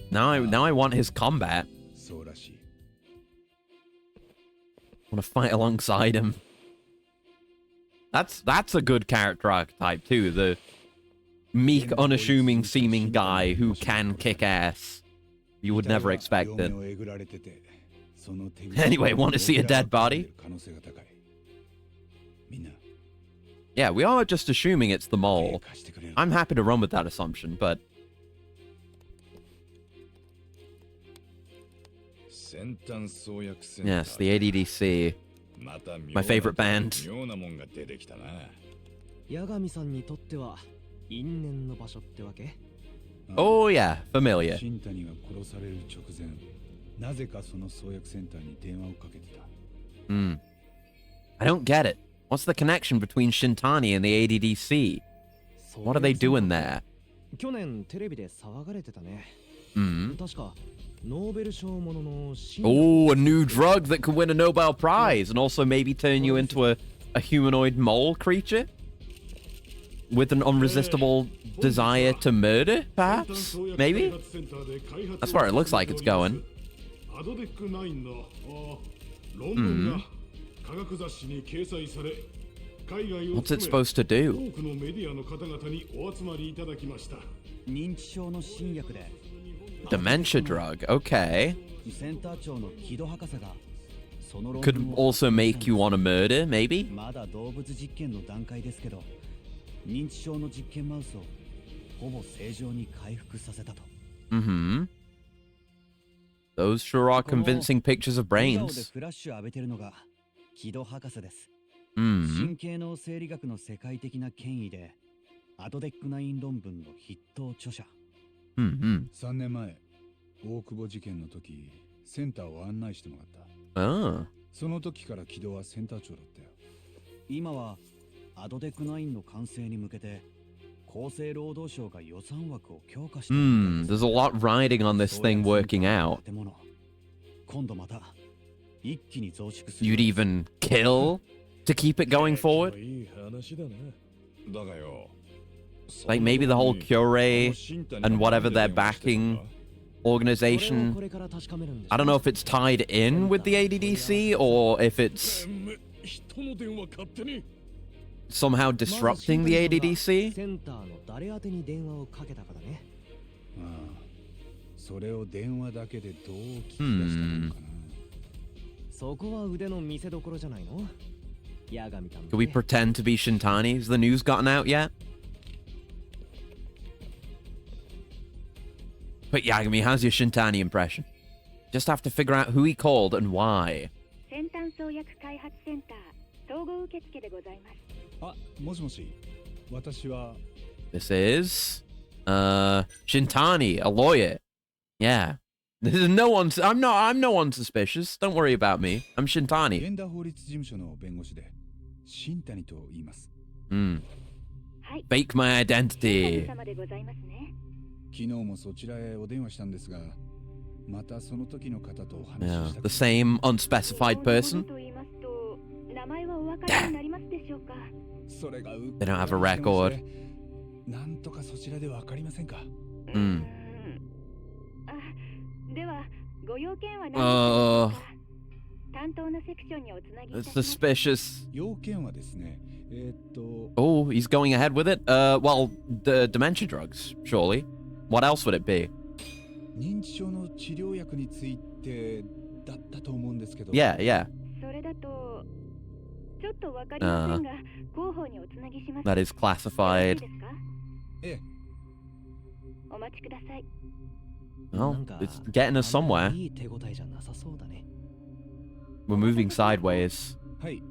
Now I want his combat. I want to fight alongside him. That's a good character archetype too. The meek, unassuming seeming guy who can kick ass. You would never expect it. Anyway, want to see a dead body? Yeah, we are just assuming it's the mole. I'm happy to run with that assumption, but... Yes, the ADDC. My favorite band. Oh yeah, familiar. I don't get it. What's the connection between Shintani and the ADDC? What are they doing there? Oh, a new drug that could win a Nobel Prize and also maybe turn you into a humanoid mole creature? With an unresistible desire to murder, perhaps? Maybe? That's where it looks like it's going. What's it supposed to do? Dementia drug, okay. Could also make you want to murder, maybe? まだ動物実験の段階ですけど、認知症の実験マウスをほぼ正常に回復させたと。Mm-hmm. Those sure are convincing pictures of 笑顔で brains. フラッシュ浴びてるのが木戸博士です。Mm. 神経脳生理学の世界的な権威で、アドデック9論文の筆頭著者。Mm-hmm. 3年前、大久保事件の時、センターを案内してもらった。Ah. その時から木戸はセンター長だったよ。今はアドデック9の完成に向けて厚生労働省が予算枠を強化しているみたいです。 There's a lot riding on this thing working out. 建物、今度また一気に増築する。 You'd even kill to keep it going forward? いい話だな。だがよ、 Like maybe the whole Cure and whatever they're backing organization. I don't know if it's tied in with the ADDC or if it's 人の電話勝手に。 somehow disrupting the ADDC. センターの誰宛てに電話をかけたからね。ああ、それを電話だけでどう聞き出したのかな。そこは腕の見せ所じゃないの？ヤガミさん。 Can we pretend to be Shintani? Has the news gotten out yet? But Yagami, how's your Shintani impression? Just have to figure out who he called and why. 先端創薬開発センター統合受付でございます。あ、もしもし。私は This is Shintani, a lawyer. Yeah. This is no one. I'm no one suspicious. Don't worry about me. I'm Shintani. 現代法律事務所の弁護士で新谷と言います。はい。 Fake my 神 identity. 様でございますね。昨日もそちらへお電話したんですが、またその時の方とお話 Yeah, しした the same unspecified 希望の person. ことと言いますと、名前はお分かりになりますでしょうか。それがうっ They don't have a record. なんとかそちらでわかりませんか。あ、ではご用件は何でしょうか。担当のセクションにおつなぎいた It's します。 suspicious. 要件はですね、Oh, he's going ahead with it. Well, the dementia drugs, surely. What else would it be? 認知症の治療薬についてだったと思うんですけど。Yeah, yeah. それだとちょっとわかりませんが、広報におつなぎします。 That is よろしい classified. ですか？ええ。お待ちください。 Well, it's getting us somewhere. いい手応えじゃなさそうだね。 We're moving sideways. はい。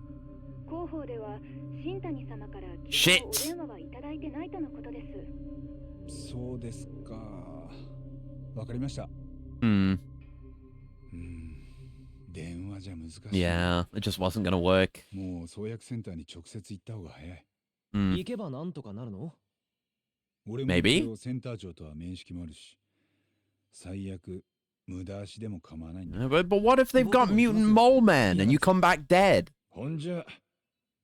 広報では新谷様からお Shit! 電話はいただいてないとのことです。そうですか。わかりました。電話じゃ難しい。Yeah, it just wasn't gonna work. もう創薬センターに直接行った方が早い。行けばなんとかなるの？俺も Maybe? 一応センター長とは面識もあるし、最悪無駄足でも構わないんだ。 But what if they've got mutant mole men and you come back dead? ほんじゃ、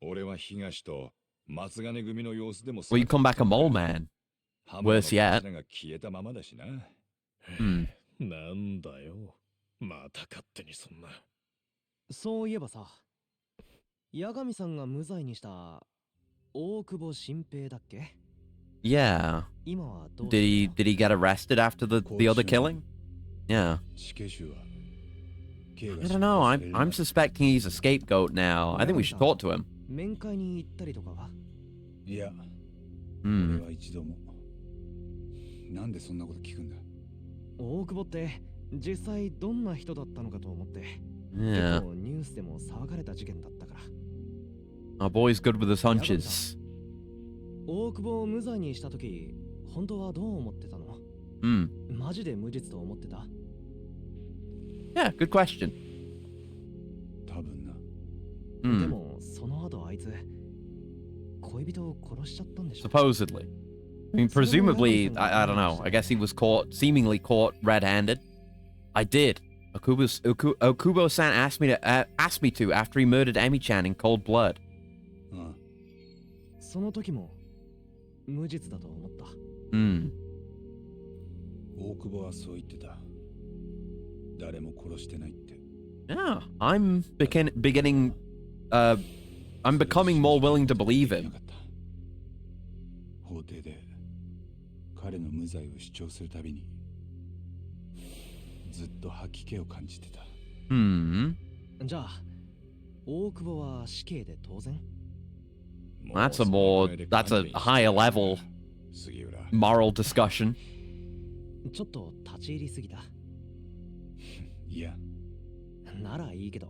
俺は東と松金組の様子でも Well, you come back a mole man. Worse yet. が消えたままだしな。なんだよ。また勝手にそんな。そういえばさ、八神さんが無罪にした大久保新平だっけ？ Yeah. 今はどう？ Did he get arrested after the other killing? Yeah. 死刑囚は I don't know. I'm suspecting he's a scapegoat now. I think we should talk to him. 面会に行ったりとかは？いや、俺 Hmm. は一度も。なんでそんなこと聞くんだ。大久保って実際どんな人だったのかと思って。 Yeah. 結構ニュースでも騒がれた事件だったから。 Our boy's good with his hunches. 大久保を無罪にしたとき、本当はどう思ってたの？ Hmm. マジで無実と思ってた？ Yeah, good question. 多分な。で Hmm. もその後あいつ恋人を殺しちゃったんでしょ？ Supposedly. I mean, presumably, I don't know. I guess he was seemingly caught red-handed. I did. Okubo-san asked me to after he murdered Emi-chan in cold blood. ああ、その時も無実だと思った。 Hmm. 大久保はそう言ってた。誰も殺してないって。 Yeah, I'm beginning. I'm becoming more willing to believe な him. かった。法廷で彼の無罪を主張するたびにずっと吐き気を感じてた。Hmm. じゃあ That's a higher level moral discussion. ちょっと立ち入りすぎた。いや。ならいいけど。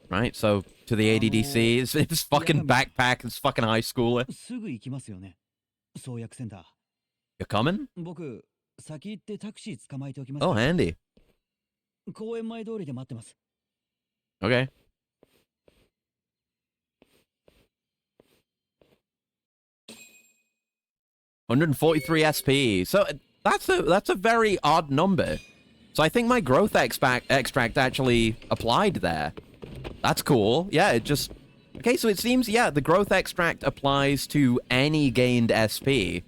Right, so to the ADDC, it's fucking backpack, it's fucking high schooler. すぐ行きますよね。創薬センター。You're coming? 僕、先行ってタクシー捕まえておきます。Oh, handy. 公園前通りで待ってます。Okay. $143 SP. So that's a very odd number. So I think my growth extract actually applied there. That's cool. Yeah, it just... Okay, so it seems, yeah, the growth extract applies to any gained SP.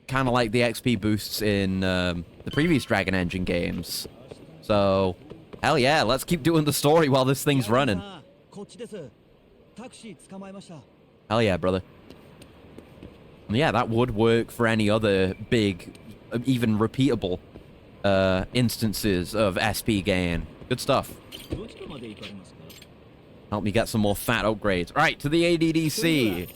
Kind of like the XP boosts in the previous Dragon Engine games. So, hell yeah, let's keep doing the story while this thing's running. Hell yeah, brother. Yeah, that would work for any other big, even repeatable instances of SP gain. Good stuff. Help me get some more fat upgrades. All right, to the ADDC.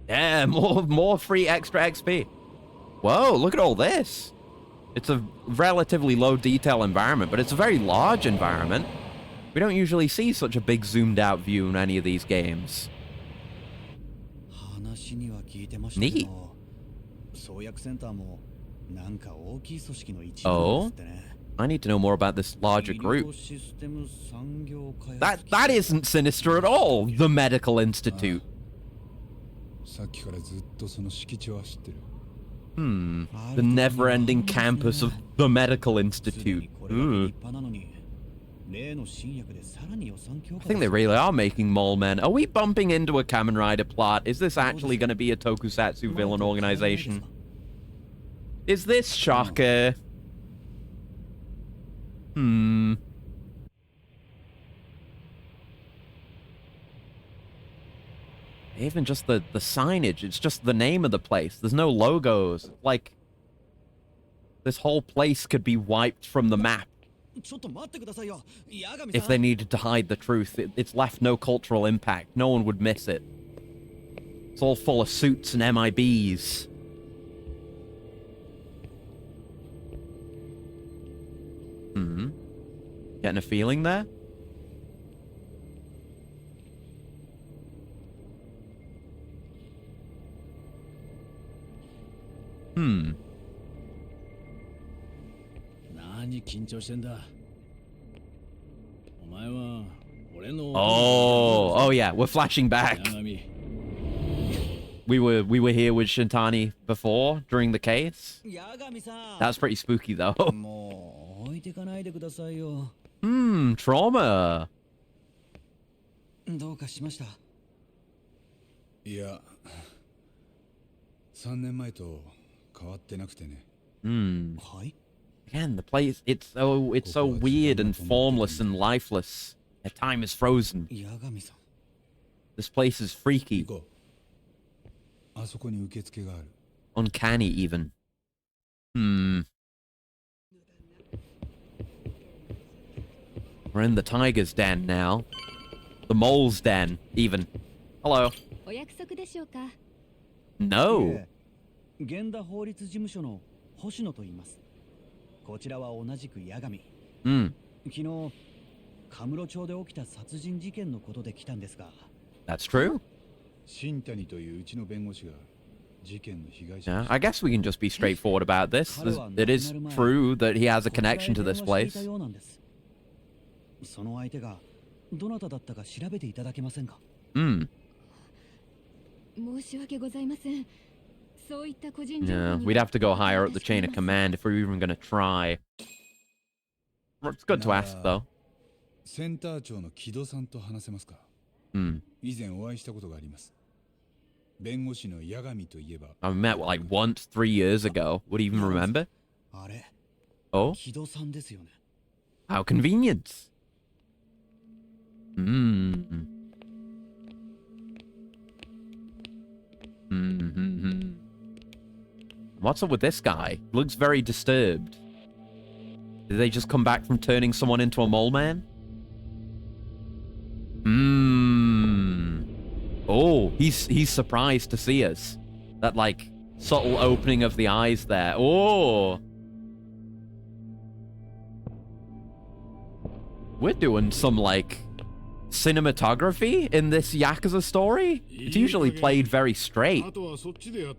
Yeah, more free extra XP. Whoa, look at all this. It's a relatively low detail environment, but it's a very large environment. We don't usually see such a big zoomed out view in any of these games. Neat. Oh? I need to know more about this larger group. That isn't sinister at all, the Medical Institute. The never-ending campus of the Medical Institute. I think they really are making mole men. Are we bumping into a Kamen Rider plot? Is this actually going to be a tokusatsu villain organization? Is this Shaka? Even just the signage, it's just the name of the place. There's no logos. Like, this whole place could be wiped from the map. If they needed to hide the truth, it's left no cultural impact. No one would miss it. It's all full of suits and MIBs. Getting a feeling there? Oh yeah, we're flashing back. We were here with Shintani before during the case. That's pretty spooky though. Trauma. どうかしました。いや、3年前と変わってなくてね。はい。 Again, the place, it's so weird and formless and lifeless. Time is frozen. This place is freaky. Uncanny even. We're in the tiger's den now. The mole's den, even. Hello. No. 源田法律事務所の星野と言います。こちらは同じく八神。昨日、カムロ町で起きた殺人事件のことで来たんですが。That's true. 新谷といううちの弁護士が事件の被害者。Yeah, I guess we can just be straightforward about this. It is true that he has a connection to this place. その相手がどなただったか調べていただけませんか？申し訳ございません。 Yeah, we'd have to go higher up the chain of command if we were even going to try. It's good to ask, though. センター長の木戸さんと話せますか？以前お会いしたことがあります。弁護士の八神といえば。I met like once 3 years ago. Would he even remember? あれ。Oh? 木戸さんですよね。 How convenient. What's up with this guy? Looks very disturbed. Did they just come back from turning someone into a mole man? Oh, he's surprised to see us. That, like, subtle opening of the eyes there. Oh! We're doing some, like, cinematography in this Yakuza story. It's usually played very straight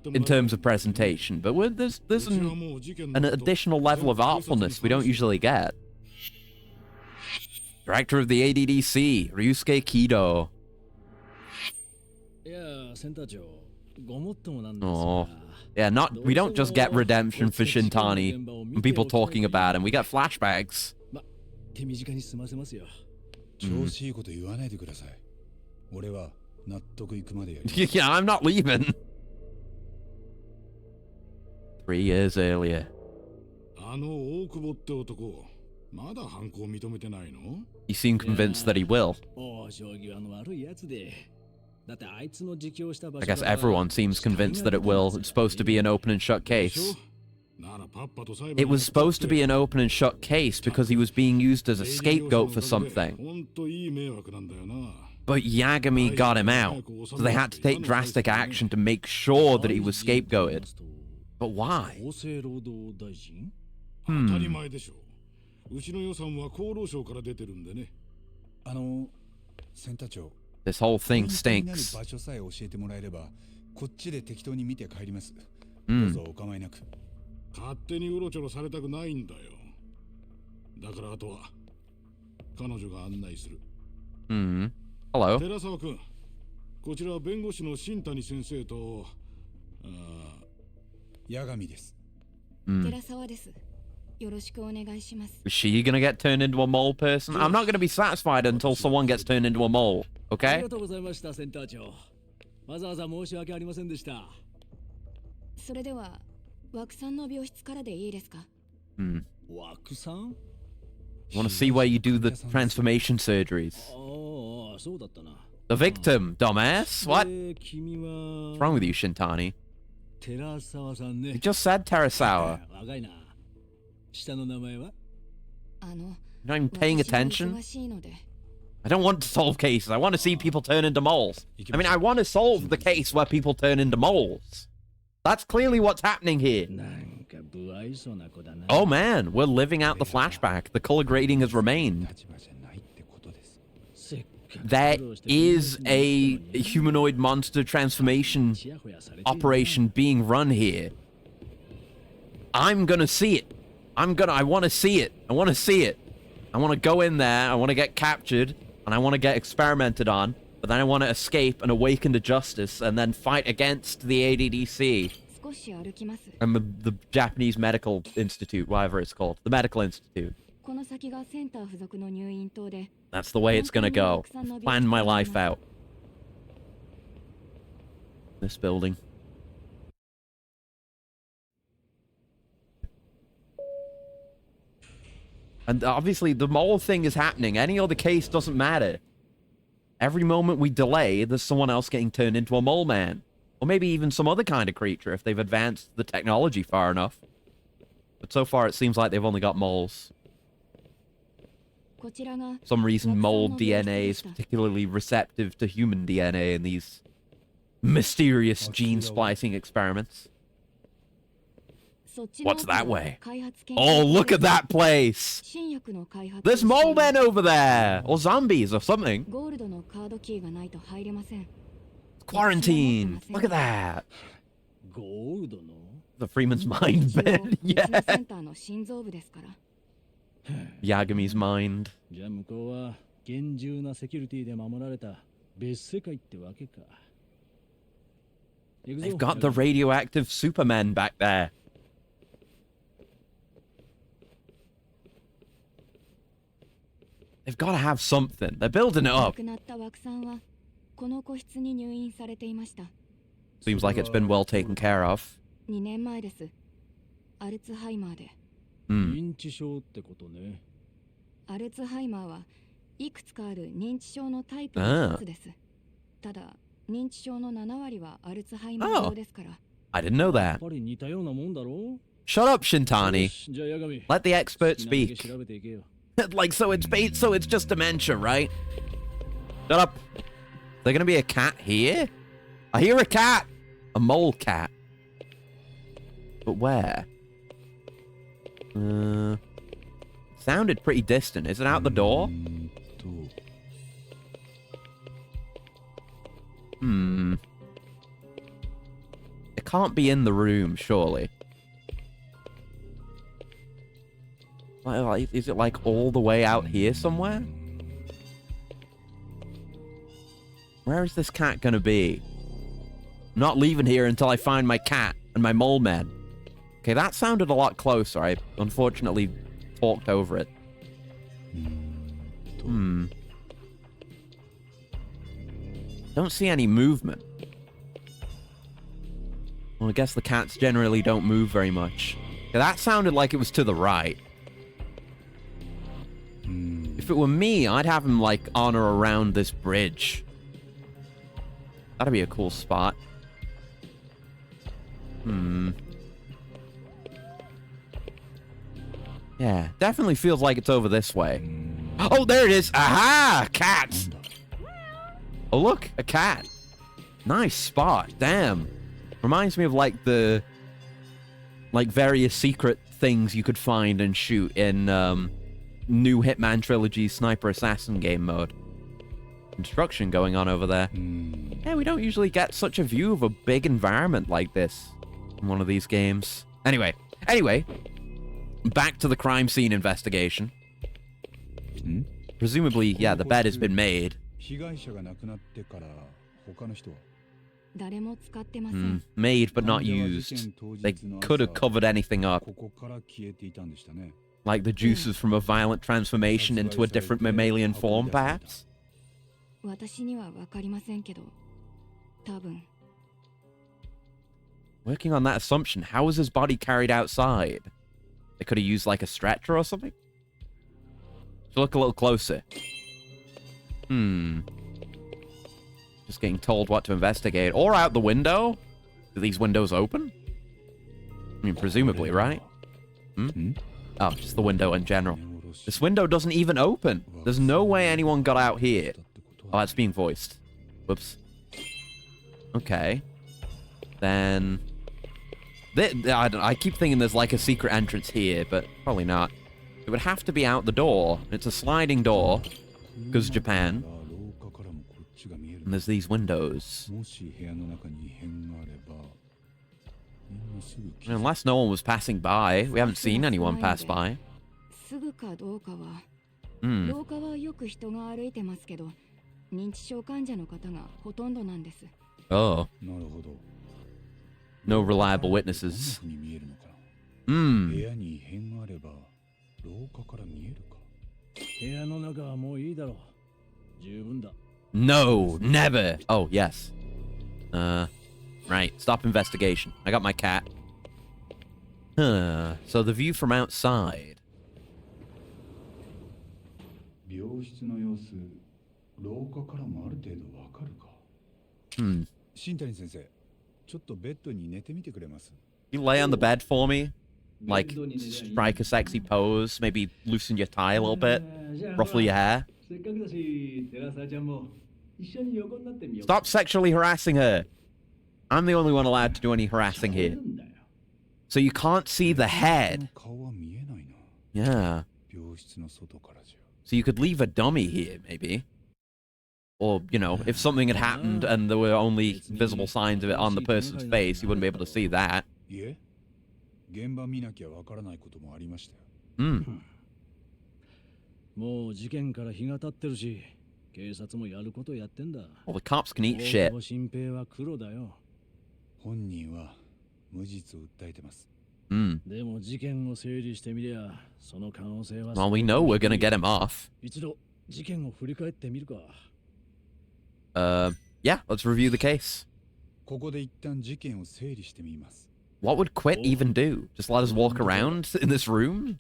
in terms of presentation, but there's an additional level of artfulness we don't usually get. Director of the ADDC, Ryusuke Kido. Oh, yeah, we don't just get redemption for Shintani and people talking about him. We get flashbacks. Yeah, I'm not leaving. 3 years earlier. You seem convinced that he will. I guess everyone seems convinced that it will. It's supposed to be an open and shut case. It was supposed to be an open and shut case because he was being used as a scapegoat for something. But Yagami got him out, so they had to take drastic action to make sure that he was scapegoated. But why? This whole thing stinks. Hello. Yagami. Is she gonna get turned into a mole person? I'm not gonna be satisfied until someone gets turned into a mole, okay? Want to see where you do the transformation surgeries. The victim, dumbass. What? What's wrong with you, Shintani? You just said Terasawa. You're not even paying attention? I don't want to solve cases. I want to see people turn into moles. I mean, I want to solve the case where people turn into moles. That's clearly what's happening here. Oh man, we're living out the flashback. The color grading has remained. There is a humanoid monster transformation operation being run here. I'm gonna see it. I want to see it. I want to see it. I want to go in there. I want to get captured. And I want to get experimented on. But then I want to escape and awaken to justice. And then fight against the ADDC. And the Japanese Medical Institute, whatever it's called. The Medical Institute. That's the way it's gonna go. I've planned my life out. This building. And obviously the mole thing is happening. Any other case doesn't matter. Every moment we delay, there's someone else getting turned into a mole man. Or maybe even some other kind of creature if they've advanced the technology far enough. But so far it seems like they've only got moles. For some reason mole DNA is particularly receptive to human DNA in these mysterious gene splicing experiments. What's that way? Oh, look at that place! There's mole men over there! Or zombies or something. Quarantine! Look at that! The Freeman's mind bit, yeah! Yagami's mind. They've got the radioactive Supermen back there. They've got to have something. They're building it up. Seems like it's been well taken care of. Ah. Oh. I didn't know that. Shut up, Shintani. Let the expert speak. Like, so it's just dementia, right? Shut up. Is there gonna be a cat here? I hear a cat! A mole cat. But where? Sounded pretty distant. Is it out the door? It can't be in the room, surely. Like, is it like all the way out here somewhere? Where is this cat gonna be? I'm not leaving here until I find my cat and my mole man. Okay, that sounded a lot closer. I unfortunately talked over it. Don't see any movement. Well, I guess the cats generally don't move very much. Okay, that sounded like it was to the right. If it were me, I'd have him, like, on or around this bridge. That'd be a cool spot. Yeah, definitely feels like it's over this way. Oh, there it is! Aha! Cat! Oh, look! A cat! Nice spot. Damn. Reminds me of, like, the... like, various secret things you could find and shoot in, new Hitman Trilogy Sniper Assassin game mode. Construction going on over there. Yeah, we don't usually get such a view of a big environment like this in one of these games. Anyway, back to the crime scene investigation. Presumably, yeah, the bed has been made. Made but not used. They could have covered anything up. Like the juices from a violent transformation into a different mammalian form, perhaps? Working on that assumption, how was his body carried outside? They could have used like a stretcher or something? Let's look a little closer. Just getting told what to investigate. Or out the window? Do these windows open? I mean, presumably, right? Oh, just the window in general. This window doesn't even open. There's no way anyone got out here. Oh, that's being voiced. Whoops. Okay. Then... I keep thinking there's like a secret entrance here, but probably not. It would have to be out the door. It's a sliding door, because Japan. And there's these windows. Unless no one was passing by. We haven't seen anyone pass by. Oh. No reliable witnesses. No, never. Oh, yes. Right. Stop investigation. I got my cat. So the view from outside. You lay on the bed for me? Like, strike a sexy pose, maybe loosen your tie a little bit, ruffle your hair. Stop sexually harassing her. I'm the only one allowed to do any harassing here. So you can't see the head. Yeah. So you could leave a dummy here, maybe. Or, you know, if something had happened and there were only visible signs of it on the person's face, you wouldn't be able to see that. Well, the cops can eat shit. Well, we know we're gonna get him off. Yeah, let's review the case. What would Quit even do? Just let us walk around in this room?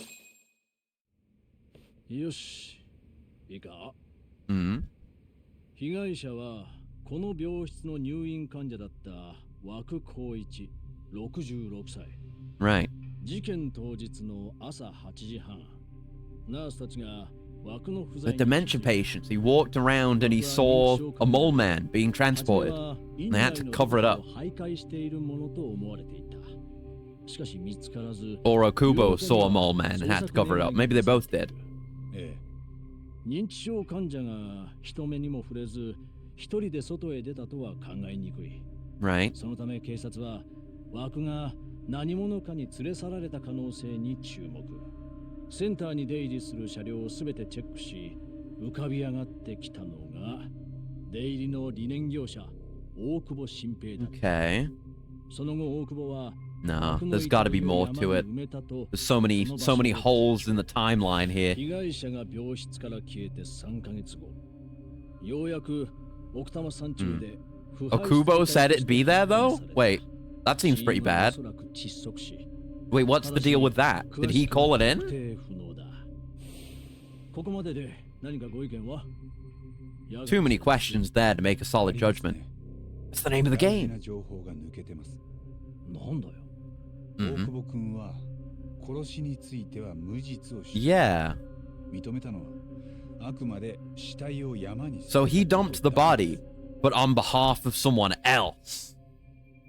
被害者はこの病室の入院患者だった涌光一。66歳。 Right. 事件当日の朝8時半、ナースたちが枠の不 The 在に dementia patients. He walked around and he saw a mole man being transported. 初めは They had to cover it up. 徘徊しているものと思われていた。しかし見つからず、 Or Okubo saw a mole man and had to cover it up. Maybe they both did. ええ、認知症患者が人目にも触れず、一人で外へ出たとは考えにくい。 Right. そのため警察は枠が何者かに連れ去られた可能性に注目。センターに出入りする車両をすべてチェックし、浮かび上がってきたのが出入りの理念業者大久保新平だ。 Okay. その後大久保は No, there's got to be more to it. There's so many holes in the timeline here. 被害者が病室から消えて3ヶ月後、ようやく奥多摩山中で Okubo said it'd be there though? Wait, that seems pretty bad. Wait, what's the deal with that? Did he call it in? ここまでで何かご意見は? Too many questions there to make a solid judgment. That's the name of the game. なんだよ。 大久保君は殺しについては無実を主張。 Yeah. 認めたのはあくまで死体を山に。 So he dumped the body, but on behalf of someone else.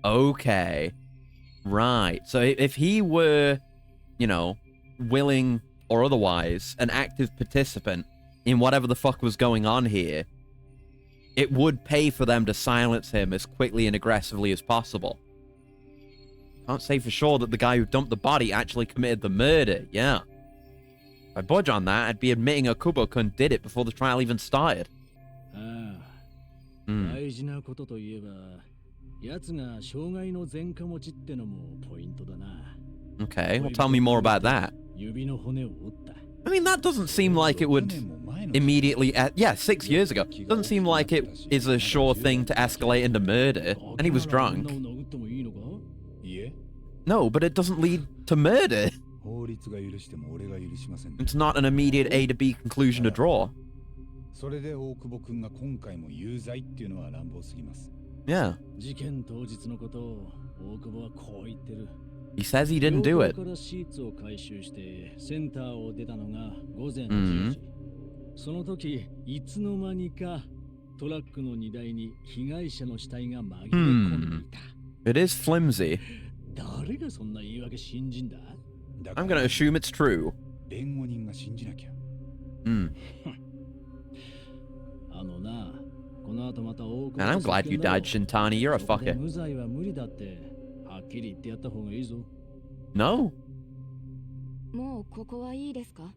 Okay. Right. So if he were, you know, willing or otherwise an active participant in whatever the fuck was going on here, it would pay for them to silence him as quickly and aggressively as possible. Can't say for sure that the guy who dumped the body actually committed the murder. Yeah. If I budge on that, I'd be admitting Okubo-kun did it before the trial even started. 大事なことといえば、奴が障害の前科持ちってのもポイントだな。 Okay, well tell me more about that. 指の骨を折った。 I mean, that doesn't seem like it would immediately... yeah, 6 years ago. Doesn't seem like it is a sure thing to escalate into murder. And he was drunk. No, but it doesn't lead to murder. It's not an immediate A to B conclusion to draw. それで大久保君が今回も有罪っていうのは乱暴すぎます。 Yeah. 事件当日のことを大久保はこう言ってる。 He says he didn't do it. からシーツを回収してセンターを出たのが午前10時。その時いつの間にかトラックの荷台に被害者の死体が紛れ込んでいた。 It is flimsy. 誰がそんな言い訳信じんだ? I'm gonna assume it's true. 弁護人が信じなきゃ。あのな、この後また大久保 And I'm glad you died, Shintani. You're a fucker. 無罪は無理だってはっきり言ってやった方がいいぞ。 No? もうここはいいですか?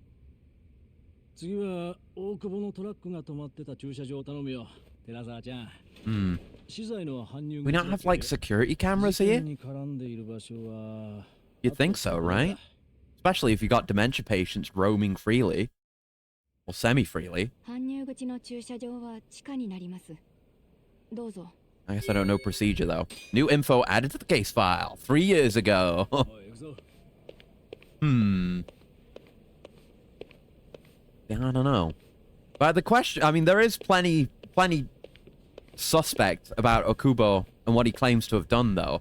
次は大久保のトラックが止まってた駐車場を頼むよ、寺沢ちゃん。資材の搬入 We don't have like security cameras here? に絡んでいる場所は You'd think so, right? Especially if you got dementia patients roaming freely. Or semi-freely. 搬入口の駐車場は地下になります。どうぞ。 I guess I don't know procedure though. New info added to the case file 3 years ago. Yeah, I don't know. But the question, I mean, there is plenty suspect about Okubo and what he claims to have done, though.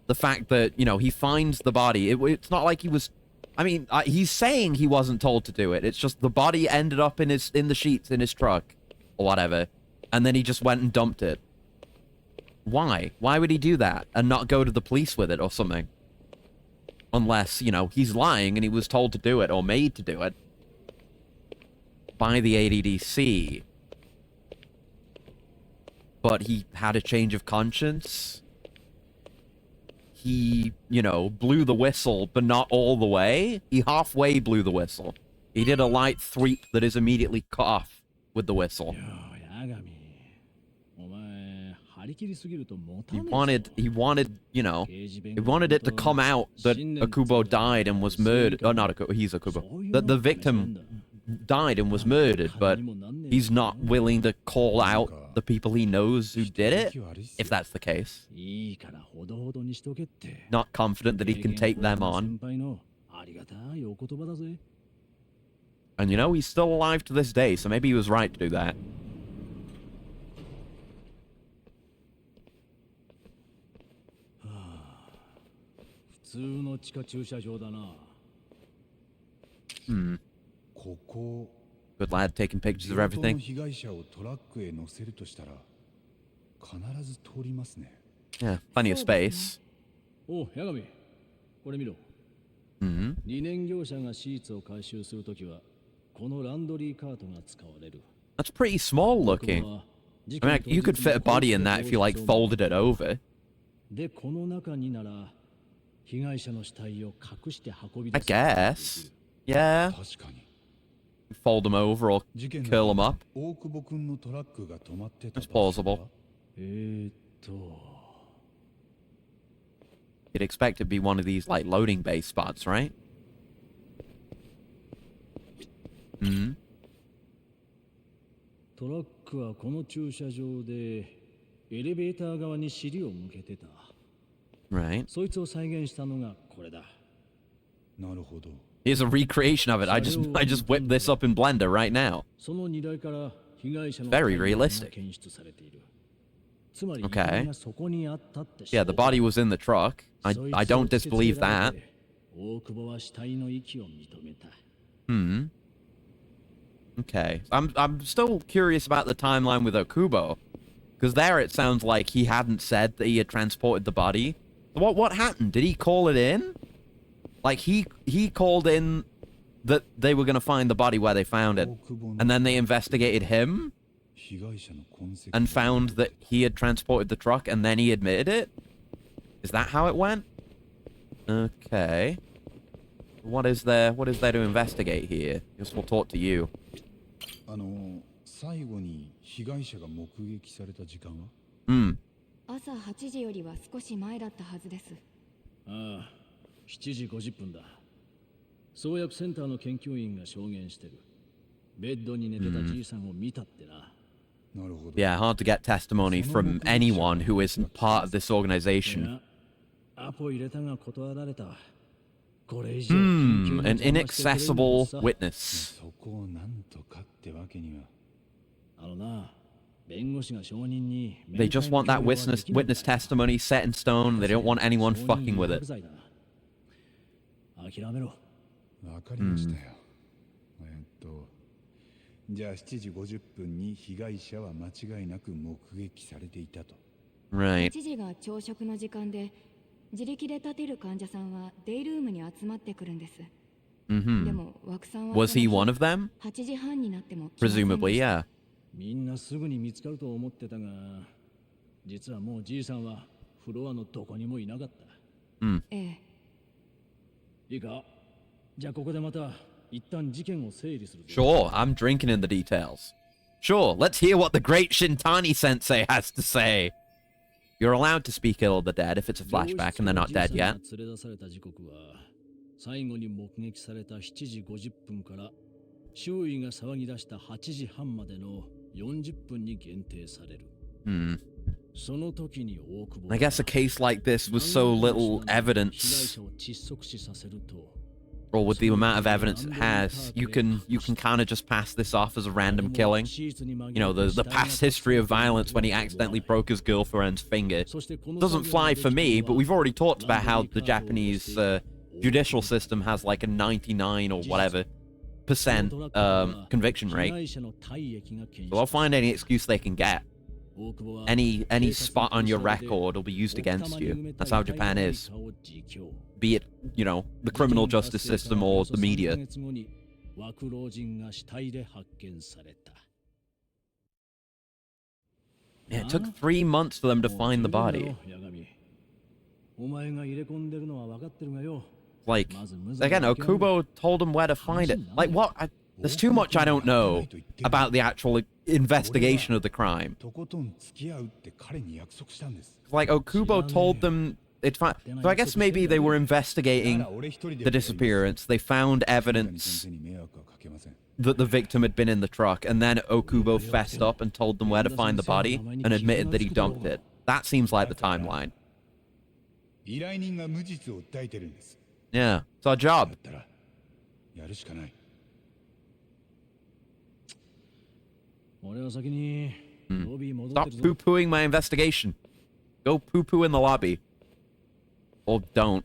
The fact that, you know, he finds the body. It's not like he was... I mean, he's saying he wasn't told to do it. It's just the body ended up in the sheets in his truck. Or whatever. And then he just went and dumped it. Why? Why would he do that? And not go to the police with it or something? Unless, you know, he's lying and he was told to do it or made to do it. By the ADDC. But he had a change of conscience. He, you know, blew the whistle, but not all the way. He halfway blew the whistle. He did a light threep that is immediately cut off with the whistle. He wanted, you know, he wanted it to come out that Okubo died and was murdered. Oh, not Okubo, he's Okubo. That the victim died and was murdered, but he's not willing to call out the people he knows who did it, if that's the case. Not confident that he can take them on. And you know, he's still alive to this day, so maybe he was right to do that. 通の地下駐車場だな。ここ Good lad taking pictures of の everything. 被害者をトラックへ乗せるとしたら必ず通りますね。 Yeah, plenty of space. おう、八神。これ見ろ。Mm-hmm. リネン業者がシーツを回収するときは、このランドリーカートが使われる。 That's pretty small looking. I mean, like, you could fit a body in that if you like folded it over. で、この中になら、被害者の死体を隠して運び I 出すことができ guess. る。 Yeah. 確かに。 Fold them over or 事件 curl の them up. 大久保くんのトラックが止まってた It's 場所は plausible. と。 You'd expect it to be one of these, like, loading bay spots, right? Mm-hmm. トラックはこの駐車場でエレベーター側に尻を向けてた。 Right. そいつを再現したのがこれだ。なるほど。 Here's a recreation of it. I just whipped this up in Blender right now. その荷台から被害者の Very 体液が realistic. 検出されている。つまり Okay. 遺体がそこにあったって Yeah, the body was in the truck. I don't disbelieve that. 大久保は死体の息を認めた。 Hmm. Okay. I'm still curious about the timeline with Okubo. Because there it sounds like he hadn't said that he had transported the body. What happened? Did he call it in? Like he called in that they were gonna find the body where they found it. And then they investigated him 被害者の痕跡 and found that he had transported the truck and then he admitted it? Is that how it went? Okay. What is there to investigate here? Guess we'll talk to you. 最後に被害者が目撃された時間は Hmm. 朝8時よりは少し前だったはずです。ああ、7時50分だ。創薬センターの研究員が証言してる。ベッドに寝てたじいさんを見たってな。なるほど。 Yeah, hard to get testimony from anyone who isn't part of this organization. アポ入れたが断られた。これ以上緊急 Hmm, の an 邪魔してくれるの inaccessible さ witness. そこをなんとかってわけには。あのな、弁護士が証人に They just want that witness testimony set in stone. They don't want anyone fucking with it. 諦めろ。わかりましたよ。じゃあ7時50分に被害者は間違いなく目撃されていたと。Right. 8時が朝食の時間で、自力で立てる患者さんはデイルームに集まってくるんです。で Mm-hmm. も枠さんは Was he one of them? 8時半になっても来ませんで Presumably, した yeah. みんなすぐに見つかると思ってたが、実はもうじいさんはフロアのどこにもいなかった。ええ。いいか、じゃあここでまた一旦事件を整理するぞ。 Sure, I'm drinking in the details. Sure, let's hear what the great Shintani sensei has to say. You're allowed to speak ill of the dead if it's a flashback and they're not dead yet. 連れ出された時刻は最後に目撃された7時50分から周囲が騒ぎ出した8時半までの40分に限定される。Hmm. その時に大久保 I guess a case like this with so little 被害 evidence, 者を窒息死させると or with the amount of evidence it has, you can kind of just pass this off as a random killing. You know, the past history of violence when he accidentally broke his girlfriend's finger doesn't fly for me, but we've already talked about how the Japanese judicial system has like a 99 or whatever percent conviction rate. So they'll find any excuse they can get. Any spot on your record will be used against you. That's how Japan is. Be it, you know, the criminal justice system or the media. Yeah, it took 3 months for them to find the body. Like, again, Okubo told him where to find it. Like, what? There's too much I don't know about the actual investigation of the crime. とことん付き合うって彼に約束したんです。 Like, Okubo told them it's fine. So I guess maybe they were investigating the disappearance. They found evidence 先生に迷惑はかけません。 that the victim had been in the truck, and then Okubo fessed up and told them where to find the body and admitted that he dumped it. That seems like the timeline. 依頼人が無実を訴えてるんです。 Yeah, it's our だ job. ったらやるしかない。 Stop poo-pooing my investigation. Go poo-poo in the lobby. Or don't.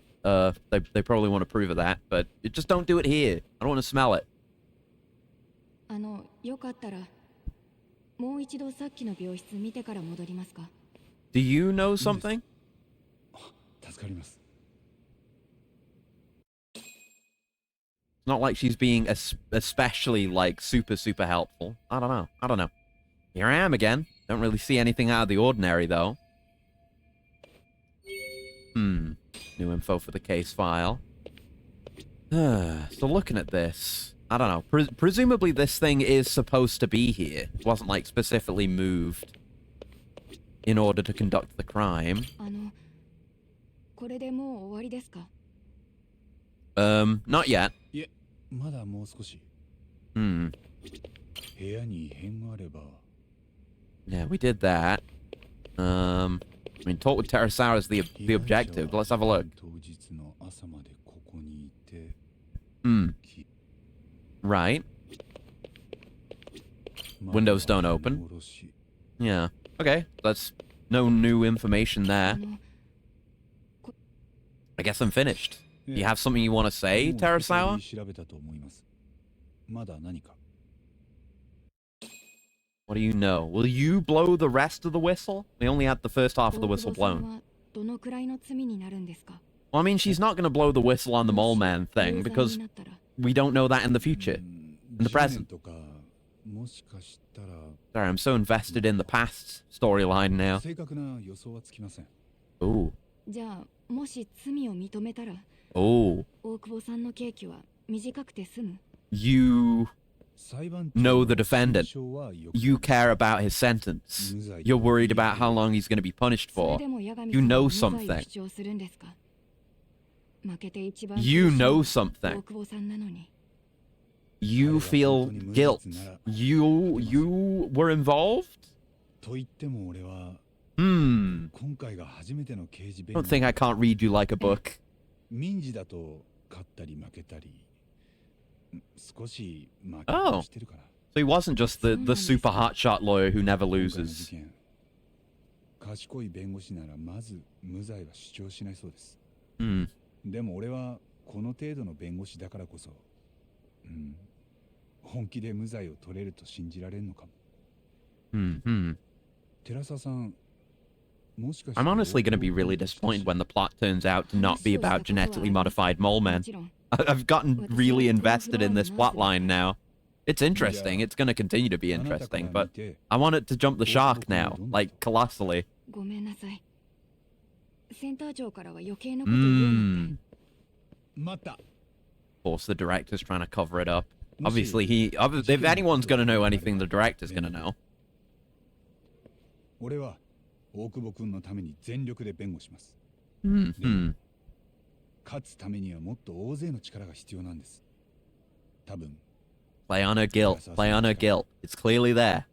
they probably want to prove of that, but just don't do it here. I don't want to smell it. よかったらもう一度さっきの病室見てから戻りますか？ Do you know something? 助かります。 It's not like she's being especially like super helpful. I don't know. Here I am again. Don't really see anything out of the ordinary though. New info for the case file. So looking at this, I don't know. Presumably this thing is supposed to be here. It wasn't like specifically moved in order to conduct the crime. これでもう終わりですか？ Not yet. いえ、まだもう少し。部屋に異変があれば。 Yeah, we did that. I mean, talk with Terasawa is the objective. Let's have a look. 当日の朝までここにいて。Right. Windows don't open. Yeah. Okay. That's no new information there. I guess I'm finished. Do you have something you want to say, Terasawa? 調べたと思います。まだ何か。 What do you know? Will you blow the rest of the whistle? We only had the first half of the whistle blown. どのくらいの罪になるんですか？ Well, I mean, she's not going to blow the whistle on the mole man thing because we don't know that in the future. In the present. Sorry, I'm so invested in the past storyline now. 正確な予想はつきません。 Ooh. じゃあもし罪を認めたら Oh. 大久保さんの刑期は短くて済む？ You know the defendant. You care about his sentence. You're worried about how long he's going to be punished それ for. でも八神 You さん know は無罪を something. 主張するんですか？負けて一番 You 苦しい know 大 something. 久保さんなのに You feel guilt. You were involved? と言っても俺は Hmm. 今回が初めての刑事 I 弁 don't think I can't read you like a book. 民事だと勝ったり負けたり少し負けたりしてるから。 So he wasn't just the super hotshot lawyer who never 今回の loses. 事件賢い弁護士ならまず無罪は主張しないそうです。 Hmm. でも俺はこの程度の弁護士だからこそ、本気で無罪を取れると信じられるのかも。寺澤さん、もしかして I'm honestly going to be really disappointed when the plot turns out to not be about genetically modified mole men. I've gotten really invested in this plot line now. It's interesting. It's going to continue to be interesting, but I want it to jump the shark now, like colossally. ごめんなさい。センター長からは余計なこと言うなんて。また。 Of course, the director's trying to cover it up. Obviously, if anyone's going to know anything, the director's going to know. 俺は大久保君のために全力で弁護します。 Hmm. 勝つためにはもっと大勢の力が必要なんです。多分。 Play on her guilt. Play on her guilt. It's clearly there.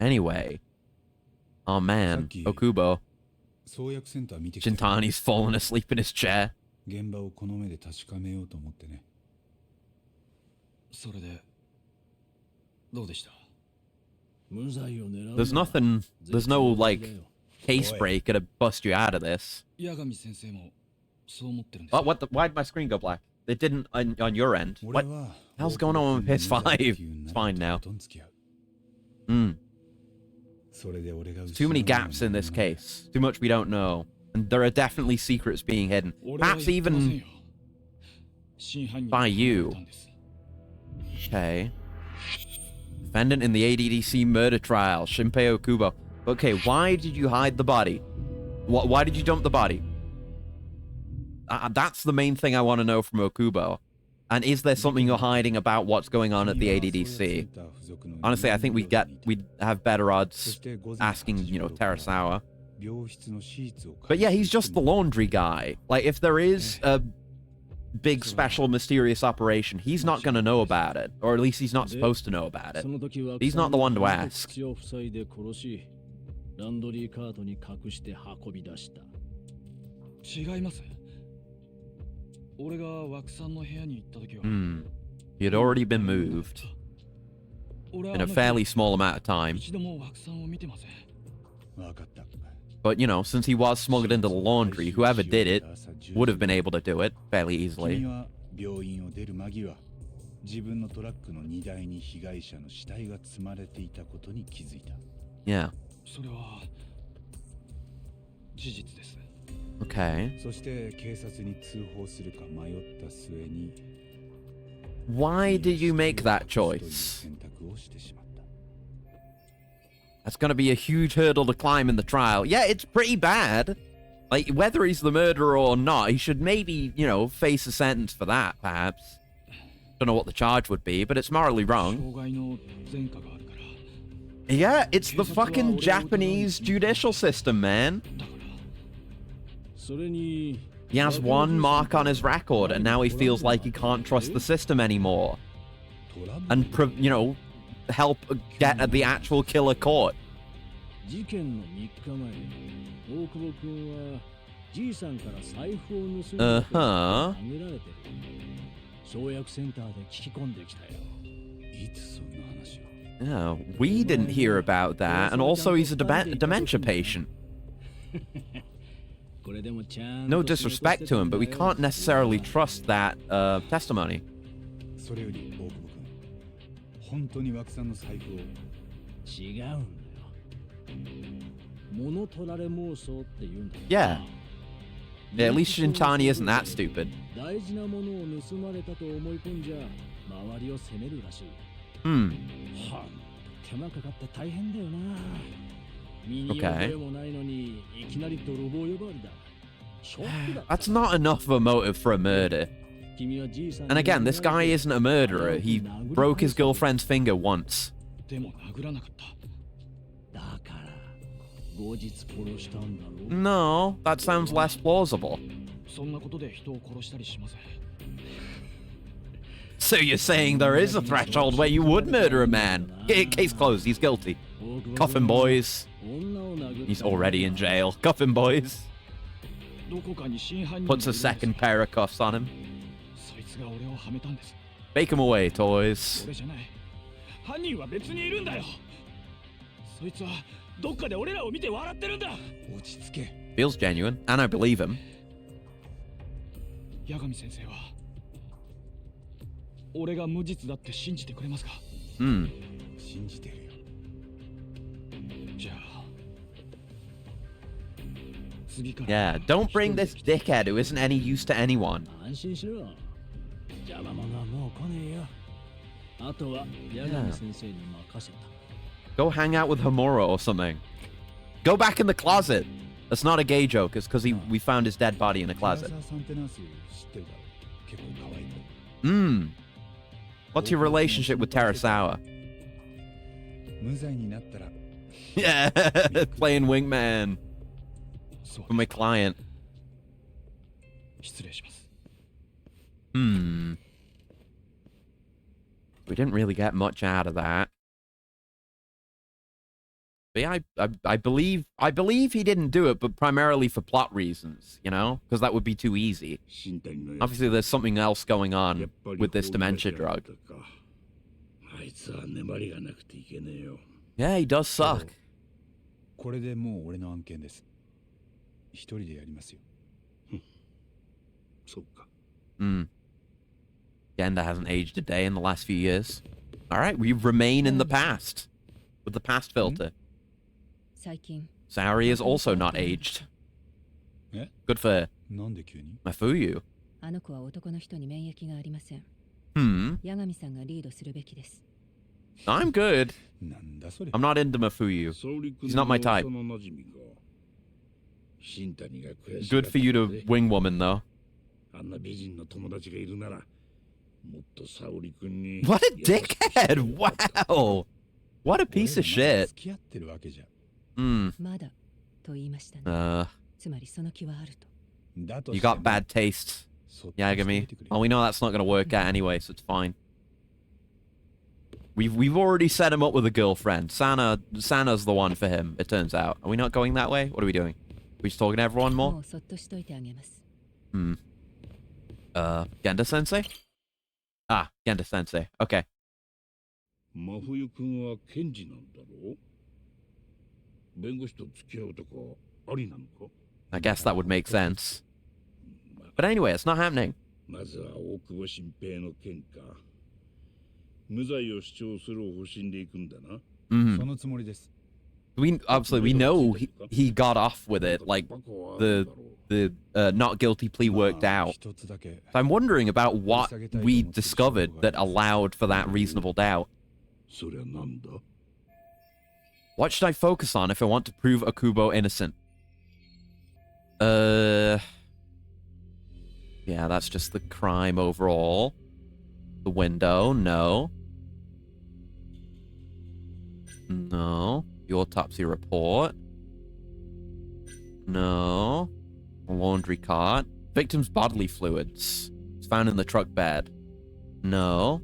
Anyway. Oh man, Okubo. 創薬センター見てきて。 Shintani's fallen asleep in his chair. 現場をこの目で確かめようと思ってね。それでどうでした？無罪を狙う。 There's nothing, there's no like case break gonna bust you out of this. 八神先生もそう思ってるんです。 What the, why'd my screen go black? It didn't on your end. What the hell's going on with PS5? It's fine now. Too many gaps in this case. Too much we don't know. And there are definitely secrets being hidden. Perhaps even by you. Okay. Defendant in the ADDC murder trial, Shinpei Okubo. Okay, why did you hide the body? Why did you dump the body? That's the main thing I want to know from Okubo. And is there something you're hiding about what's going on at the ADDC? Honestly, I think we'd have better odds asking, you know, Terasawa. But yeah, he's just the laundry guy. Like, if there is a big special mysterious operation, he's not going to know about it. Or at least he's not supposed to know about it. He's not the one to ask. ランドリーカートに隠して運び出した。違います。俺が枠さんの部屋に行った時は。He had already been moved in a fairly small amount of time. 一度も枠さんを見てません。But, you know, since he was smuggled into the laundry, whoever did it would have been able to do it fairly easily. Yeah. Okay. Why did you make that choice? That's going to be a huge hurdle to climb in the trial. Yeah, it's pretty bad. Like, whether he's the murderer or not, he should maybe, you know, face a sentence for that, perhaps. Don't know what the charge would be, but it's morally wrong. Yeah, it's the fucking Japanese judicial system, man. He has one mark on his record, and now he feels like he can't trust the system anymore. And, you know, help get at the actual killer caught. Uh-huh. Yeah, we didn't hear about that, and also he's a dementia patient. No disrespect to him, but we can't necessarily trust that testimony. Yeah. Yeah, at least Shintani isn't that stupid. Hmm. Okay. That's not enough of a motive for a murder. And again, this guy isn't a murderer. He broke his girlfriend's finger once. No, that sounds less plausible. So you're saying there is a threshold where you would murder a man? Case closed, he's guilty. Cuff him, boys. He's already in jail. Cuff him, boys. Puts a second pair of cuffs on him. Bake him away, toys. Feels genuine, and I believe him. Hmm. Yeah, don't bring this dickhead who isn't any use to anyone. Yeah. Go hang out with Homura or something. Go back in the closet. That's not a gay joke. It's because we found his dead body in a closet. Hmm. What's your relationship with Terasawa? Yeah, playing wingman for my client. Hmm. We didn't really get much out of that. But yeah, I believe he didn't do it, but primarily for plot reasons, you know? Because that would be too easy. Obviously, there's something else going on with this dementia drug. Yeah, he does suck. Genda hasn't aged a day in the last few years. Alright, we remain in the past. With the past filter. Saori is also not aged. Good for her. Mafuyu. I'm good. I'm not into Mafuyu. He's not my type. Good for you to wing woman, though. What a dickhead! Wow! What a piece of shit. You got bad taste, Yagami. Well, we know that's not going to work out anyway, so it's fine. We've already set him up with a girlfriend. Sana's the one for him, it turns out. Are we not going that way? What are we doing? Are we just talking to everyone more? Genda-sensei? Ah, Genda-sensei. Okay. I guess that would make sense. But anyway, it's not happening. まずは大久保新平の件か。無罪を主張する方針で行くんだな。そのつもりです。We obviously we know he got off with it, like the not guilty plea worked out. So I'm wondering about what we discovered that allowed for that reasonable doubt. What should I focus on if I want to prove Akubo innocent? Yeah, that's just the crime overall. The window, no. No. The autopsy report. No. A laundry cart. Victim's bodily fluids. It's found in the truck bed. No.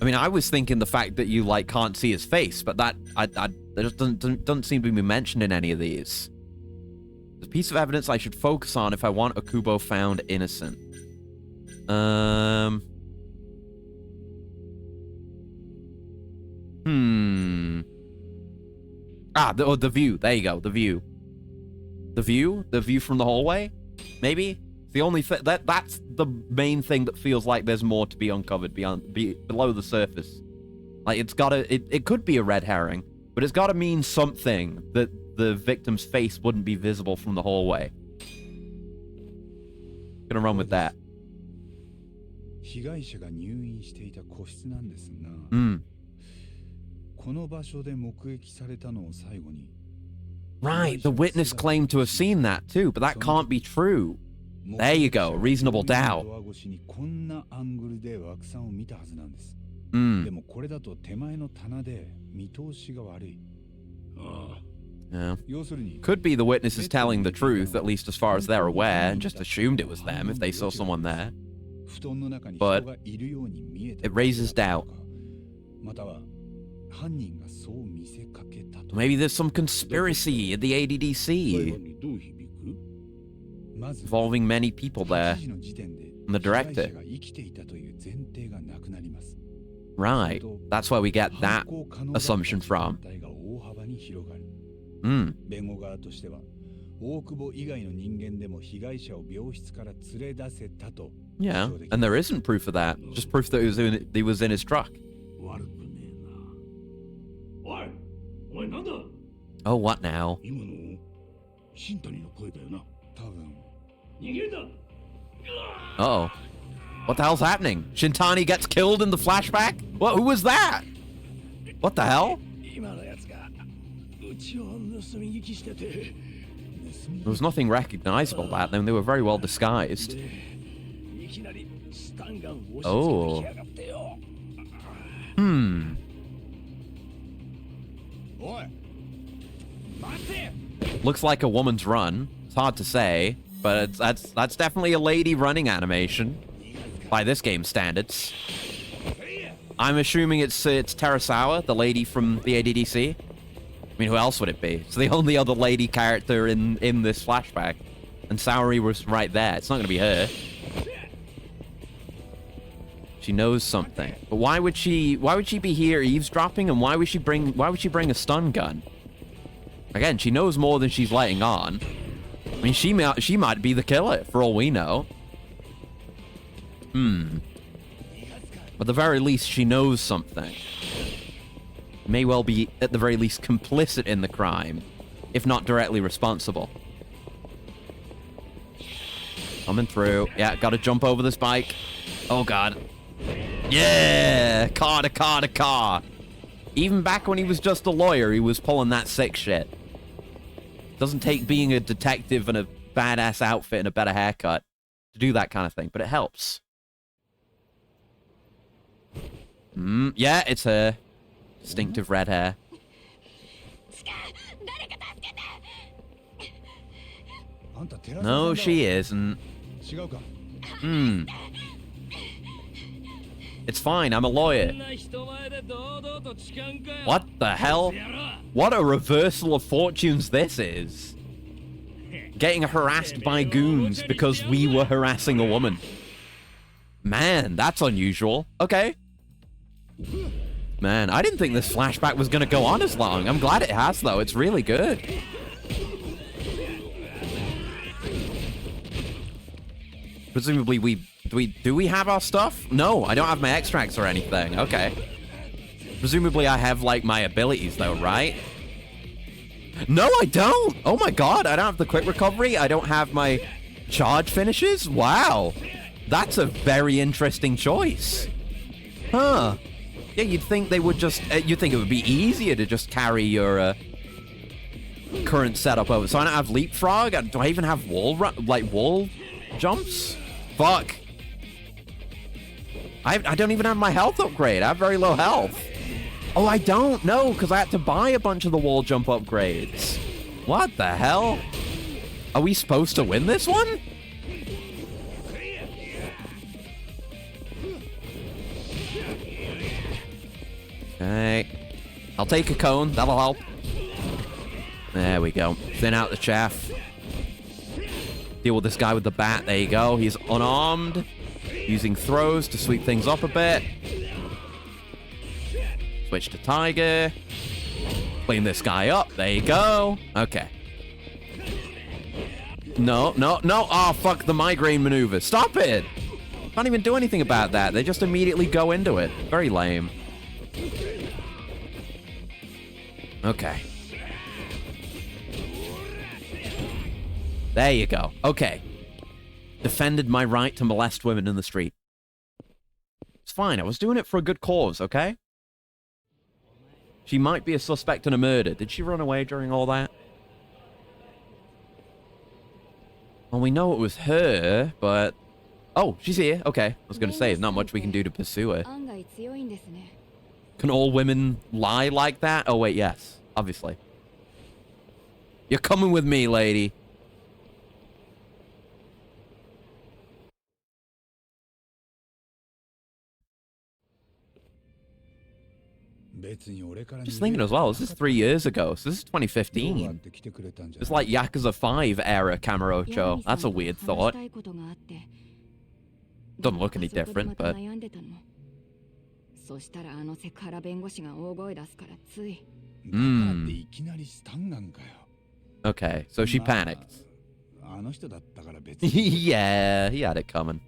I mean, I was thinking the fact that you, like, can't see his face, but that doesn't seem to be mentioned in any of these. The piece of evidence I should focus on if I want Akubo found innocent. The view. There you go. The view. The view? The view from the hallway? Maybe? It's the only thing that's the main thing that feels like there's more to be uncovered below the surface. Like it could be a red herring, but it's gotta mean something that the victim's face wouldn't be visible from the hallway. Gonna run with that. 被害者が入院していた個室なんですが、この場所で目撃されたのを最後に Right, the witness claimed to have seen that too, but that can't be true. There you go, reasonable doubt. こんなアングルで枠さんを見たはずなんです。でもこれだと手前の棚で見通しが悪い。Yeah. Could be the witness is telling the truth, at least as far as they're aware, and just assumed it was them if they saw someone there. But it raises doubt. Maybe there's some conspiracy at the ADDC involving many people there. And the director. Right. That's where we get that assumption from. Yeah, and there isn't proof of that. Just proof that he was in his truck. Oh, what now? Uh-oh. What the hell's happening? Shintani gets killed in the flashback? What? Who was that? What the hell? There was nothing recognizable about them. They were very well disguised. Oh. Looks like a woman's run. It's hard to say, but that's definitely a lady running animation by this game's standards. I'm assuming it's Terasawa, the lady from the ADDC. I mean, who else would it be? It's the only other lady character in this flashback. And Saori was right there. It's not going to be her. She knows something. But why would she be here eavesdropping, and why would she bring a stun gun? Again, she knows more than she's letting on. I mean, she might be the killer for all we know. At the very least, she knows something. May well be, at the very least, complicit in the crime, if not directly responsible. Coming through. Yeah, gotta jump over this bike. Oh, God. Yeah! Car to car to car. Even back when he was just a lawyer, he was pulling that sick shit. Doesn't take being a detective and a badass outfit and a better haircut to do that kind of thing, but it helps. Yeah, it's her. Distinctive red hair. No, she isn't. It's fine, I'm a lawyer. What the hell? What a reversal of fortunes this is. Getting harassed by goons because we were harassing a woman. Man, that's unusual. Okay. Man, I didn't think this flashback was going to go on as long. I'm glad it has, though. It's really good. Presumably, do we have our stuff? No, I don't have my extracts or anything. Okay. Presumably, I have, like, my abilities, though, right? No, I don't. Oh, my God. I don't have the quick recovery. I don't have my charge finishes. Wow. That's a very interesting choice. Huh. Yeah, you'd think they would just... you'd think it would be easier to just carry your current setup over. So I don't have leapfrog? Do I even have wall jumps? Fuck. I don't even have my health upgrade. I have very low health. Oh, I don't. No, because I had to buy a bunch of the wall jump upgrades. What the hell? Are we supposed to win this one? Okay. I'll take a cone. That'll help. There we go. Thin out the chaff. Deal with this guy with the bat. There you go. He's unarmed. Using throws to sweep things up a bit. Switch to Tiger. Clean this guy up. There you go. Okay. No, no, no. Oh, fuck the migraine maneuver. Stop it. Can't even do anything about that. They just immediately go into it. Very lame. Okay. There you go. Okay. Defended my right to molest women in the street. It's fine. I was doing it for a good cause, okay? She might be a suspect in a murder. Did she run away during all that? Well, we know it was her, but... Oh, she's here. Okay. I was going to say, there's not much we can do to pursue her. Can all women lie like that? Oh, wait, yes. Obviously. You're coming with me, lady. Just thinking as well, this is 3 years ago, so this is 2015. It's like Yakuza 5 era Kamurocho. That's a weird thought. Doesn't look any different, but... Okay, so she panicked. Yeah, he had it coming.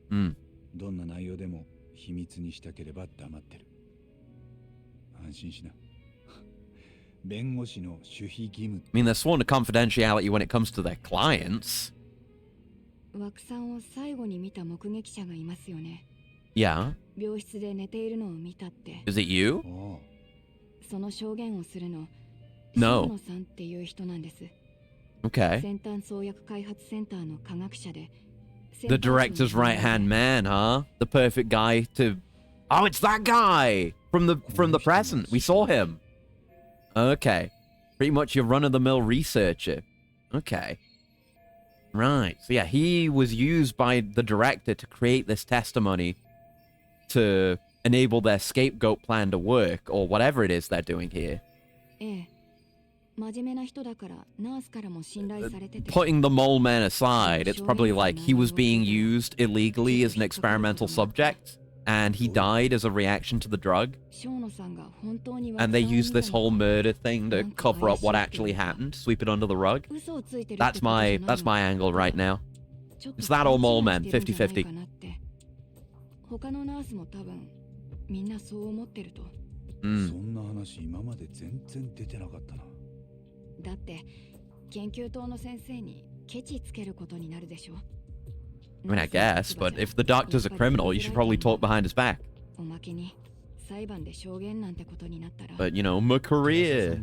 Hmm. I mean, they're sworn to confidentiality when it comes to their clients. Yeah. Is it you? No. Okay. The director's right-hand man, huh? The perfect guy to... Oh, it's that guy! From the present. We saw him. Okay. Pretty much your run-of-the-mill researcher. Okay. Right. So yeah, he was used by the director to create this testimony to enable their scapegoat plan to work, or whatever it is they're doing here. Putting the mole man aside, it's probably like he was being used illegally as an experimental subject, and he died as a reaction to the drug. And they used this whole murder thing to cover up what actually happened, sweep it under the rug. That's my angle right now. It's that or mole man, 50-50. I mean, I guess, but if the doctor's a criminal, you should probably talk behind his back. But, you know, my career.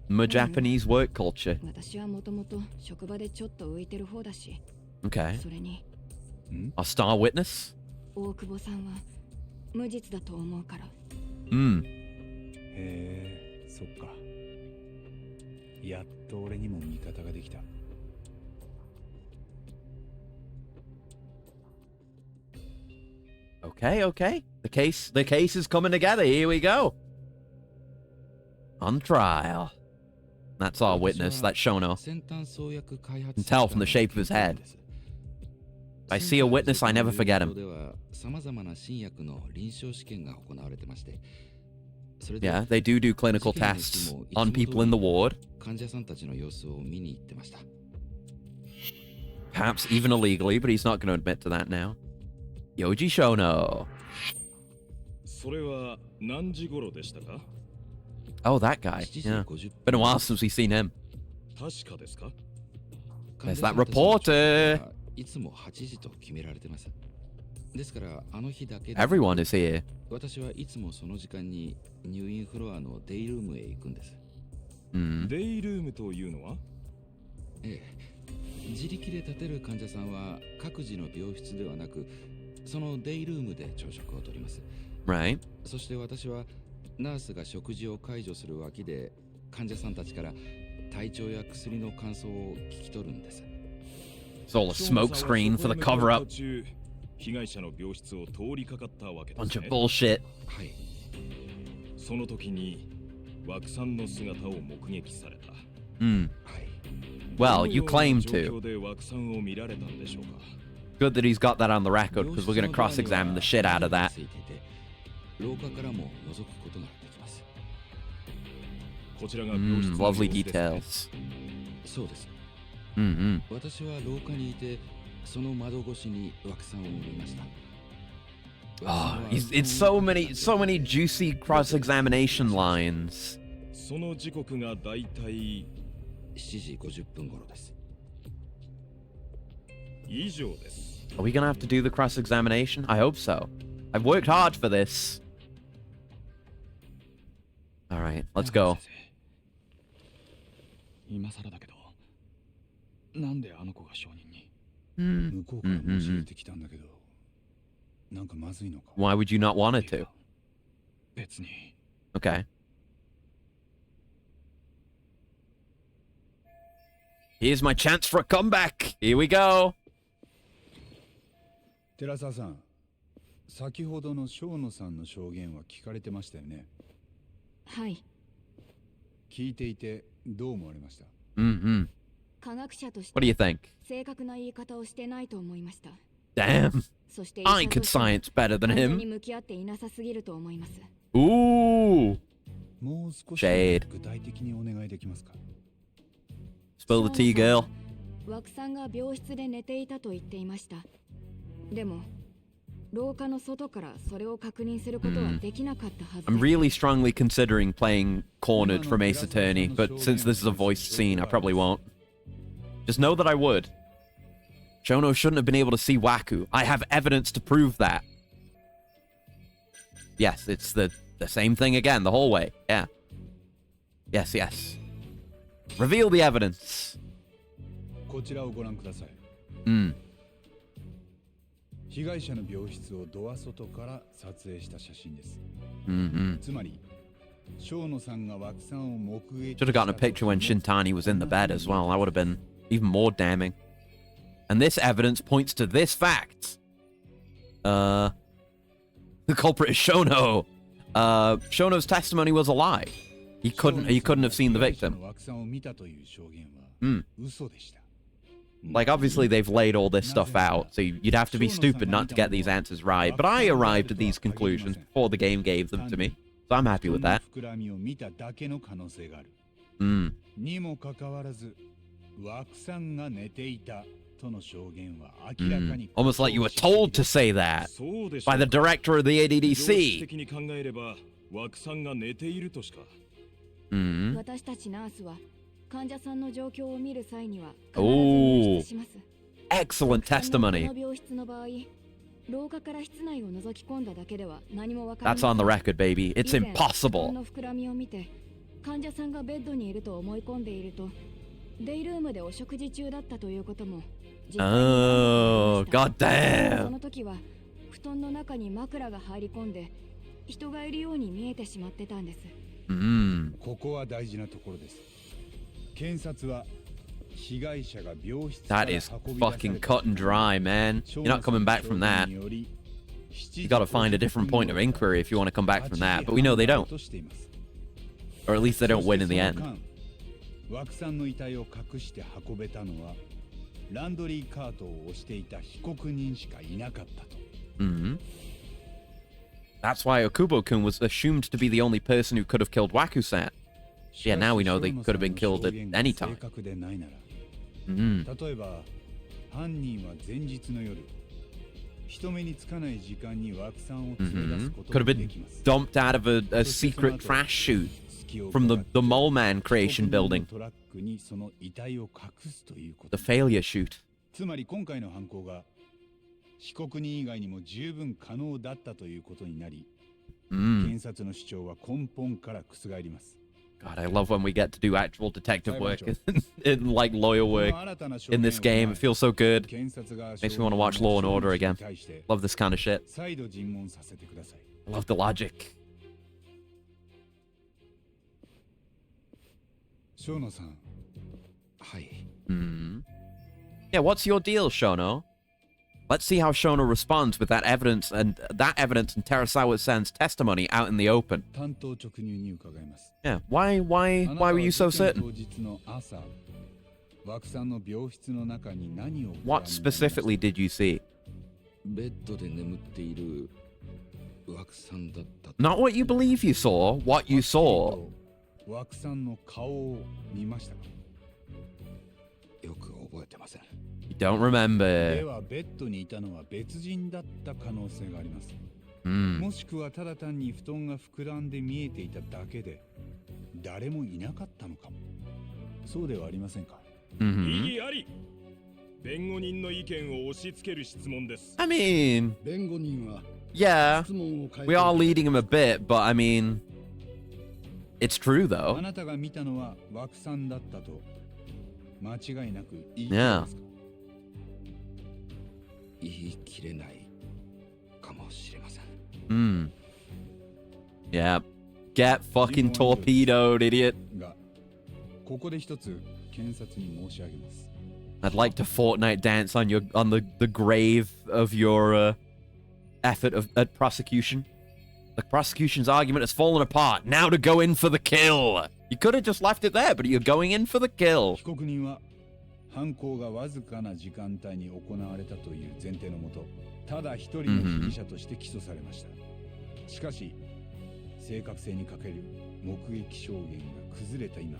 My Japanese work culture. Okay. A star witness? Okay, okay. The case is coming together. Here we go. On trial. That's our witness. That's Shono. You can tell from the shape of his head. I see a witness, I never forget him. Yeah, they do clinical tests on people in the ward. Perhaps even illegally, but he's not going to admit to that now. Yoji Shono. Oh, that guy. Yeah. Been a while since we've seen him. There's that reporter. Everyone is here. Right. そして私はナースが食事を介助する脇で患者さんたちから体調や薬の感想を聞き取るんです。 It's all a smoke screen for the cover up. 被害者の病室を通りかかったわけですね。 Bunch of bullshit. はい。その時に枠さんの姿を目撃された。Hmm. はい。 Well, you claim どのよう to. な状況で枠さんを見られたんでしょうか。 Good that he's got that on the record, because we're going to cross-examine the shit out of that. 廊下からも覗くことができます。こちらが病室の Lovely 様子ですね。 details. そうです。 Mm-hmm. 私は廊下にいてその窓越しに枠さんを見ました。 Oh, it's so many juicy cross-examination lines. その時刻がだいたい7時50分頃です。以上です。 Are we going to have to do the cross-examination? I hope so. I've worked hard for this. All right, let's go. 今更だけど、なんであの子が証人に？向こうから教えてきたんだけど、なんかまずいのか。 Why would you not want it to? 別に。 Okay. Here's my chance for a comeback. Here we go. 寺澤さん、先ほどの生野さんの証言は聞かれてましたよね。はい。聞いていてどう思われました？ Mm-hmm. 科学者とし What do you て think? 正確な言い方をしてないと思いました。 Damn. そして I could science better than 完全に him. 向き合っていなさすぎると思います。 Ooh. もう少し Shade. 具体的にお願いできますか？ Spill the tea, girl. 枠さんが病室で寝ていたと言っていました。でも廊下の外からそれを確認することはできなかったはずです。 I'm really strongly considering playing Cornered from Ace Attorney, but since this is a voiced scene, I probably won't. Just know that I would. Shono shouldn't have been able to see Waku. I have evidence to prove that. Yes, it's the same thing again, the whole way. Yeah. Yes, yes. Reveal the evidence. こちらをご覧ください。Hmm. 被害者の病室をドア外から撮影した写真です。Mm-hmm. つまり、生野さんが枠さんを目撃 Should have gotten a picture when Shintani was in the bed as well. That would have been even more damning. And this evidence points to this fact. The culprit is Shono. Shono's testimony was a lie. He couldn't have seen the victim. 枠さんを見たという証言は Hmm. 嘘でした。 Like, obviously, they've laid all this stuff out, so you'd have to be stupid not to get these answers right. But I arrived at these conclusions before the game gave them to me, so I'm happy with that. 膨らみを見ただけの可能性がある。 Hmm. にもかかわらず、枠さんが寝ていたとの証言は明らかに Almost like you were told to say that そうでしょ by う the か。 director of the 常識 ADDC. 的に考えれば枠さんが寝ているとしか。 Hmm. 私たちナースは患者さんの状況を見る際には必ずおー入室します。 Excellent こ testimony. の病室の場合、廊下から室内を覗き込んだだけでは何もわかりま That's せん。 on the record, baby. It's 以前布団 impossible. の膨らみを見て患者さんがベッドにいると思い込んでいるとデイルームでお食事中だったということも実際に Oh, 何度もありました。 god そ damn. の時は布団の中に枕が入り込んで人がいるように見えてしまってたんです。 Hmm. ここは大事なところです。検察は被害者が病室 That is fucking cut and dry, man. You're not coming back from that. You gotta find a different point of inquiry if you want to come back from that, but we know they don't. Or at least they don't win in the end. 枠さんの遺体を隠して運べたのはランドリーカートを押していた被告人しかいなかったと。That's why Okubo-kun was assumed to be the only person who could have killed Waku-san. Yeah, now we know they could have been killed at any time. 例えば犯人は前日の夜人目につかない時間に枠さんを連れ出すこと Could have が been できます。 dumped out of a secret crash chute from the Mole Man creation building. トラックにその遺体を隠すというこ The と。 failure chute. つまり今回の犯行が被告人以外にも十分可能だったということになり、検察の主張は根本から覆ります。 God, I love when we get to do actual detective work in like lawyer work in this game. It feels so good. Makes me want to watch Law and Order again. Love this kind of shit. 再度尋問させてください。 I love the logic. 生野さん。はい。Yeah, what's your deal, Shono? Let's see how Shono responds with that evidence and Terasawa-san's testimony out in the open. 担当直入に伺います。 Yeah, why were you so あなたは certain? 事件当日の朝、枠さんの病室の中に何をご覧になり What ました specifically did you see? ベッドで眠っている枠さんだったと。 Not what you believe you saw, what you saw. 枠さんの顔を見ましたか？よく覚えてません。 You don't で remember. はベッドにいたのは別人だった可能性があります。 もしくはただ単に布団が膨らんで見えていただけで誰もいなかったのかも。そうではありませんか？ 異議あり。弁護人の意見を押し付ける質問です。 I mean, 弁護人は yeah, 質問を変え we are leading him a bit, but I mean, it's true あ though. なたが見たのは枠さんだったと間違いなく言い切れ Yeah. ますか？言い切れないかもしれません。Yeah. Get fucking torpedoed, idiot. がここで一つ検察に申し上げます。 I'd like to Fortnite dance on the grave of your effort at prosecution. The prosecution's argument has fallen apart. Now to go in for the kill. You could have just left it there, but you're going in for the kill. 被告人は犯行がわずかな時間帯に行われたという前提のもと、ただ一人の被疑者として起訴されました。しかし、正確性に欠ける目撃証言が崩れた今、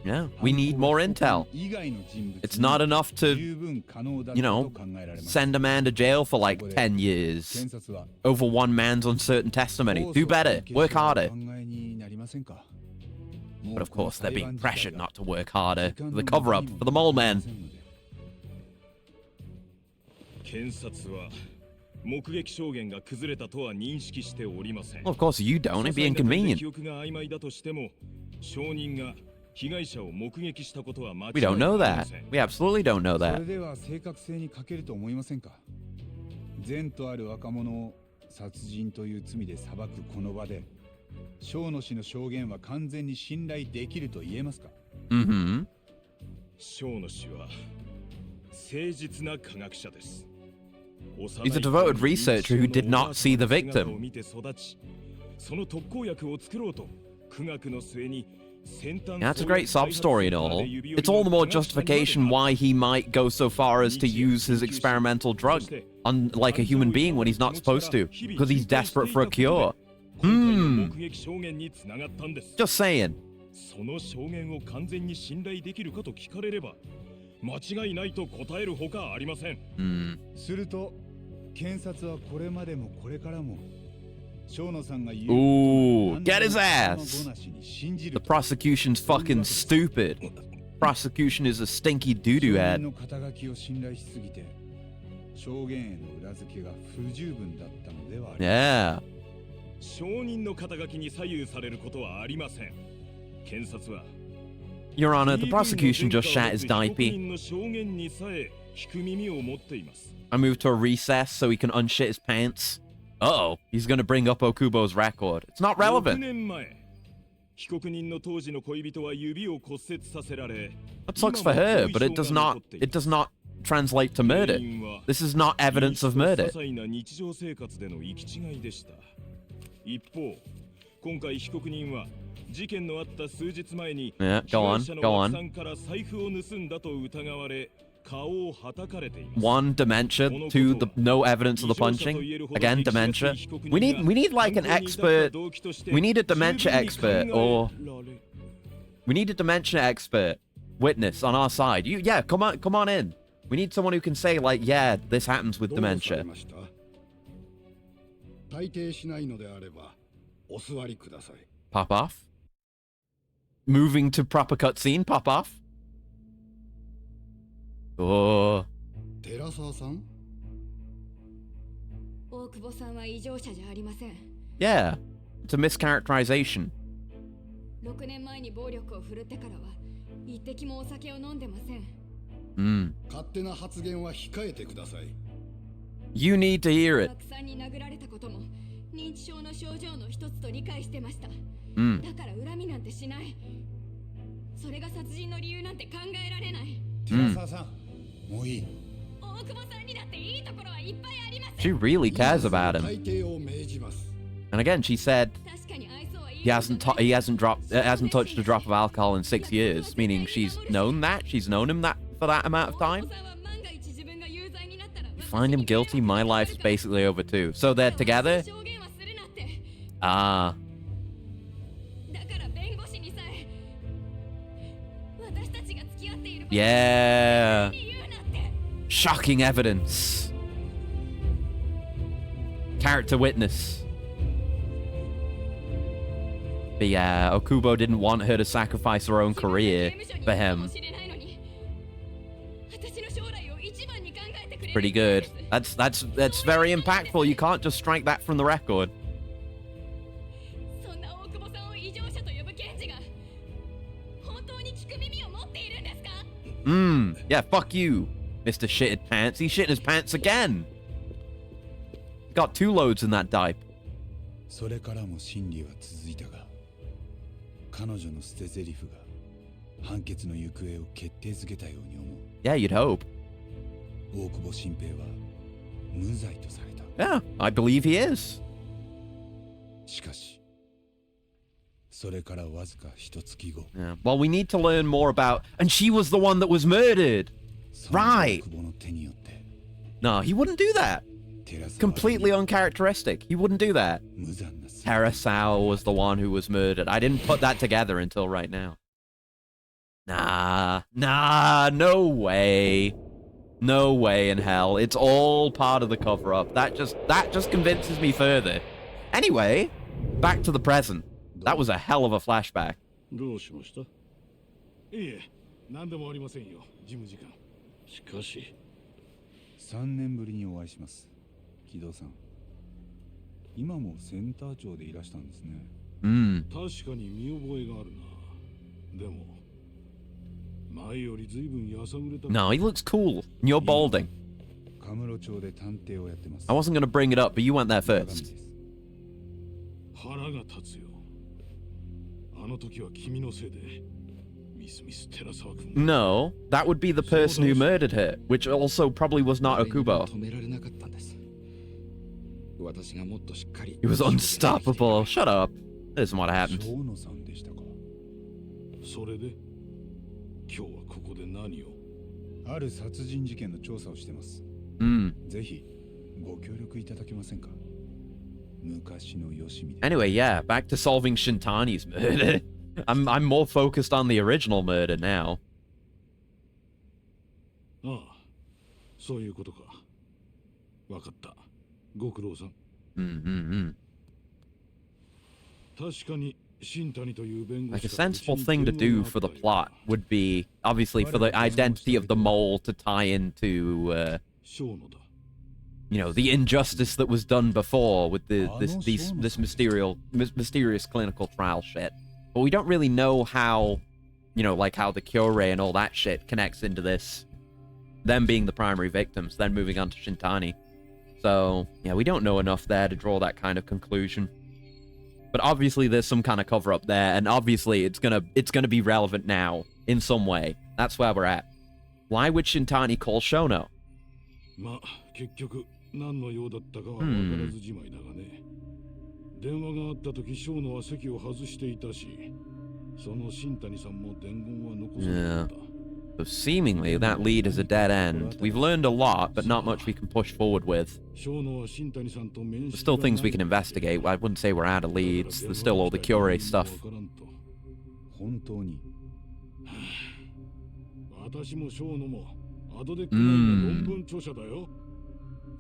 Yeah, we need more intel. 以外の人物 It's not enough to, 十分可能だ you と know, 考えられます。 send a man to jail for like 10 years 検察は over one man's uncertain testimony. Do better. Work harder. お考えになりませんか？ But of course, they're being pressured not to work harder. The cover-up for the Mole Man. 検察は目撃証言が崩れたとは認識しておりません。 Well, of course you don't. It'd be 些細な点で inconvenient. 記憶が曖昧だとしても、証人が被害者を目撃したことは間違い We don't know ありま that. せん。 We absolutely don't know それ that. では正確性に欠けると思いませんか？善とある若者を殺人という罪で裁くこの場で、生野氏の証言は完全に信頼できると言えますか？ Mm-hmm. 生野氏は誠実な科学者です。 He's a devoted researcher who did not see the victim. を見て育ち、その特効薬を作ろうと苦学の末に Yeah, that's a great sob story and all. It's all the more justification why he might go so far as to use his experimental drug on like a human being when he's not supposed to, because he's desperate for a cure. Just saying. その証言を完全に信頼できるかと聞かれれば間違いないと答えるほかありません。すると検察はこれまでもこれからも生野さんが言う Ooh, get his ass. The prosecution's fucking stupid. Prosecution is a stinky doo-doo 証人 head. の肩書きを信頼しすぎて証言への裏付けが不十分だったのではありません。 Yeah. 証人の肩書きに左右されることはありません。検察は Your Honor, the prosecution just shat his 被 diaper. 告人の証言にさえ聞く耳を持っています。 I moved to a recess so he can unshit his pants. Uh-oh, he's gonna bring up Okubo's record. It's not 6 relevant. 年前、被告人の当時の恋人は指を骨折させられ、 That sucks for her, but it does not translate to murder. This is not evidence of 些 murder. 細な日常生活での行き違いでした。一方、今回被告人は事件のあった数日前に Yeah, 被 go 害 on, 者の go 奥さ on. んから財布を盗んだと疑われ、One, dementia. Two, no evidence of the punching. Again, dementia. We need like an expert. We need a dementia expert, or we need a dementia expert witness on our side. Yeah, come on in. We need someone who can say like, yeah, this happens with dementia. Pop off. Moving to proper cutscene. Pop off. Oh. Yeah, it's a mischaracterization. 6年前に暴力を振るってからは一滴もお酒を飲んでません。勝手な発言は控えてください。You need to hear it. さんに殴られたことも認知症の症状の一つと理解してました。だから恨みなんてしない。それが殺人の理由なんて考えられない。寺澤さん、もういい。大久保さんにだっていいところはいっぱいあります。She really cares about him. And again, she said he hasn't touched a drop of alcohol in 6 years, meaning she's known him that for that amount of time. You find him guilty, my life is basically over too. So they're together? Ah. Yeah. Shocking evidence. Character witness. But yeah, Okubo didn't want her to sacrifice her own career for him. Pretty good. That's very impactful. You can't just strike that from the record. Yeah, fuck you, Mr. Shitted Pants. He shit his pants again. Got 2 loads in that dipe. Yeah, you'd hope. Yeah, I believe he is. Yeah. Well, we need to learn more about... And she was the one that was murdered. Right. No, he wouldn't do that. Completely uncharacteristic. He wouldn't do that. Terasao was the one who was murdered. I didn't put that together until right now. Nah, no way. No way in hell. It's all part of the cover-up. That just convinces me further. Anyway, back to the present. That was a hell of a flashback. どうしました？いえ、何でもありませんよ、事務次官。しかし、3年ぶりにお会いします。木戸さん。今もセンター長でいらしたんですね。確かに見覚えがあるな。でも、前よりずいぶんやさぐれた。No, he looks cool. You're balding. カムロ町で探偵をやってます。I wasn't gonna bring it up, but you went there first. 腹が立つよ。あの時は君のせいで。No, that would be the person who murdered her, which also probably was not Okubo. He was unstoppable. Shut up. This isn't what happened. それで今日はここで何を？ある殺人事件の調査をしてます。ぜひご協力いただけませんか？昔のよしみで。Anyway, yeah, back to solving Shintani's murder. I'm more focused on the original murder now. ああ、そういうことか。わかった。ご苦労さん。確かに。Like a sensible thing to do for the plot would be, obviously, for the identity of the mole to tie into, you know, the injustice that was done before with this mysterious clinical trial shit. But we don't really know how, you know, like how the Kyorei and all that shit connects into this. Them being the primary victims, then moving on to Shintani. So, yeah, we don't know enough there to draw that kind of conclusion. But obviously there's some kind of cover-up there, and obviously it's gonna be relevant now, in some way. That's where we're at. Why would Shintani call Shono? So seemingly that lead is a dead end. We've learned a lot, but not much we can push forward with. There's still things we can investigate. I wouldn't say we're out of leads. There's still all the Curie stuff.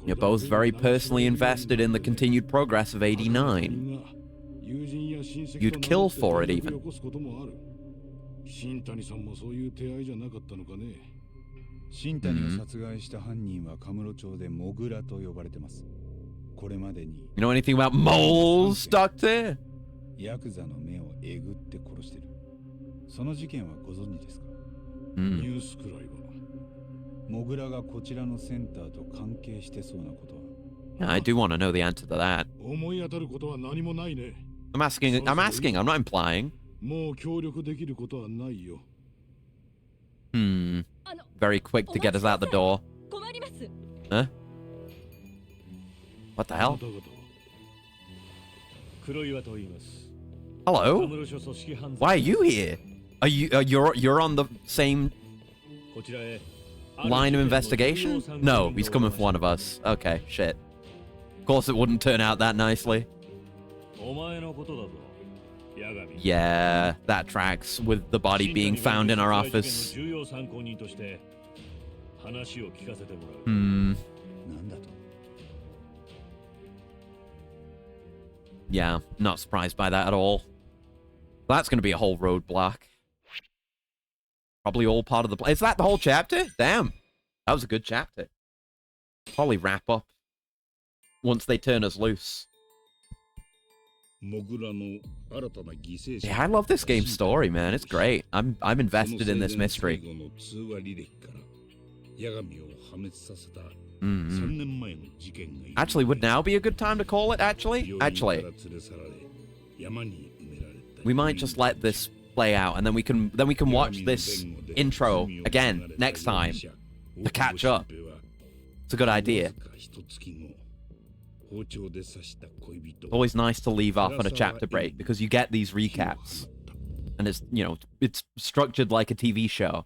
You're both very personally invested in the continued progress of 89. You'd kill for it, even. 新谷さんもそういう手合いじゃなかったのかね。新谷を殺害した犯人はカムロ町でモグラと呼ばれてます。これまでに You know anything about moles, Doctor? ヤクザの目をえぐって殺してる。その事件はご存知ですか？ニュースくらいは。モグラがこちらのセンターと関係してそうなことは。Yeah, I do want to know the answer to that. 思い当たることは何もないね。I'm asking, I'm not implying. もう協力できることはないよ。Very quick to get us out the door. Huh? What the hell? Hello? Why are you here? You're on the same line of investigation? No, he's coming for one of us. Okay, shit. Of course it wouldn't turn out that nicely. Yeah, that tracks with the body being found in our office. Yeah, not surprised by that at all. That's going to be a whole roadblock. Probably all part of the... Is that the whole chapter? Damn. That was a good chapter. Probably wrap up once they turn us loose. Yeah, I love this game's story, man. It's great. I'm invested in this mystery. Actually, would now be a good time to call it, actually? We might just let this play out, and then we can watch this intro again next time to catch up. It's a good idea. Always nice to leave off on a chapter break because you get these recaps, and it's, you know, it's structured like a TV show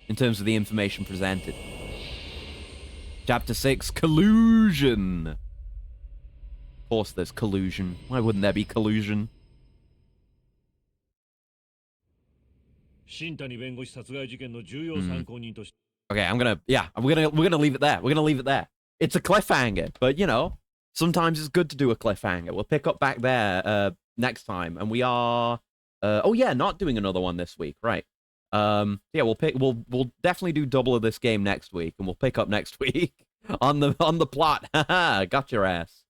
in terms of the information presented. Chapter 6, collusion. Of course there's collusion. Why wouldn't there be collusion? Okay, we're gonna leave it there. We're gonna leave it there. It's a cliffhanger, but you know, sometimes it's good to do a cliffhanger. We'll pick up back there next time, and we are oh yeah, not doing another one this week, right? Yeah, we'll definitely do double of this game next week, and we'll pick up next week on the plot. Haha, got your ass.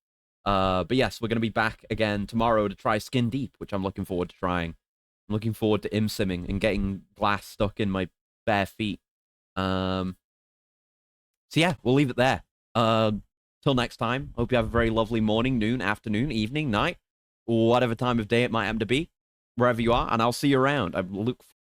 But yes, we're gonna be back again tomorrow to try Skin Deep, which I'm looking forward to trying. I'm looking forward to simming and getting glass stuck in my bare feet. So yeah, we'll leave it there. Till next time, hope you have a very lovely morning, noon, afternoon, evening, night, whatever time of day it might happen to be, wherever you are, and I'll see you around. I look